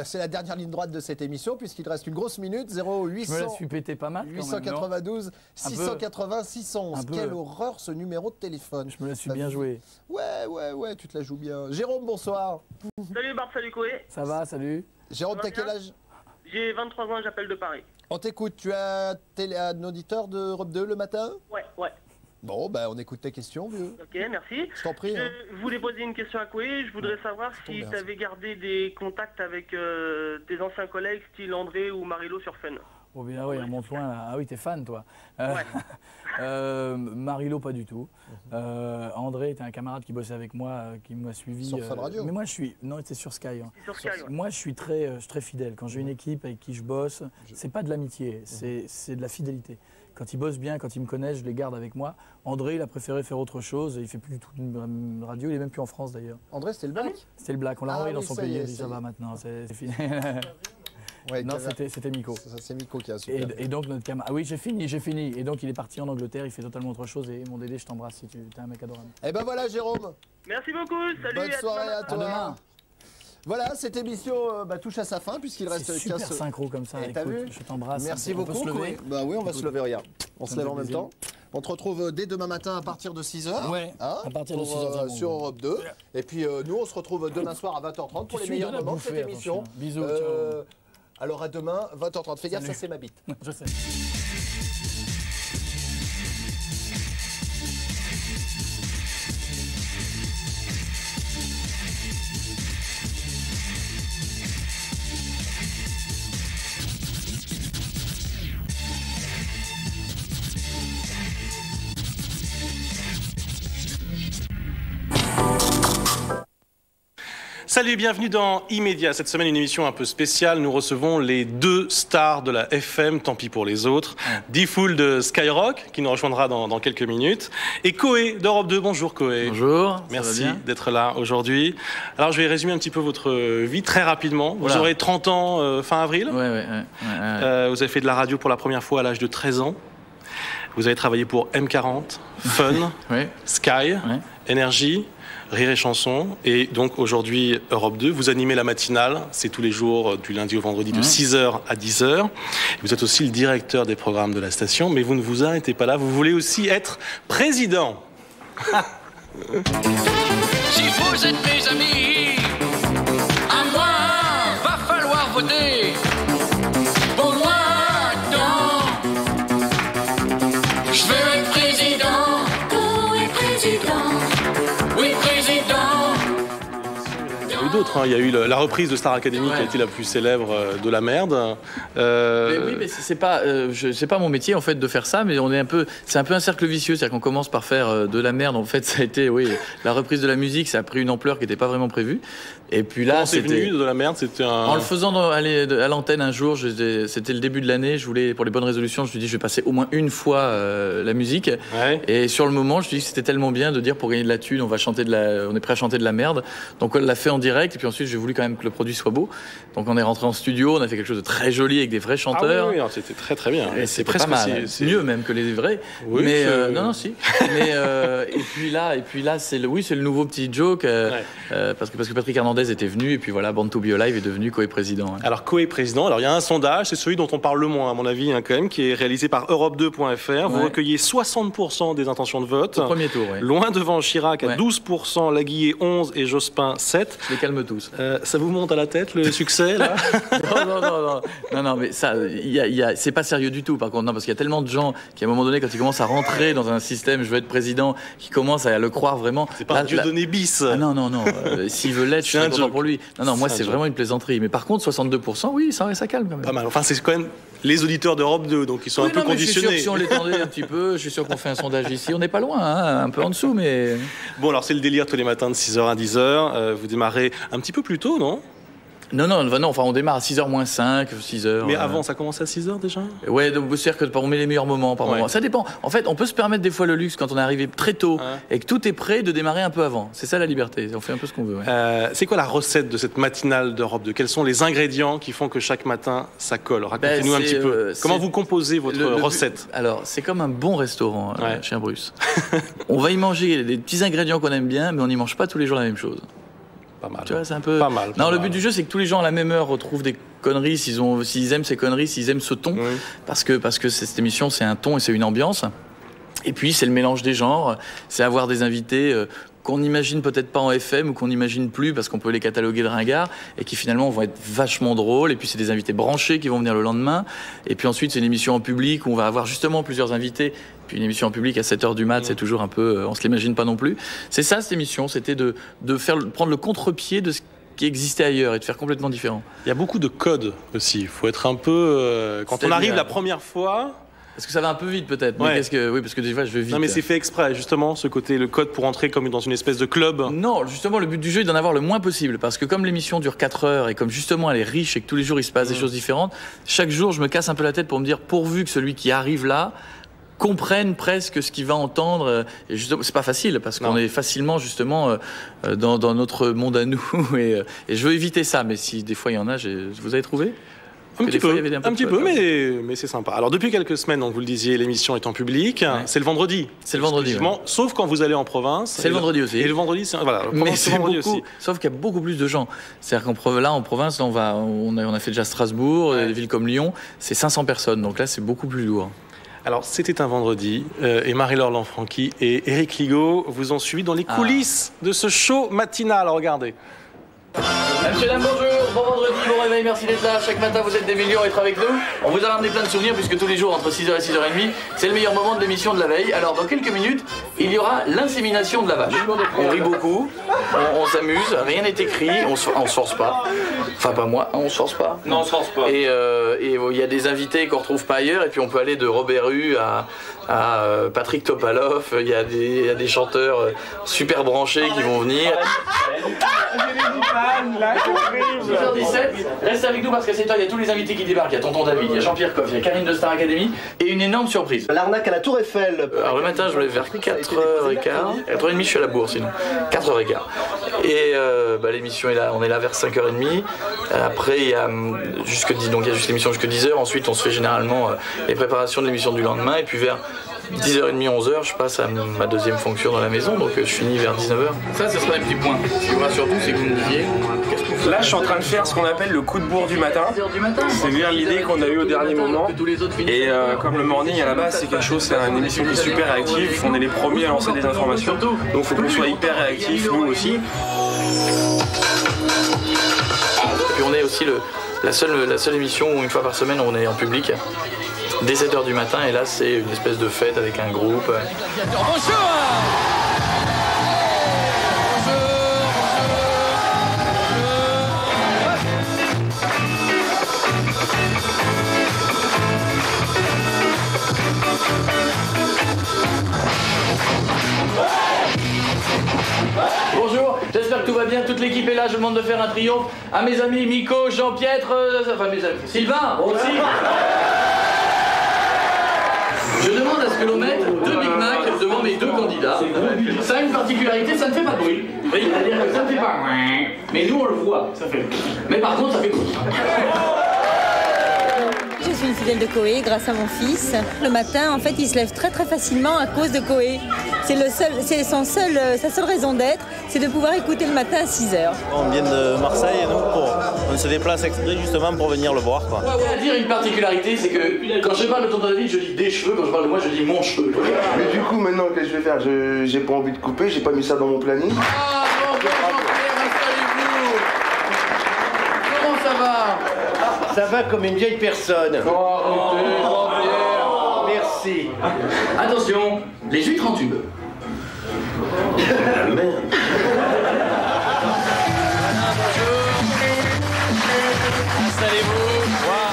[SPEAKER 3] c'est la dernière ligne droite de cette émission puisqu'il reste une grosse minute, 0800.
[SPEAKER 5] Je me la suis pété pas mal.
[SPEAKER 3] 892 680 611. Quelle horreur ce numéro de téléphone.
[SPEAKER 5] Je me la suis bien joué.
[SPEAKER 3] Ouais, tu te la joues bien. Jérôme, bonsoir.
[SPEAKER 1] Salut Bart, salut Coé.
[SPEAKER 5] Ça va, salut.
[SPEAKER 3] Jérôme, t'as quel âge?
[SPEAKER 1] J'ai 23 ans, j'appelle de Paris.
[SPEAKER 3] On t'écoute, tu as un auditeur de Europe 2 le matin?
[SPEAKER 1] Ouais.
[SPEAKER 3] Bon, on écoute tes questions, vieux.
[SPEAKER 1] Ok, merci.
[SPEAKER 3] Je t'en prie.
[SPEAKER 1] Je voulais poser une question à Coé. Je voudrais savoir si tu avais gardé des contacts avec tes anciens collègues, style André ou Marilo sur Fun.
[SPEAKER 5] Oh bien oui, à Montloin, là. Ah oui, t'es fan, toi. Marilo, pas du tout. André était un camarade qui bossait avec moi, qui m'a suivi.
[SPEAKER 3] Sur Fun Radio.
[SPEAKER 5] Mais moi, non, c'était sur Sky.
[SPEAKER 1] Sur Sky, ouais.
[SPEAKER 5] Moi, je suis très fidèle. Quand j'ai une équipe avec qui je bosse, c'est pas de l'amitié, c'est de la fidélité. Quand ils bossent bien, quand ils me connaissent, je les garde avec moi. André, il a préféré faire autre chose. Il fait plus du tout de radio. Il est même plus en France, d'ailleurs.
[SPEAKER 3] André, c'était le Black?
[SPEAKER 5] C'était le Black. On l'a envoyé dans son pays. Il a dit ça va maintenant, c'est fini. Ouais, non, c'était Miko.
[SPEAKER 3] C'est Miko qui a super.
[SPEAKER 5] Et donc notre camarade. Ah oui, j'ai fini. Et donc il est parti en Angleterre, il fait totalement autre chose. Et mon Dédé, je t'embrasse si tu es un mec adorable.
[SPEAKER 3] Et ben voilà, Jérôme.
[SPEAKER 1] Merci beaucoup. Salut.
[SPEAKER 3] Bonne soirée à toi.
[SPEAKER 5] À demain.
[SPEAKER 3] Voilà, cette émission touche à sa fin puisqu'il reste 15
[SPEAKER 5] super synchro comme ça.
[SPEAKER 3] T'as vu?
[SPEAKER 5] Je t'embrasse.
[SPEAKER 3] Merci beaucoup.
[SPEAKER 5] On peut se lever.
[SPEAKER 3] Bah oui, on va se lever, regarde. On se lève en même temps. On te retrouve dès demain matin à partir de 6h.
[SPEAKER 5] Ouais, à partir de 6h.
[SPEAKER 3] Sur Europe 2. Et puis nous, on se retrouve demain soir à 20h30 pour les meilleurs moments de cette émission.
[SPEAKER 5] Bisous.
[SPEAKER 3] Alors à demain, 20h30. Fais gaffe, ça c'est ma bite.
[SPEAKER 5] Je sais.
[SPEAKER 7] Salut, bienvenue dans Immédiat. Cette semaine, une émission un peu spéciale. Nous recevons les deux stars de la FM, tant pis pour les autres. D-Fool de Skyrock, qui nous rejoindra dans quelques minutes. Et Coé d'Europe 2. Bonjour Coé.
[SPEAKER 5] Bonjour.
[SPEAKER 7] Merci d'être là aujourd'hui. Alors, je vais résumer un petit peu votre vie très rapidement. Vous aurez 30 ans fin avril.
[SPEAKER 5] Ouais.
[SPEAKER 7] Vous avez fait de la radio pour la première fois à l'âge de 13 ans. Vous avez travaillé pour M40, Fun, Sky, Énergie, Rire et Chanson, et donc aujourd'hui Europe 2. Vous animez la matinale, c'est tous les jours du lundi au vendredi de 6h à 10h. Vous êtes aussi le directeur des programmes de la station, mais vous ne vous arrêtez pas là, vous voulez aussi être président.
[SPEAKER 8] Si vous êtes mes amis, à moi va falloir voter. Pour moi, je veux être président. Oui, président. Oui, président.
[SPEAKER 7] Il y a eu d'autres, il y a eu la reprise de Star Academy qui a été la plus célèbre de la merde.
[SPEAKER 5] Mais c'est pas mon métier en fait de faire ça, mais c'est un peu un cercle vicieux, c'est-à-dire qu'on commence par faire de la merde. En fait, ça a été, la reprise de la musique, ça a pris une ampleur qui n'était pas vraiment prévue. Et puis là,
[SPEAKER 7] c'était venu de la merde, c'était
[SPEAKER 5] en le faisant à l'antenne un jour, c'était le début de l'année, je voulais pour les bonnes résolutions, je me suis dit je vais passer au moins une fois la musique. Et sur le moment, je me suis dit que c'était tellement bien de dire pour gagner de la thune, on est prêt à chanter de la merde. Donc on l'a fait en direct et puis ensuite j'ai voulu quand même que le produit soit beau. Donc on est rentré en studio, on a fait quelque chose de très joli avec des vrais chanteurs.
[SPEAKER 7] Ah oui, c'était très très bien.
[SPEAKER 5] Et c'est presque mieux même que les vrais.
[SPEAKER 7] Oui,
[SPEAKER 5] mais non, si. Mais et puis là c'est le nouveau petit joke parce que Patrick Hernandez
[SPEAKER 6] Fernandez était venu, et puis voilà, Born to be Alive est devenu Koé président.
[SPEAKER 7] Alors Koé président, alors il y a un sondage, c'est celui dont on parle le moins à mon avis quand même, qui est réalisé par Europe2.fr. Vous recueillez 60% des intentions de vote.
[SPEAKER 6] Au premier tour,
[SPEAKER 7] Loin devant Chirac à 12%, Laguiller 11% et Jospin 7%.
[SPEAKER 6] Je les calme tous.
[SPEAKER 7] Ça vous monte à la tête le succès là?
[SPEAKER 6] non, mais ça, c'est pas sérieux du tout par contre, non, parce qu'il y a tellement de gens qui à un moment donné, quand ils commencent à rentrer dans un système, je veux être président, qui commencent à le croire vraiment.
[SPEAKER 7] C'est pas un Dieudonné bis.
[SPEAKER 6] Ah, non, s'il veut l'être, je suis content pour lui. Non, moi c'est vraiment une plaisanterie. Mais par contre, 62%, oui, ça calme quand même.
[SPEAKER 7] Pas mal. Enfin, c'est quand même les auditeurs d'Europe 2, donc ils sont un peu conditionnés.
[SPEAKER 6] Je suis sûr que si on l'étendait un petit peu, je suis sûr qu'on fait un sondage ici. On n'est pas loin, un peu en dessous, mais.
[SPEAKER 7] Bon, alors c'est le délire tous les matins de 6h à 10h. Vous démarrez un petit peu plus tôt, non?
[SPEAKER 6] Non, enfin on démarre à 6h moins 5, 6h.
[SPEAKER 7] Mais avant, ça commence à 6h déjà?
[SPEAKER 6] Ouais, donc c'est-à-dire qu'on met les meilleurs moments par moment. Ça dépend. En fait, on peut se permettre des fois le luxe quand on est arrivé très tôt et que tout est prêt de démarrer un peu avant. C'est ça la liberté, on fait un peu ce qu'on veut.
[SPEAKER 7] C'est quoi la recette de cette matinale d'Europe 2? Quels sont les ingrédients qui font que chaque matin ça colle? Racontez-nous un petit peu. Comment vous composez votre recette?
[SPEAKER 6] Alors, c'est comme un bon restaurant chez un Bruce. On va y manger des petits ingrédients qu'on aime bien, mais on n'y mange pas tous les jours la même chose.
[SPEAKER 7] Pas mal.
[SPEAKER 6] Tu vois, c'est un peu.
[SPEAKER 7] Pas mal.
[SPEAKER 6] Non, le but du jeu, c'est que tous les gens à la même heure retrouvent des conneries s'ils aiment ces conneries, s'ils aiment ce ton, parce que cette émission, c'est un ton et c'est une ambiance. Et puis, c'est le mélange des genres, c'est avoir des invités qu'on n'imagine peut-être pas en FM ou qu'on n'imagine plus parce qu'on peut les cataloguer de ringards et qui finalement vont être vachement drôles. Et puis c'est des invités branchés qui vont venir le lendemain. Et puis ensuite c'est une émission en public où on va avoir justement plusieurs invités. Puis une émission en public à 7h du mat, c'est toujours un peu, on se l'imagine pas non plus. C'est ça cette émission, c'était de prendre le contre-pied de ce qui existait ailleurs et de faire complètement différent.
[SPEAKER 7] Il y a beaucoup de codes aussi. Il faut être un peu quand on arrive la première fois.
[SPEAKER 6] Parce que ça va un peu vite peut-être. Mais oui, parce que des fois je vais vite.
[SPEAKER 7] Non, mais c'est fait exprès justement, ce côté, le code pour entrer comme dans une espèce de club.
[SPEAKER 6] Non, justement, le but du jeu est d'en avoir le moins possible. Parce que comme l'émission dure 4 heures et comme justement elle est riche et que tous les jours il se passe des choses différentes, chaque jour je me casse un peu la tête pour me dire pourvu que celui qui arrive là comprenne presque ce qu'il va entendre. Et justement, c'est pas facile parce qu'on est facilement justement dans notre monde à nous. Et je veux éviter ça. Mais si des fois il y en a, vous avez trouvé?
[SPEAKER 7] Un petit peu, mais c'est sympa. Alors depuis quelques semaines, donc vous le disiez, l'émission est en public. C'est le vendredi.
[SPEAKER 6] C'est le vendredi.
[SPEAKER 7] Sauf quand vous allez en province.
[SPEAKER 6] C'est le vendredi aussi.
[SPEAKER 7] Et le vendredi, c'est
[SPEAKER 6] vendredi aussi. Sauf qu'il y a beaucoup plus de gens. C'est-à-dire là en province, on a fait déjà Strasbourg, des villes comme Lyon, c'est 500 personnes. Donc là, c'est beaucoup plus lourd.
[SPEAKER 7] Alors, c'était un vendredi, et Marie-Laure Lanfranchi et Éric Ligaud vous ont suivi dans les coulisses de ce show matinal. Regardez.
[SPEAKER 6] Monsieur, dames, bonjour, bon vendredi, bon réveil, merci d'être là. Chaque matin, vous êtes des millions à être avec nous. On vous a ramené plein de souvenirs puisque tous les jours, entre 6h et 6h30, c'est le meilleur moment de l'émission de la veille. Alors, dans quelques minutes, il y aura l'insémination de la vache. On rit beaucoup, on s'amuse, rien n'est écrit, on se force pas. Enfin, pas moi, on se force pas.
[SPEAKER 16] Non, on se force pas.
[SPEAKER 6] Et il y a des invités qu'on retrouve pas ailleurs, et puis on peut aller de Robert Hue à Patrick Topalov. Il y a des chanteurs super branchés qui vont venir. 6h17, reste avec nous parce que c'est toi, il y a tous les invités qui débarquent. Il y a Tonton David, il y a Jean-Pierre Coff, il y a Karine de Star Academy et une énorme surprise.
[SPEAKER 3] L'arnaque à la Tour Eiffel.
[SPEAKER 6] Alors le matin, je me lève vers 4h15, 4h30, je suis à la bourse sinon. 4h15. Et l'émission est là, on est là vers 5h30. Après, il y a juste l'émission jusqu'à 10h. Ensuite, on se fait généralement les préparations de l'émission du lendemain. Et puis vers 10h30, 11h, je passe à ma deuxième fonction dans la maison, donc je finis vers 19h. Ça, ce sera un petit point. Ce qui vous rassure tout, c'est que vous me disiez, qu'est-ce que vous faites?
[SPEAKER 16] Là, je suis en train de faire ce qu'on appelle le coup de bourre du matin. C'est-à-dire l'idée qu'on a eue au dernier moment. Et comme le morning à la base, c'est quelque chose, c'est une émission qui est super réactive. On est les premiers à lancer des informations. Donc il faut qu'on soit hyper réactifs, nous aussi.
[SPEAKER 6] Et puis on est aussi la seule émission où une fois par semaine on est en public. Dès 7h du matin, et là c'est une espèce de fête avec un groupe. Bonjour. Bonjour, j'espère que tout va bien, toute l'équipe est là, je vous demande de faire un triomphe à mes amis Miko, Jean-Pierre, enfin mes amis, Sylvain aussi. Je demande à ce que l'on mette 2 Big Mac devant mes 2 candidats. Ça a une particularité, ça ne fait pas de bruit. C'est-à-dire que ça ne fait pas. Mais nous on le voit, ça fait. Mais par contre ça fait.
[SPEAKER 14] Je
[SPEAKER 10] suis une fidèle de Coé grâce à mon fils. Le matin, en fait, il se lève très très facilement à cause de Coé. Sa seule raison d'être, c'est de pouvoir écouter le matin à 6h.
[SPEAKER 12] On vient de Marseille et on se déplace exprès justement pour venir le voir. Quoi.
[SPEAKER 6] On va dire une particularité, c'est que quand je parle de tonton David, je dis des cheveux, quand je parle de moi, je dis mon cheveu.
[SPEAKER 15] Mais du coup, maintenant, qu'est-ce que je vais faire? J'ai pas envie de couper, j'ai pas mis ça dans mon planning.
[SPEAKER 6] Ah bon, Jean-Pierre, installez-vous. Comment ça va?
[SPEAKER 15] Ça va comme une vieille personne.
[SPEAKER 6] Oh, arrêtez, Jean-Pierre.
[SPEAKER 15] Merci.
[SPEAKER 6] Attention, les huîtres en tube.
[SPEAKER 15] La merde.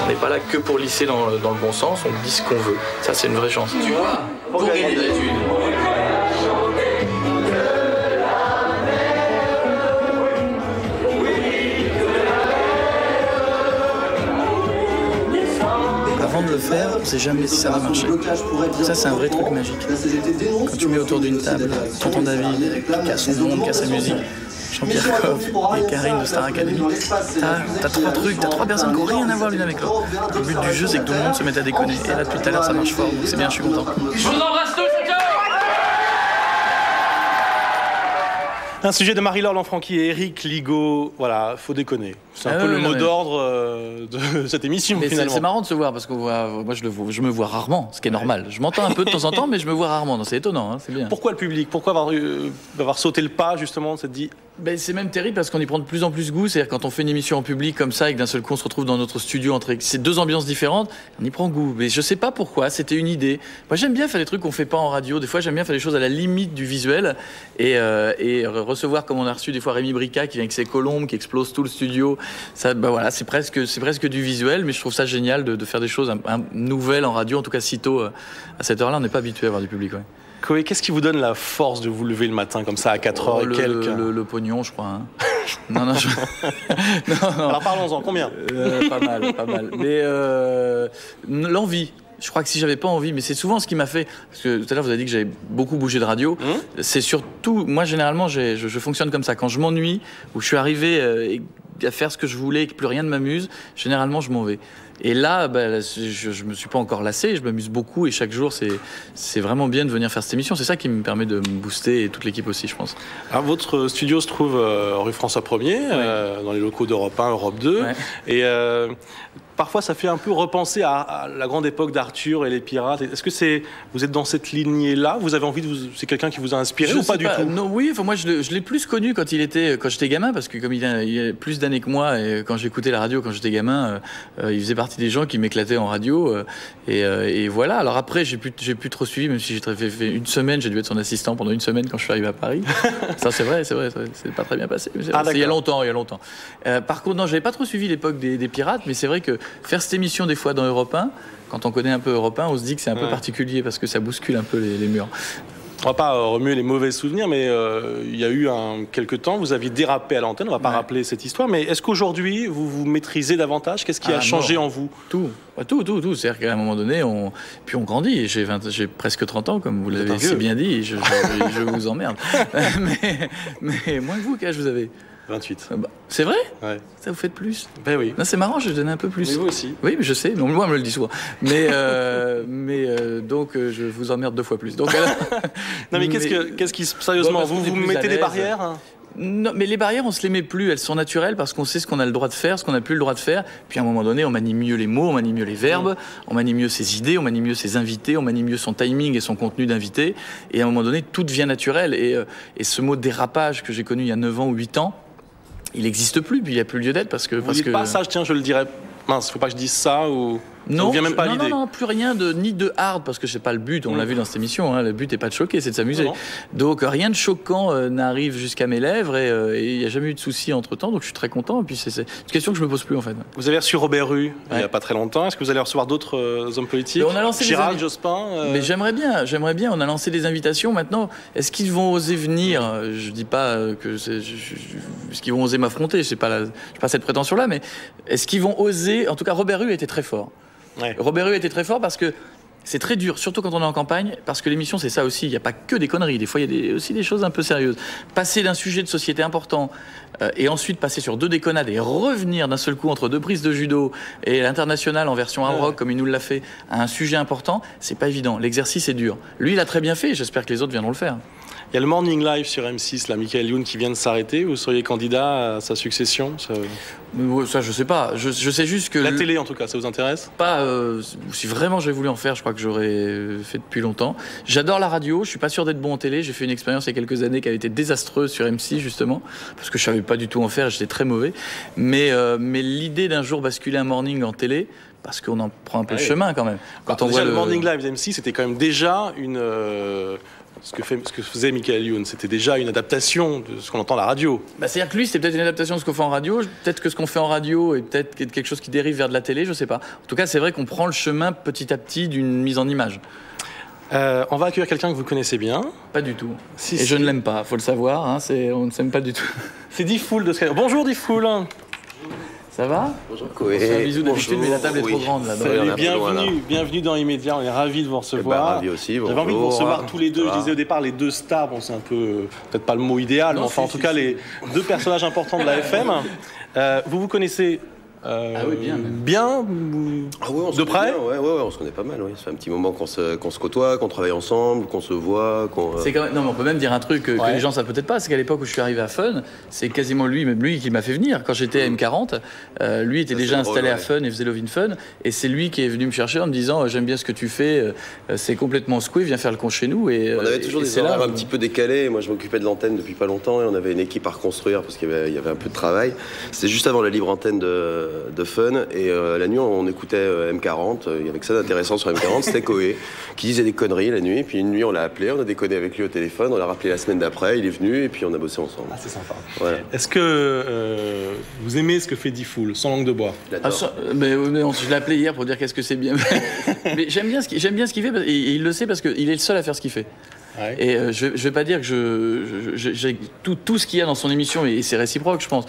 [SPEAKER 6] On n'est pas là que pour lisser dans le bon sens, on dit ce qu'on veut. Ça, c'est une vraie chance. Tu vois, pour gagner de l'étude. Avant de le faire, on ne sait jamais si ça va marcher. Ça, c'est un vrai truc magique. Quand tu mets autour d'une table tonton David, qui a son monde, qui a sa musique, Jean-Pierre Coff et Karine de Star Academy, t'as trois trucs, t'as trois personnes qui n'ont rien à voir l'une avec l'autre. Le but du jeu, c'est que tout le monde se mette à déconner. Et là, depuis tout à l'heure, ça marche fort, donc c'est bien, je suis content. Je vous embrasse tous, c'est tout.
[SPEAKER 7] Un sujet de Marie-Laure Lanfranchi et Eric Ligo, voilà, faut déconner. C'est un peu le mot d'ordre de cette émission,
[SPEAKER 6] mais
[SPEAKER 7] finalement.
[SPEAKER 6] C'est marrant de se voir, parce que moi, je me vois rarement, ce qui est normal. Je m'entends un peu de temps en temps, mais je me vois rarement, donc c'est étonnant, hein, c'est bien.
[SPEAKER 7] Pourquoi le public? Pourquoi avoir sauté le pas, justement, de cette dit...
[SPEAKER 6] Ben, c'est même terrible parce qu'on y prend de plus en plus goût. C'est-à-dire quand on fait une émission en public comme ça et que d'un seul coup on se retrouve dans notre studio entre ces deux ambiances différentes, on y prend goût. Mais je sais pas pourquoi, c'était une idée. Moi j'aime bien faire des trucs qu'on fait pas en radio. Des fois j'aime bien faire des choses à la limite du visuel et recevoir comme on a reçu des fois Rémi Brica qui vient avec ses colombes, qui explose tout le studio. Ça, ben voilà, c'est presque du visuel, mais je trouve ça génial de faire des choses nouvelles en radio, en tout cas si tôt à cette heure-là. On n'est pas habitué à avoir du public. Ouais.
[SPEAKER 7] Coé, qu'est-ce qui vous donne la force de vous lever le matin comme ça à 4h et quelques?
[SPEAKER 6] Le pognon, je crois. Hein. non.
[SPEAKER 7] Alors parlons-en, combien?
[SPEAKER 6] Pas mal. Mais l'envie. Je crois que si j'avais pas envie, mais c'est souvent ce qui m'a fait. Parce que tout à l'heure vous avez dit que j'avais beaucoup bougé de radio. C'est surtout, moi généralement, je fonctionne comme ça. Quand je m'ennuie ou je suis arrivé à faire ce que je voulais et que plus rien ne m'amuse, généralement je m'en vais. Et là, je me suis pas encore lassé, je m'amuse beaucoup et chaque jour c'est vraiment bien de venir faire cette émission. C'est ça qui me permet de me booster et toute l'équipe aussi, je pense.
[SPEAKER 7] Alors votre studio se trouve rue François 1er, dans les locaux d'Europe 1, Europe 2. Ouais. Et parfois ça fait un peu repenser à la grande époque d'Arthur et les pirates. Est-ce que vous êtes dans cette lignée-là? Vous avez envie c'est quelqu'un qui vous a inspiré ou pas du tout?
[SPEAKER 6] Non, oui, moi je l'ai plus connu quand j'étais gamin, parce que comme il a plus d'années que moi, et quand j'écoutais la radio quand j'étais gamin, il faisait partie des gens qui m'éclataient en radio. Et voilà. Alors après, j'ai plus trop suivi, même si j'ai fait une semaine, j'ai dû être son assistant pendant une semaine quand je suis arrivé à Paris. Ça c'est vrai, c'est pas très bien passé. Mais il y a longtemps. Par contre, non, j'avais pas trop suivi l'époque des pirates, mais c'est vrai que faire cette émission des fois dans Europe 1, quand on connaît un peu Europe 1, on se dit que c'est un peu particulier parce que ça bouscule un peu les murs.
[SPEAKER 7] On va pas remuer les mauvais souvenirs, mais il y a eu quelques temps, vous aviez dérapé à l'antenne, on va pas rappeler cette histoire, mais est-ce qu'aujourd'hui, vous vous maîtrisez davantage? Qu'est-ce qui a changé en vous?
[SPEAKER 6] Tout. C'est-à-dire qu'à un moment donné, on grandit. J'ai presque 30 ans, comme vous l'avez si bien dit, je vous emmerde. mais moins que vous, quel âge vous avez?
[SPEAKER 7] 28.
[SPEAKER 6] C'est vrai?
[SPEAKER 7] Ouais.
[SPEAKER 6] Ça vous fait plus?
[SPEAKER 7] Ben oui.
[SPEAKER 6] Non, c'est marrant, je donne un peu plus.
[SPEAKER 7] Mais vous aussi.
[SPEAKER 6] Oui, mais je sais. Non, moi, on me le dit souvent. Mais donc, je vous emmerde 2 fois plus. Donc,
[SPEAKER 7] non, mais qu'est-ce qui sérieusement, vous mettez des barrières?
[SPEAKER 6] Non, mais les barrières, on se les met plus. Elles sont naturelles parce qu'on sait ce qu'on a le droit de faire, ce qu'on n'a plus le droit de faire. Puis à un moment donné, on manie mieux les mots, on manie mieux les verbes, on manie mieux ses idées, on manie mieux ses invités, on manie mieux son timing et son contenu d'invité. Et à un moment donné, tout devient naturel. Et ce mot dérapage que j'ai connu il y a 9 ans ou 8 ans, il n'existe plus, puis il n'y a plus lieu d'être parce que...
[SPEAKER 7] Vous dites pas ça, tiens, je le dirais... Mince, faut pas que je dise ça ou...
[SPEAKER 6] Non,
[SPEAKER 7] vient même pas à l'idée.
[SPEAKER 6] Non, plus rien ni de hard, parce que c'est pas le but, on l'a vu dans cette émission, hein, le but n'est pas de choquer, c'est de s'amuser. Donc rien de choquant n'arrive jusqu'à mes lèvres et il n'y a jamais eu de souci entre temps, donc je suis très content. Et puis c'est une question que je me pose plus en fait.
[SPEAKER 7] Vous avez reçu Robert Rue il n'y a pas très longtemps, est-ce que vous allez recevoir d'autres hommes politiques?
[SPEAKER 6] On a lancé
[SPEAKER 7] Chirac, Jospin
[SPEAKER 6] Mais j'aimerais bien, on a lancé des invitations maintenant. Est-ce qu'ils vont oser venir? Je dis pas que est-ce qu'ils vont oser m'affronter, je n'ai pas cette prétention-là, mais est-ce qu'ils vont oser? En tout cas, Robert Rue était très fort. Ouais. Robert Rue était très fort parce que c'est très dur, surtout quand on est en campagne, parce que l'émission c'est ça aussi, il n'y a pas que des conneries, des fois il y a aussi des choses un peu sérieuses. Passer d'un sujet de société important
[SPEAKER 5] et ensuite passer sur 2 déconnades et revenir d'un seul coup entre 2 prises de judo et l'international en version hard rock, comme il nous l'a fait, à un sujet important, c'est pas évident. L'exercice est dur. Lui, il a très bien fait, et j'espère que les autres viendront le faire.
[SPEAKER 7] Il y a le Morning Live sur M6, là, Michael Youn qui vient de s'arrêter. Vous seriez candidat à sa succession?
[SPEAKER 5] Ça, je sais pas. Je sais juste que...
[SPEAKER 7] La télé, en tout cas, ça vous intéresse?
[SPEAKER 5] Pas. Si vraiment j'avais voulu en faire, je crois que j'aurais fait depuis longtemps. J'adore la radio, je suis pas sûr d'être bon en télé. J'ai fait une expérience il y a quelques années qui avait été désastreuse sur M6, justement, parce que je savais pas du tout en faire et j'étais très mauvais. Mais l'idée d'un jour basculer un morning en télé, parce qu'on en prend un peu le chemin quand même.
[SPEAKER 7] Quand on voit le Morning Live d'M6, c'était quand même déjà une... Ce que faisait Michael Youn, c'était déjà une adaptation de ce qu'on entend à la radio.
[SPEAKER 5] C'est-à-dire que lui, c'était peut-être une adaptation de ce qu'on fait en radio, peut-être que ce qu'on fait en radio est peut-être quelque chose qui dérive vers de la télé, je sais pas. En tout cas, c'est vrai qu'on prend le chemin petit à petit d'une mise en image.
[SPEAKER 7] On va accueillir quelqu'un que vous connaissez bien.
[SPEAKER 5] Pas du tout. Et je ne l'aime pas, faut le savoir, hein, on ne s'aime pas du tout.
[SPEAKER 7] C'est Diffoul de Skyrock. Bonjour Diffoul.
[SPEAKER 5] Ça va?
[SPEAKER 11] Bonjour.
[SPEAKER 5] On se fait un bisou d'habitude, mais la table est trop grande là.
[SPEAKER 7] Bienvenue dans Immédiat, on est ravis de vous recevoir.
[SPEAKER 11] Ravi aussi,
[SPEAKER 7] j'avais envie de vous recevoir tous les deux, je disais au départ les 2 stars, bon c'est un peu, peut-être pas le mot idéal, mais enfin en tout cas les 2 personnages importants de la FM. Vous connaissez bien de près?
[SPEAKER 11] Ouais, on se connaît pas mal, oui. Ça fait un petit moment qu'on se côtoie, qu'on travaille ensemble, qu'on se voit.
[SPEAKER 5] C'est quand même... Non, mais on peut même dire un truc que les gens savent peut-être pas, c'est qu'à l'époque où je suis arrivé à Fun, c'est quasiment lui qui m'a fait venir. Quand j'étais à M40, lui était déjà installé à Fun et faisait Love in Fun, et c'est lui qui est venu me chercher en me disant j'aime bien ce que tu fais, c'est complètement secoué, viens faire le con chez nous. Et,
[SPEAKER 11] on avait toujours des horaires un petit peu décalés. Moi, je m'occupais de l'antenne depuis pas longtemps et on avait une équipe à reconstruire parce qu'il y avait un peu de travail. C'était juste avant la libre antenne de Fun, et la nuit on écoutait M40, il y avait que ça d'intéressant sur M40, c'était Koé qui disait des conneries la nuit, puis une nuit on l'a appelé, on a déconné avec lui au téléphone, on l'a rappelé la semaine d'après, il est venu et puis on a bossé ensemble.
[SPEAKER 7] Ah, c'est sympa.
[SPEAKER 11] Voilà.
[SPEAKER 7] Est-ce que vous aimez ce que fait Diffoul, sans langue de bois?
[SPEAKER 5] Je l'ai appelé hier pour dire qu'est-ce que c'est bien. Mais j'aime bien ce qu'il fait, et il le sait parce qu'il est le seul à faire ce qu'il fait. Et je vais pas dire que j'ai tout ce qu'il y a dans son émission, et c'est réciproque, je pense.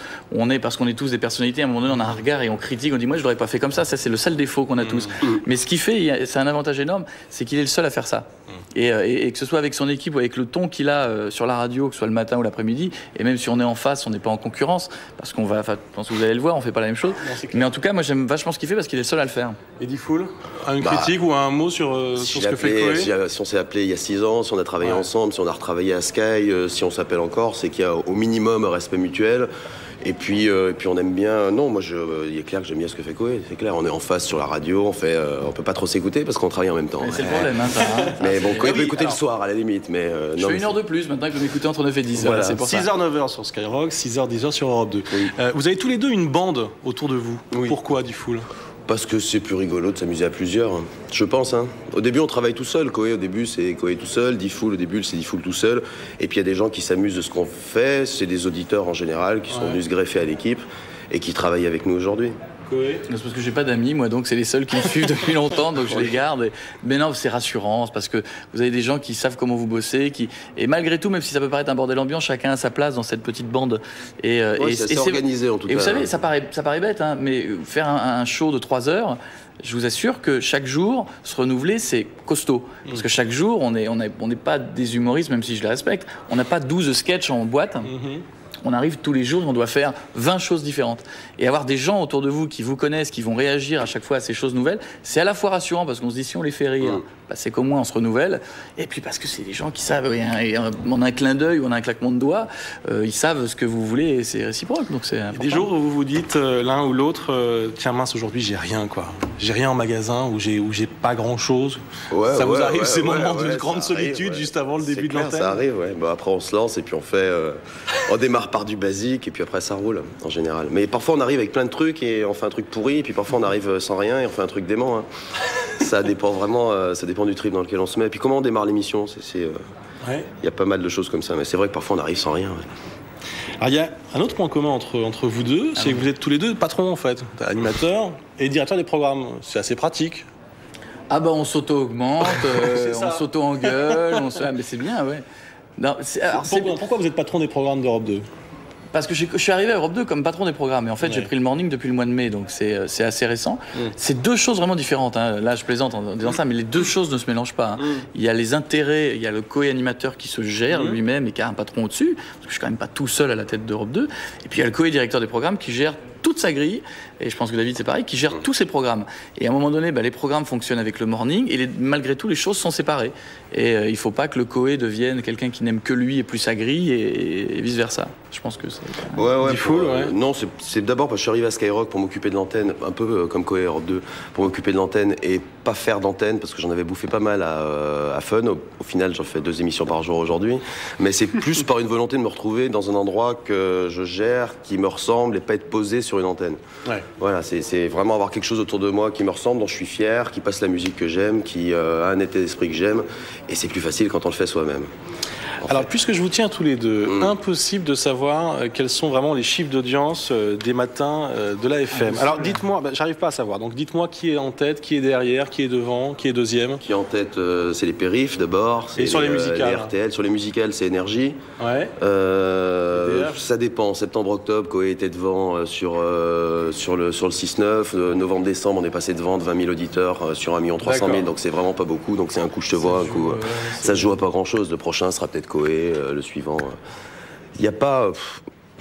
[SPEAKER 5] Parce qu'on est tous des personnalités, à un moment donné on a un regard et on critique, on dit moi je l'aurais pas fait comme ça c'est le seul défaut qu'on a tous. Mais ce qu'il fait, c'est un avantage énorme, c'est qu'il est le seul à faire ça. Et que ce soit avec son équipe ou avec le ton qu'il a sur la radio, que ce soit le matin ou l'après-midi, et même si on est en face, on n'est pas en concurrence, parce je pense que vous allez le voir, on fait pas la même chose. Mais en tout cas, moi j'aime vachement ce qu'il fait parce qu'il est le seul à le faire.
[SPEAKER 7] Et Diffoul, une critique ou un mot sur ce que fait Koé?
[SPEAKER 11] Si on s'est appelé il y a 6 ans, si on a travaillé ensemble, si on a retravaillé à Sky, si on s'appelle encore, c'est qu'il y a au minimum un respect mutuel. Et puis on aime bien. Non, moi, il est clair que j'aime bien ce que fait Koé. C'est clair, on est en face sur la radio, on peut pas trop s'écouter parce qu'on travaille en même temps.
[SPEAKER 5] C'est le problème, hein, ça.
[SPEAKER 11] Mais bon, Koé peut écouter le soir à la limite. Mais
[SPEAKER 5] je fais 1 heure de plus. Maintenant, il peut m'écouter entre 9 et 10.
[SPEAKER 7] Voilà,
[SPEAKER 5] c'est pour
[SPEAKER 7] 6h, 9h sur Skyrock, 6h, 10h sur Europe 2. Oui. Vous avez tous les deux une bande autour de vous. Oui. Pourquoi, Diffoul?
[SPEAKER 11] Parce que c'est plus rigolo de s'amuser à plusieurs, je pense. Au début, on travaille tout seul. Koé, au début, c'est Koé tout seul. Diffoul, au début, c'est Diffoul tout seul. Et puis, il y a des gens qui s'amusent de ce qu'on fait. C'est des auditeurs, en général, qui sont venus se greffer à l'équipe et qui travaillent avec nous aujourd'hui.
[SPEAKER 5] C'est parce que j'ai pas d'amis, moi, donc c'est les seuls qui me suivent depuis longtemps, donc je les garde. Mais non, c'est rassurant, parce que vous avez des gens qui savent comment vous bossez, et malgré tout, même si ça peut paraître un bordel ambiant, chacun a sa place dans cette petite bande.
[SPEAKER 11] C'est assez organisé en tout cas.
[SPEAKER 5] Et vous savez, ça paraît bête, hein, mais faire un show de 3 heures, je vous assure que chaque jour, se renouveler, c'est costaud. Parce que chaque jour, on n'est pas des humoristes, même si je les respecte, on n'a pas 12 sketchs en boîte. On arrive tous les jours et on doit faire 20 choses différentes. Et avoir des gens autour de vous qui vous connaissent, qui vont réagir à chaque fois à ces choses nouvelles, c'est à la fois rassurant parce qu'on se dit si on les fait rire, c'est qu'au moins on se renouvelle. Et puis parce que c'est des gens qui savent, on a un clin d'œil ou on a un claquement de doigts, ils savent ce que vous voulez et c'est réciproque. Donc c'est important.
[SPEAKER 7] Des jours où vous vous dites l'un ou l'autre, tiens mince, aujourd'hui j'ai rien quoi. J'ai rien en magasin ou j'ai pas grand chose. Ça vous arrive ces moments de grande solitude juste avant le début de l'antenne?
[SPEAKER 11] Ça arrive, ouais. Bah, après on se lance et puis on démarre par du basique et puis après ça roule en général. Mais parfois on arrive avec plein de trucs et on fait un truc pourri et puis parfois on arrive sans rien et on fait un truc dément. Hein. Ça dépend vraiment, ça dépend du trip dans lequel on se met. Et puis comment on démarre l'émission, y a pas mal de choses comme ça. Mais c'est vrai que parfois on arrive sans rien. Ouais.
[SPEAKER 7] Alors il y a un autre point commun entre vous deux, c'est que vous êtes tous les deux patrons en fait, animateur et directeur des programmes. C'est assez pratique.
[SPEAKER 5] Ah bah on s'auto-augmente, on s'auto-engueule, mais c'est bien, ouais. Non,
[SPEAKER 7] pourquoi vous êtes patron des programmes d'Europe 2?
[SPEAKER 6] Parce que je suis arrivé à Europe 2 comme patron des programmes. Et en fait, j'ai pris le morning depuis le mois de mai, donc c'est assez récent. C'est deux choses vraiment différentes. Hein. Là, je plaisante en disant ça, mais les deux choses ne se mélangent pas. Hein. Il y a les intérêts, il y a le co-animateur qui se gère lui-même et qui a un patron au-dessus, parce que je suis quand même pas tout seul à la tête d'Europe 2. Et puis il y a le co-directeur des programmes qui gère toute sa grille, et je pense que David c'est pareil, qui gère tous ses programmes. Et à un moment donné, les programmes fonctionnent avec le morning, et malgré tout, les choses sont séparées. Et il ne faut pas que le coé devienne quelqu'un qui n'aime que lui et plus sa grille, et vice-versa. Je pense que c'est...
[SPEAKER 11] Non, c'est d'abord parce que je suis arrivé à Skyrock pour m'occuper de l'antenne, un peu comme coé Europe 2, pour m'occuper de l'antenne et pas faire d'antenne, parce que j'en avais bouffé pas mal à Fun. Au final, j'en fais 2 émissions par jour aujourd'hui. Mais c'est plus par une volonté de me retrouver dans un endroit que je gère, qui me ressemble, et pas être posé sur une antenne. Voilà, c'est vraiment avoir quelque chose autour de moi qui me ressemble, dont je suis fier, qui passe la musique que j'aime, qui a un état d'esprit que j'aime, et c'est plus facile quand on le fait soi-même.
[SPEAKER 7] Alors, puisque je vous tiens tous les deux, impossible de savoir quels sont vraiment les chiffres d'audience des matins de la FM. Alors, dites-moi, j'arrive pas à savoir, donc dites-moi qui est en tête, qui est derrière, qui est devant, qui est deuxième.
[SPEAKER 11] Qui est en tête, c'est les périphes d'abord.
[SPEAKER 7] Et sur les musicales
[SPEAKER 11] les RTL, sur les musicales, c'est Énergie. Ça dépend, septembre-octobre, Coé était devant sur le 6-9, novembre-décembre, on est passé devant de 20 000 auditeurs sur 1 300 000, donc c'est vraiment pas beaucoup, donc c'est un coup je te vois, un coup... ça se joue à pas grand-chose, le prochain sera peut-être Coé, le suivant. Il n'y a pas...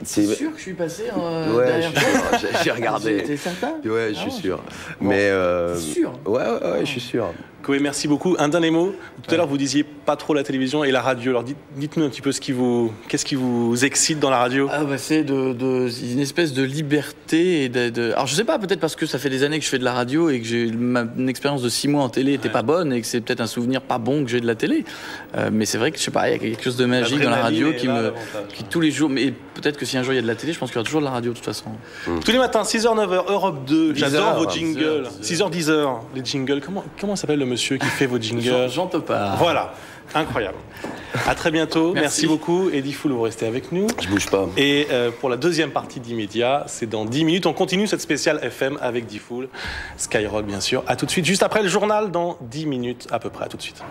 [SPEAKER 6] C'est sûr que je suis passé
[SPEAKER 11] derrière toi. J'ai regardé.
[SPEAKER 6] T'es certain?
[SPEAKER 11] Ouais, je suis sûr. Mais
[SPEAKER 6] t'es sûr?
[SPEAKER 11] Ouais, je suis sûr.
[SPEAKER 7] Coé, merci beaucoup. Un dernier mot. Tout à l'heure, vous disiez pas trop la télévision et la radio. Alors, dites-nous un petit peu qu'est-ce qui vous excite dans la radio?
[SPEAKER 6] C'est une espèce de liberté. Alors, je sais pas, peut-être parce que ça fait des années que je fais de la radio et que mon expérience de 6 mois en télé était pas bonne et que c'est peut-être un souvenir pas bon que j'ai de la télé. Mais c'est vrai que, je sais pas, il y a quelque chose de magique dans la radio qui tous les jours... Mais peut-être que si un jour il y a de la télé, je pense qu'il y aura toujours de la radio de toute façon.
[SPEAKER 7] Tous les matins, 6h, 9h, Europe 2. J'adore vos jingles. 6h, 10h, les jingles. Comment s'appelle le monsieur qui fait vos jingles?
[SPEAKER 6] Jean Topard.
[SPEAKER 7] Voilà, incroyable. À très bientôt, merci beaucoup. Et Diffoul, vous restez avec nous.
[SPEAKER 11] Je bouge pas.
[SPEAKER 7] Et pour la deuxième partie d'Immédiat, c'est dans 10 minutes. On continue cette spéciale FM avec Diffoul, Skyrock bien sûr. À tout de suite, juste après le journal, dans 10 minutes à peu près. À tout de suite.